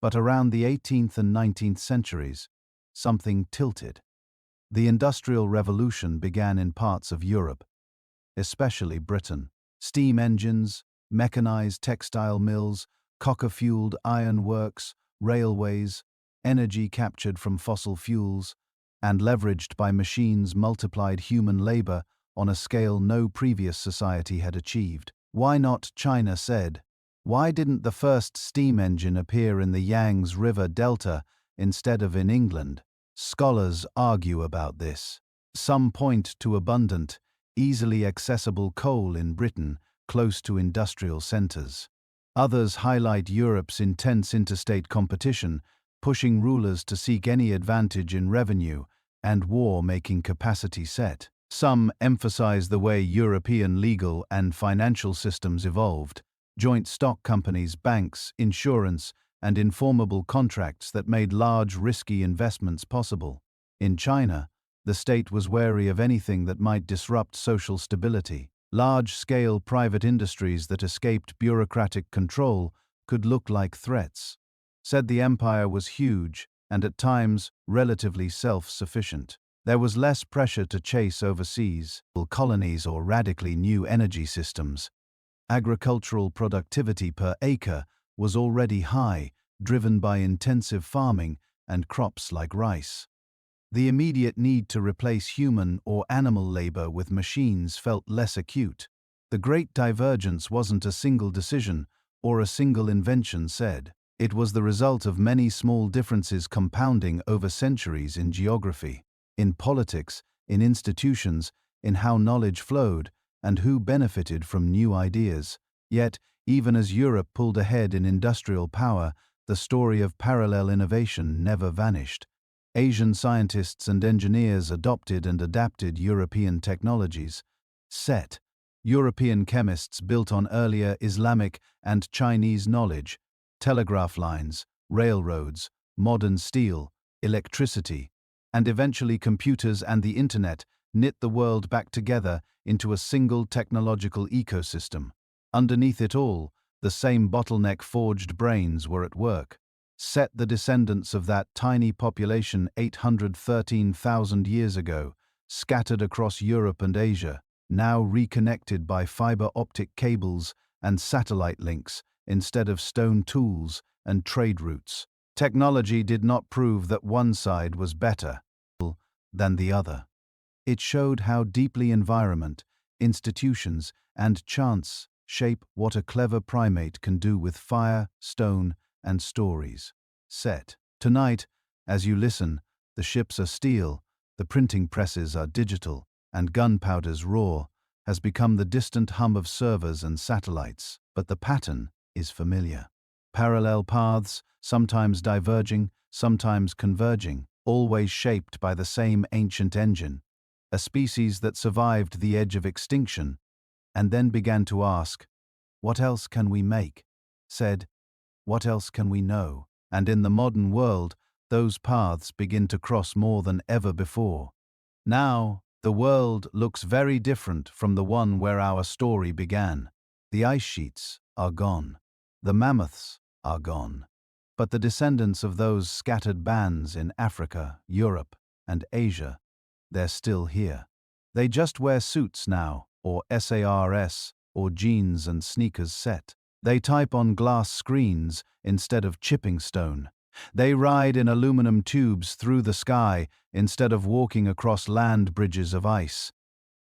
But around the 18th and 19th centuries, something tilted. The Industrial Revolution began in parts of Europe, especially Britain. Steam engines, mechanized textile mills, coker-fueled iron works, railways, energy captured from fossil fuels, and leveraged by machines multiplied human labor on a scale no previous society had achieved. Why not, China said. Why didn't the first steam engine appear in the Yangtze River Delta instead of in England? Scholars argue about this. Some point to abundant, easily accessible coal in Britain, close to industrial centers. Others highlight Europe's intense interstate competition, pushing rulers to seek any advantage in revenue and war-making capacity. Set. Some emphasize the way European legal and financial systems evolved. Joint stock companies, banks, insurance, and informal contracts that made large, risky investments possible. In China, the state was wary of anything that might disrupt social stability. Large-scale private industries that escaped bureaucratic control could look like threats. Said the empire was huge and at times relatively self-sufficient. There was less pressure to chase overseas colonies or radically new energy systems. Agricultural productivity per acre was already high, driven by intensive farming and crops like rice. The immediate need to replace human or animal labor with machines felt less acute. The Great Divergence wasn't a single decision or a single invention said. It was the result of many small differences compounding over centuries in geography, in politics, in institutions, in how knowledge flowed, and who benefited from new ideas. Yet, even as Europe pulled ahead in industrial power, the story of parallel innovation never vanished. Asian scientists and engineers adopted and adapted European technologies. Set. European chemists built on earlier Islamic and Chinese knowledge, telegraph lines, railroads, modern steel, electricity, and eventually computers and the internet knit the world back together into a single technological ecosystem. Underneath it all, the same bottleneck-forged brains were at work. Set, the descendants of that tiny population 813,000 years ago, scattered across Europe and Asia, now reconnected by fiber optic cables and satellite links instead of stone tools and trade routes. Technology did not prove that one side was better than the other. It showed how deeply environment, institutions, and chance shape what a clever primate can do with fire, stone, and stories. Set. Tonight, as you listen, the ships are steel, the printing presses are digital, and gunpowder's roar has become the distant hum of servers and satellites, but the pattern is familiar. Parallel paths, sometimes diverging, sometimes converging, always shaped by the same ancient engine, a species that survived the edge of extinction, and then began to ask, what else can we make? Said, what else can we know? And in the modern world, those paths begin to cross more than ever before. Now, the world looks very different from the one where our story began. The ice sheets are gone. The mammoths are gone. But the descendants of those scattered bands in Africa, Europe, and Asia, they're still here. They just wear suits now, or SARS, or jeans and sneakers set. They type on glass screens instead of chipping stone. They ride in aluminum tubes through the sky instead of walking across land bridges of ice.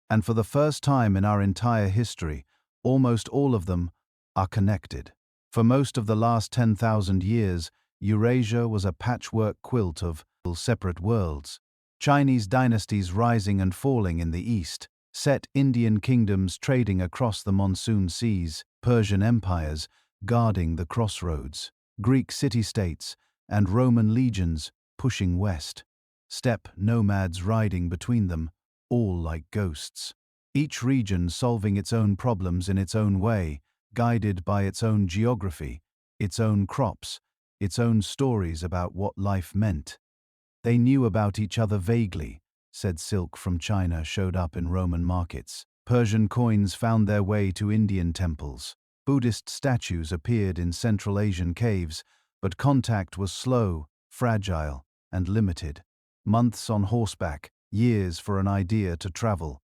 And for the first time in our entire history, almost all of them are connected. For most of the last 10,000 years, Eurasia was a patchwork quilt of separate worlds. Chinese dynasties rising and falling in the east, Set Indian kingdoms trading across the monsoon seas, Persian empires guarding the crossroads, Greek city-states and Roman legions pushing west, steppe nomads riding between them, all like ghosts. Each region solving its own problems in its own way, guided by its own geography, its own crops, its own stories about what life meant. They knew about each other vaguely, said silk from China showed up in Roman markets. Persian coins found their way to Indian temples. Buddhist statues appeared in Central Asian caves, but contact was slow, fragile, and limited. Months on horseback, years for an idea to travel.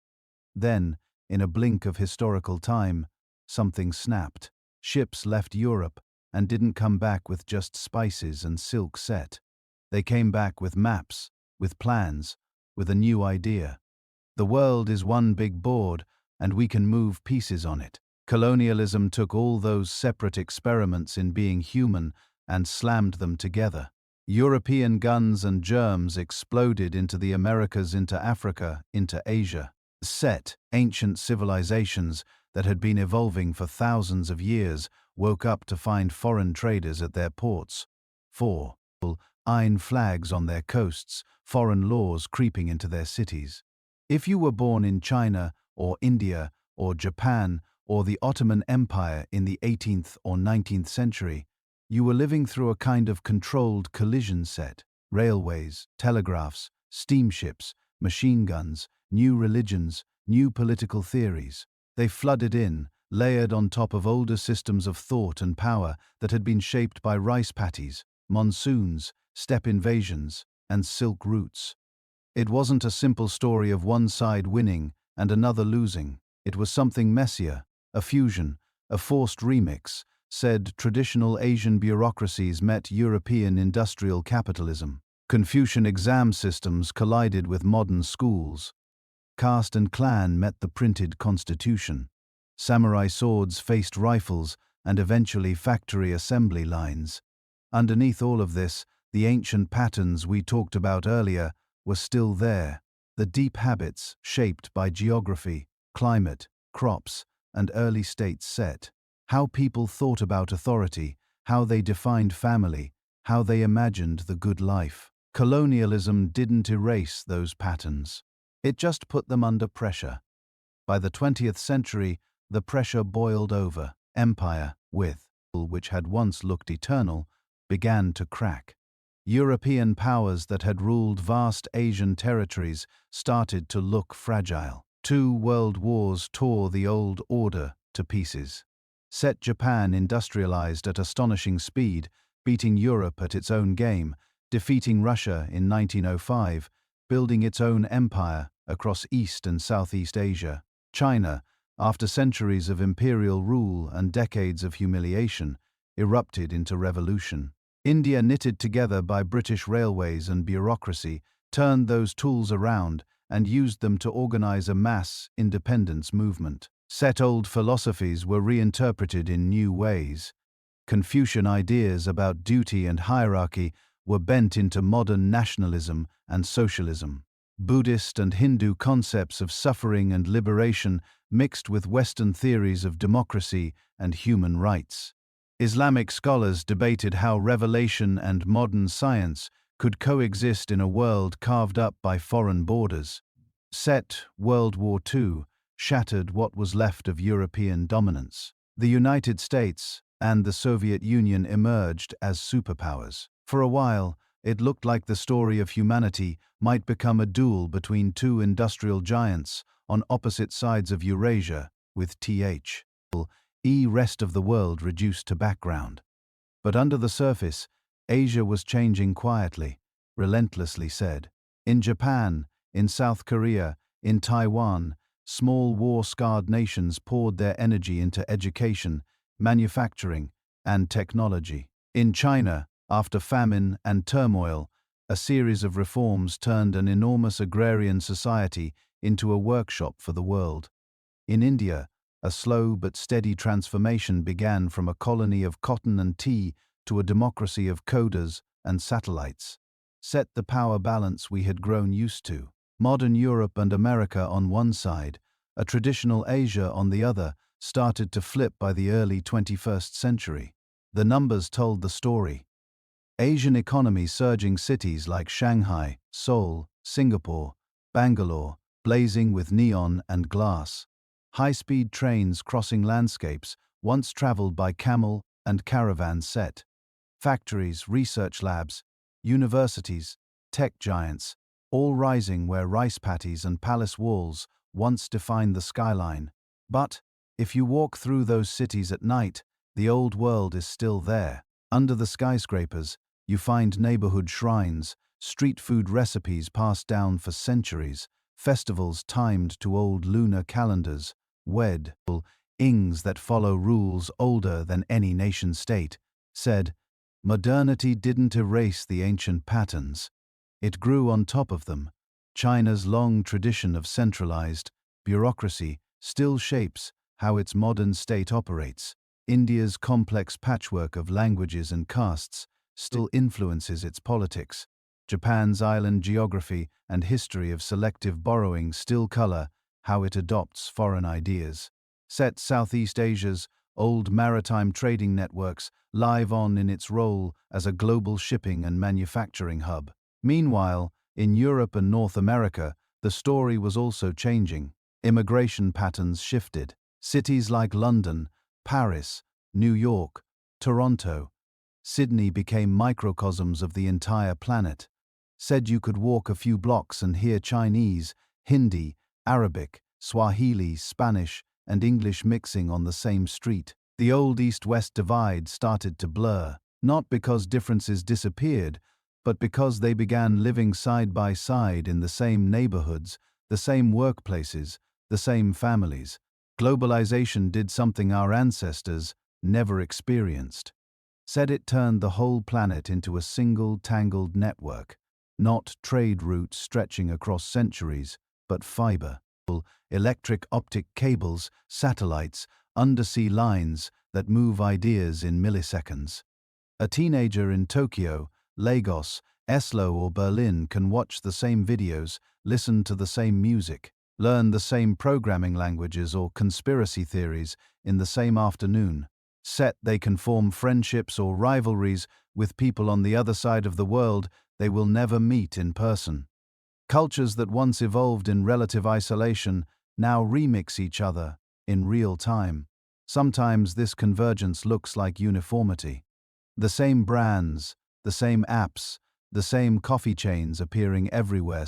Then, in a blink of historical time, something snapped. Ships left Europe and didn't come back with just spices and silk set. They came back with maps, with plans, with a new idea. The world is one big board, and we can move pieces on it. Colonialism took all those separate experiments in being human and slammed them together. European guns and germs exploded into the Americas, into Africa, into Asia. Set, ancient civilizations that had been evolving for thousands of years woke up to find foreign traders at their ports. 4. Iron flags on their coasts, foreign laws creeping into their cities. If you were born in China or India or Japan or the Ottoman Empire in the 18th or 19th century, you were living through a kind of controlled collision set. Railways, telegraphs, steamships, machine guns, new religions, new political theories. They flooded in, layered on top of older systems of thought and power that had been shaped by rice paddies, monsoons, steppe invasions, and silk routes. It wasn't a simple story of one side winning and another losing. It was something messier, a fusion, a forced remix, said traditional Asian bureaucracies met European industrial capitalism. Confucian exam systems collided with modern schools. Caste and clan met the printed constitution. Samurai swords faced rifles and eventually factory assembly lines. Underneath all of this, the ancient patterns we talked about earlier were still there. The deep habits shaped by geography, climate, crops, and early states set. How people thought about authority, how they defined family, how they imagined the good life. Colonialism didn't erase those patterns. It just put them under pressure. By the 20th century, the pressure boiled over. Empire, which had once looked eternal, began to crack. European powers that had ruled vast Asian territories started to look fragile. 2 world wars tore the old order to pieces. Japan industrialized at astonishing speed, beating Europe at its own game, defeating Russia in 1905, building its own empire across East and Southeast Asia. China, after centuries of imperial rule and decades of humiliation, erupted into revolution. India, knitted together by British railways and bureaucracy, turned those tools around and used them to organize a mass independence movement. Old philosophies were reinterpreted in new ways. Confucian ideas about duty and hierarchy were bent into modern nationalism and socialism. Buddhist and Hindu concepts of suffering and liberation mixed with Western theories of democracy and human rights. Islamic scholars debated how revelation and modern science could coexist in a world carved up by foreign borders. World War II shattered what was left of European dominance. The United States and the Soviet Union emerged as superpowers. For a while, it looked like the story of humanity might become a duel between 2 industrial giants on opposite sides of Eurasia, with rest of the world reduced to background. But under the surface, Asia was changing quietly, relentlessly said. In Japan, in South Korea, in Taiwan, small war-scarred nations poured their energy into education, manufacturing, and technology. In China, after famine and turmoil, a series of reforms turned an enormous agrarian society into a workshop for the world. In India, a slow but steady transformation began from a colony of cotton and tea to a democracy of coders and satellites. The power balance we had grown used to. Modern Europe and America on one side, a traditional Asia on the other, started to flip by the early 21st century. The numbers told the story. Asian economy surging, cities like Shanghai, Seoul, Singapore, Bangalore, blazing with neon and glass. High-speed trains crossing landscapes once traveled by camel and caravan. Factories, research labs, universities, tech giants, all rising where rice paddies and palace walls once defined the skyline. But, if you walk through those cities at night, the old world is still there. Under the skyscrapers, you find neighborhood shrines, street food recipes passed down for centuries, festivals timed to old lunar calendars, ings that follow rules older than any nation-state. Modernity didn't erase the ancient patterns. It grew on top of them. China's long tradition of centralized bureaucracy still shapes how its modern state operates. India's complex patchwork of languages and castes still influences its politics. Japan's island geography and history of selective borrowing still color how it adopts foreign ideas. Southeast Asia's old maritime trading networks live on in its role as a global shipping and manufacturing hub. Meanwhile, in Europe and North America, the story was also changing. Immigration patterns shifted. Cities like London, Paris, New York, Toronto, Sydney became microcosms of the entire planet. You could walk a few blocks and hear Chinese, Hindi, Arabic, Swahili, Spanish, and English mixing on the same street. The old East-West divide started to blur, not because differences disappeared, but because they began living side by side in the same neighborhoods, the same workplaces, the same families. Globalization did something our ancestors never experienced. It turned the whole planet into a single tangled network. not trade routes stretching across centuries, but fiber, electric optic cables, satellites, undersea lines that move ideas in milliseconds. A teenager in Tokyo, Lagos, Oslo or Berlin can watch the same videos, listen to the same music, learn the same programming languages or conspiracy theories in the same afternoon. They can form friendships or rivalries with people on the other side of the world they will never meet in person. Cultures that once evolved in relative isolation now remix each other in real time. Sometimes this convergence looks like uniformity. The same brands, the same apps, the same coffee chains appearing everywhere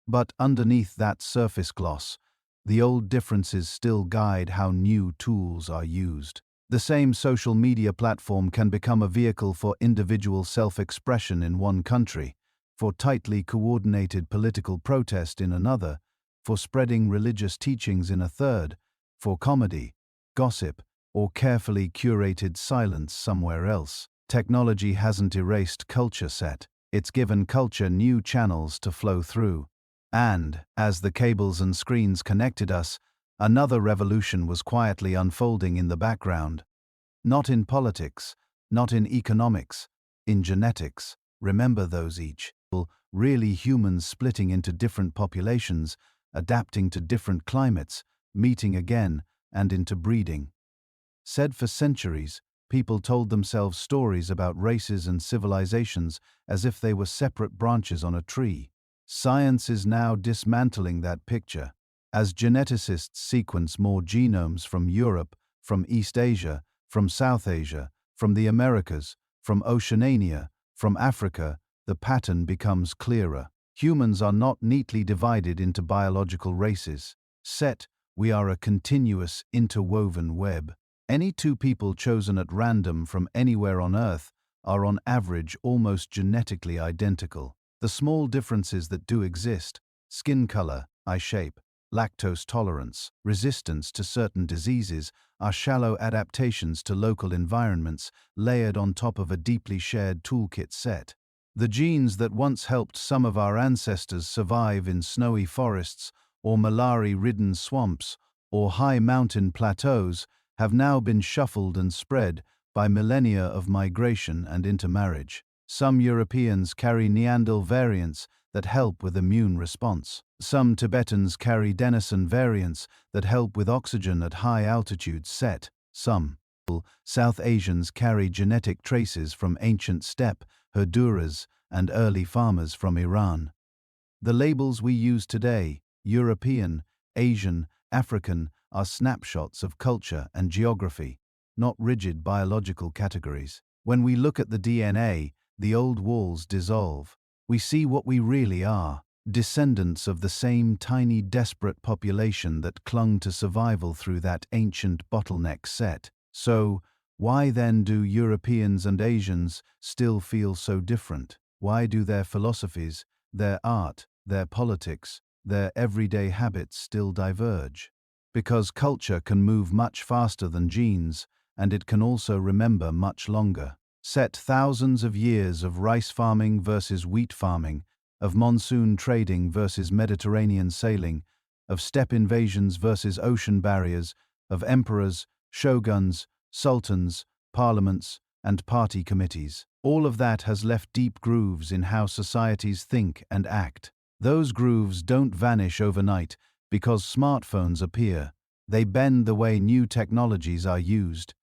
but underneath that surface gloss, the old differences still guide how new tools are used. The same social media platform can become a vehicle for individual self-expression in one country, for tightly coordinated political protest in another, for spreading religious teachings in a third, for comedy, gossip, or carefully curated silence somewhere else. Technology hasn't erased culture it's given culture new channels to flow through. And, as the cables and screens connected us, another revolution was quietly unfolding in the background. Not in politics, not in economics, in genetics. Remember those really humans splitting into different populations, adapting to different climates, meeting again, and into breeding. For centuries, people told themselves stories about races and civilizations as if they were separate branches on a tree. Science is now dismantling that picture. As geneticists sequence more genomes from Europe, from East Asia, from South Asia, from the Americas, from Oceania, from Africa, the pattern becomes clearer. Humans are not neatly divided into biological races. We are a continuous, interwoven web. Any two people chosen at random from anywhere on Earth are on average almost genetically identical. The small differences that do exist, skin color, eye shape, lactose tolerance, resistance to certain diseases, are shallow adaptations to local environments layered on top of a deeply shared toolkit set. The genes that once helped some of our ancestors survive in snowy forests or malaria-ridden swamps or high mountain plateaus have now been shuffled and spread by millennia of migration and intermarriage. Some Europeans carry Neanderthal variants that help with immune response. Some Tibetans carry Denisovan variants that help with oxygen at high altitudes. Some South Asians carry genetic traces from ancient steppe, Honduras, and early farmers from Iran. The labels we use today, European, Asian, African, are snapshots of culture and geography, not rigid biological categories. When we look at the DNA, the old walls dissolve. We see what we really are, descendants of the same tiny, desperate population that clung to survival through that ancient bottleneck So, why then do Europeans and Asians still feel so different? Why do their philosophies, their art, their politics, their everyday habits still diverge? Because culture can move much faster than genes, and it can also remember much longer. Thousands of years of rice farming versus wheat farming, of monsoon trading versus Mediterranean sailing, of steppe invasions versus ocean barriers, of emperors, shoguns, sultans, parliaments, and party committees. All of that has left deep grooves in how societies think and act. Those grooves don't vanish overnight because smartphones appear. They bend the way new technologies are used.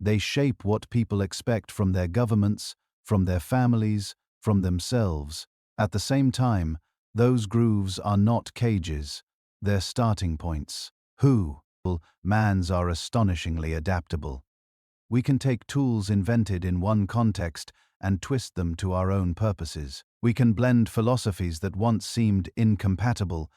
They shape what people expect from their governments, from their families, from themselves. At the same time, those grooves are not cages. They're starting points. Mans are astonishingly adaptable. We can take tools invented in one context and twist them to our own purposes. We can blend philosophies that once seemed incompatible,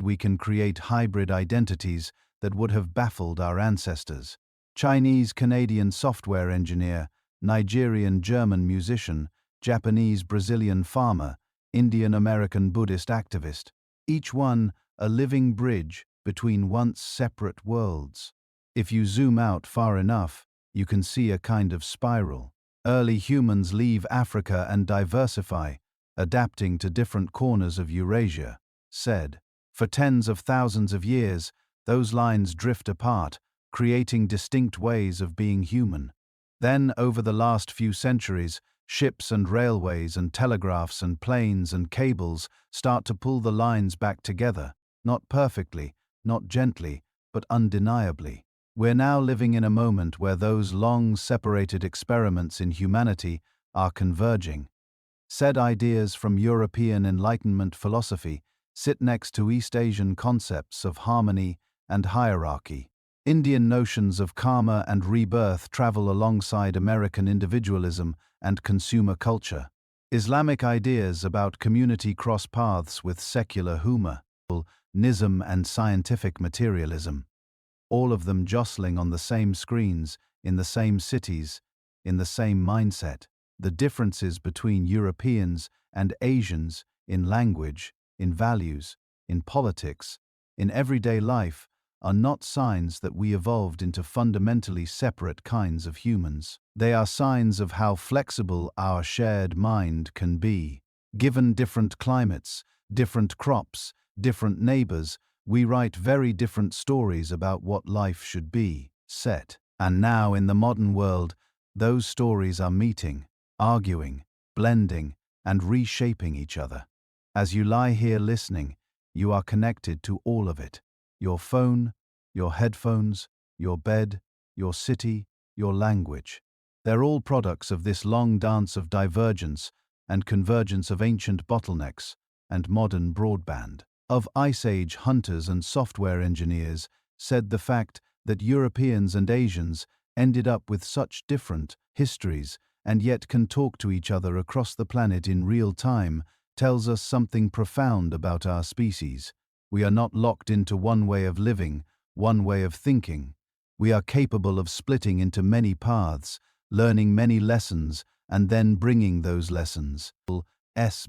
we can create hybrid identities that would have baffled our ancestors. Chinese-Canadian software engineer, Nigerian-German musician, Japanese-Brazilian farmer, Indian-American Buddhist activist. Each one a living bridge between once separate worlds. If you zoom out far enough, you can see a kind of spiral. Early humans leave Africa and diversify, adapting to different corners of Eurasia, said, "For tens of thousands of years, those lines drift apart, creating distinct ways of being human. Then, over the last few centuries, ships and railways and telegraphs and planes and cables start to pull the lines back together, not perfectly, not gently, but undeniably. We're now living in a moment where those long-separated experiments in humanity are converging." Said ideas from European Enlightenment philosophy sit next to East Asian concepts of harmony and hierarchy. Indian notions of karma and rebirth travel alongside American individualism and consumer culture. Islamic ideas about community cross paths with secular humor, nism and scientific materialism. All of them jostling on the same screens, in the same cities, in the same mindset. The differences between Europeans and Asians in language, in values, in politics, in everyday life are not signs that we evolved into fundamentally separate kinds of humans. They are signs of how flexible our shared mind can be. Given different climates, different crops, different neighbors, we write very different stories about what life should be, set. And now in the modern world, those stories are meeting, arguing, blending, and reshaping each other. As you lie here listening, you are connected to all of it. Your phone, your headphones, your bed, your city, your language. They're all products of this long dance of divergence and convergence of ancient bottlenecks and modern broadband. Of Ice Age hunters and software engineers said the fact that Europeans and Asians ended up with such different histories and yet can talk to each other across the planet in real time tells us something profound about our species. We are not locked into one way of living, one way of thinking. We are capable of splitting into many paths, learning many lessons, and then bringing those lessons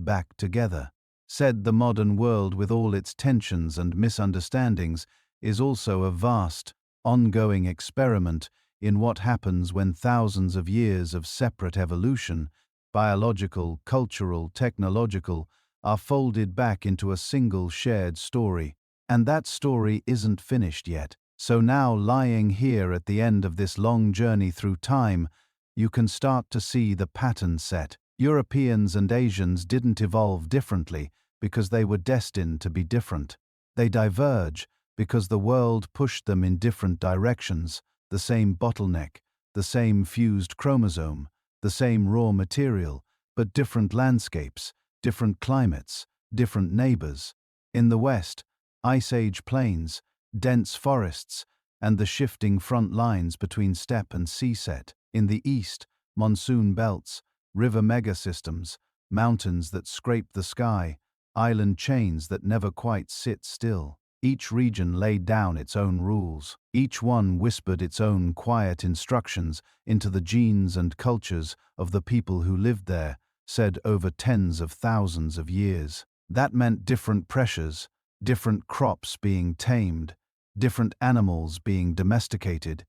back together. Said the modern world with all its tensions and misunderstandings is also a vast, ongoing experiment in what happens when thousands of years of separate evolution, biological, cultural, technological, are folded back into a single shared story. And that story isn't finished yet. So now, lying here at the end of this long journey through time, you can start to see the pattern set. Europeans and Asians didn't evolve differently because they were destined to be different. They diverge because the world pushed them in different directions, the same bottleneck, the same fused chromosome, the same raw material, but different landscapes, different climates, different neighbors. In the West, Ice Age plains, dense forests, and the shifting front lines between steppe and sea-set. In the East, monsoon belts, river megasystems, mountains that scrape the sky, island chains that never quite sit still. Each region laid down its own rules. Each one whispered its own quiet instructions into the genes and cultures of the people who lived there, said over tens of thousands of years. That meant different pressures, different crops being tamed, different animals being domesticated,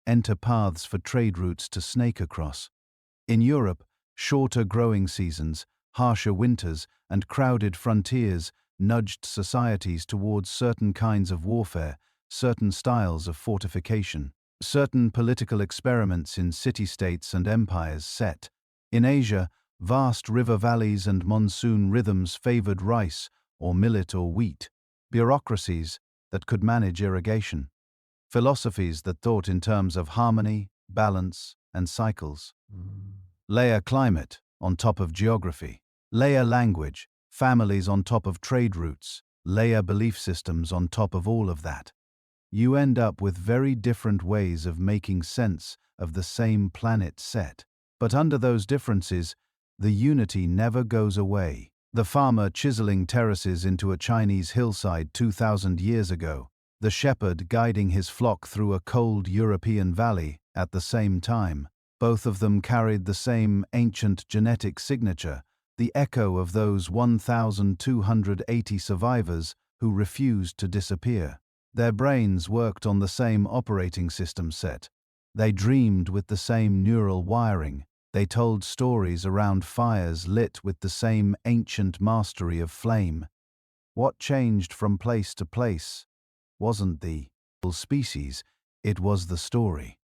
enter paths for trade routes to snake across. In Europe, shorter growing seasons, harsher winters, and crowded frontiers nudged societies towards certain kinds of warfare, certain styles of fortification, certain political experiments in city-states and empires set. In Asia, vast river valleys and monsoon rhythms favored rice or millet or wheat, bureaucracies that could manage irrigation, philosophies that thought in terms of harmony, balance, and cycles. Layer climate on top of geography, layer language, families on top of trade routes, layer belief systems on top of all of that. You end up with very different ways of making sense of the same planet set. But under those differences, the unity never goes away. The farmer chiseling terraces into a Chinese hillside 2,000 years ago, the shepherd guiding his flock through a cold European valley at the same time. Both of them carried the same ancient genetic signature, the echo of those 1,280 survivors who refused to disappear. Their brains worked on the same operating system set. They dreamed with the same neural wiring. They They told stories around fires lit with the same ancient mastery of flame. What changed from place to place wasn't the species, it was the story.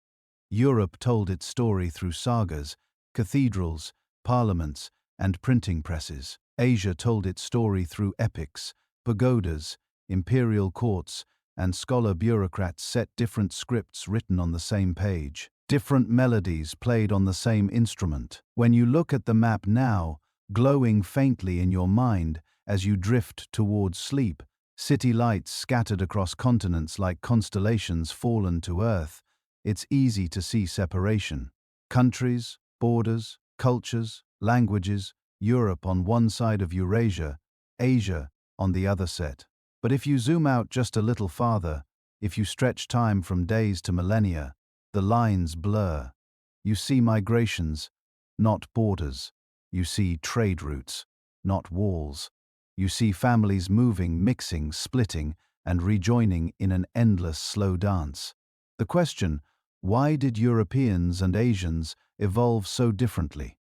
Europe told its story through sagas, cathedrals, parliaments, and printing presses. Asia told its story through epics, pagodas, imperial courts, and scholar bureaucrats set different scripts written on the same page. Different melodies played on the same instrument. When you look at the map now, glowing faintly in your mind as you drift towards sleep, city lights scattered across continents like constellations fallen to earth, it's easy to see separation. Countries, borders, cultures, languages, Europe on one side of Eurasia, Asia on the other set. But if you zoom out just a little farther, if you stretch time from days to millennia, the lines blur. You see migrations, not borders. You see trade routes, not walls. You see families moving, mixing, splitting, and rejoining in an endless slow dance. The question, why did Europeans and Asians evolve so differently,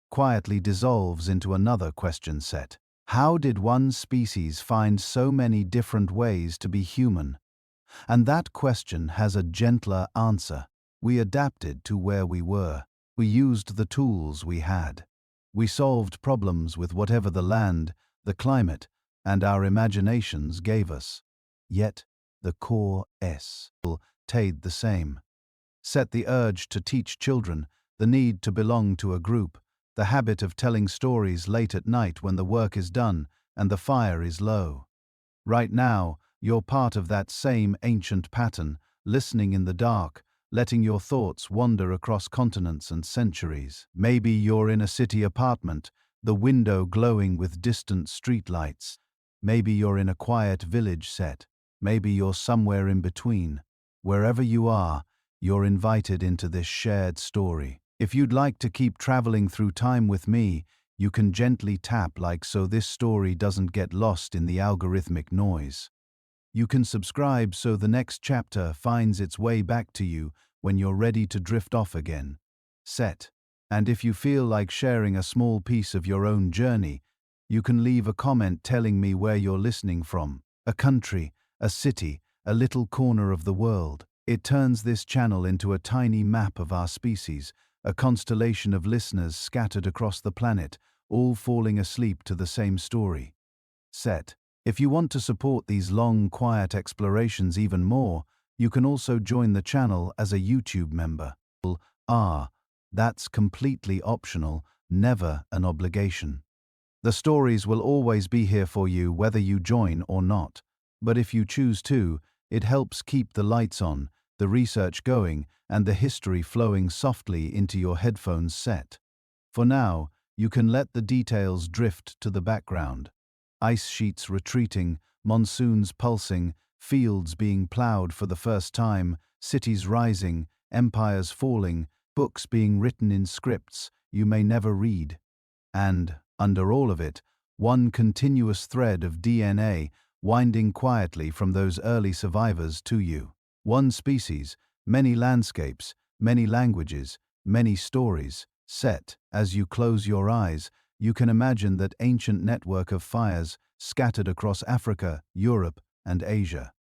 quietly dissolves into another question set. How did one species find so many different ways to be human? And that question has a gentler answer. We adapted to where we were. We used the tools we had. We solved problems with whatever the land, the climate, and our imaginations gave us. Yet, the core stayed the same. Set the urge to teach children, the need to belong to a group, the habit of telling stories late at night when the work is done and the fire is low. Right now, you're part of that same ancient pattern, listening in the dark, letting your thoughts wander across continents and centuries. Maybe you're in a city apartment, the window glowing with distant streetlights. Maybe you're in a quiet village set. Maybe you're somewhere in between. Wherever you are, you're invited into this shared story. If you'd like to keep traveling through time with me, you can gently tap like so this story doesn't get lost in the algorithmic noise. You can subscribe so the next chapter finds its way back to you when you're ready to drift off again. Set. And if you feel like sharing a small piece of your own journey, you can leave a comment telling me where you're listening from. A country, a city, a little corner of the world. It turns this channel into a tiny map of our species, a constellation of listeners scattered across the planet, all falling asleep to the same story. Set. If you want to support these long, quiet explorations even more, you can also join the channel as a YouTube member. That's completely optional, never an obligation. The stories will always be here for you whether you join or not. But if you choose to, it helps keep the lights on, the research going, and the history flowing softly into your headphones set. For now, you can let the details drift to the background. Ice sheets retreating, monsoons pulsing, fields being plowed for the first time, cities rising, empires falling, books being written in scripts you may never read. And, under all of it, one continuous thread of DNA winding quietly from those early survivors to you. One species, many landscapes, many languages, many stories. Set. As you close your eyes, you can imagine that ancient network of fires scattered across Africa, Europe, and Asia.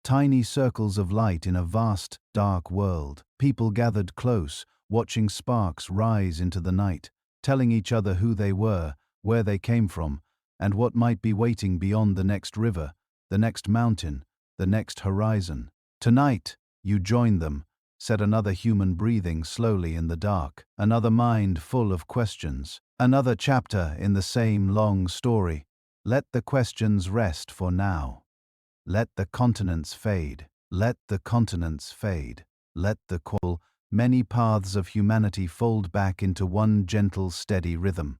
Tiny circles of light in a vast, dark world. People gathered close, watching sparks rise into the night, telling each other who they were, where they came from, and what might be waiting beyond the next river, the next mountain, the next horizon. Tonight, you join them, set another human breathing slowly in the dark, another mind full of questions, another chapter in the same long story. Let the questions rest for now. Let the continents fade. Let the continents fade. Let the many paths of humanity fold back into one gentle, steady rhythm.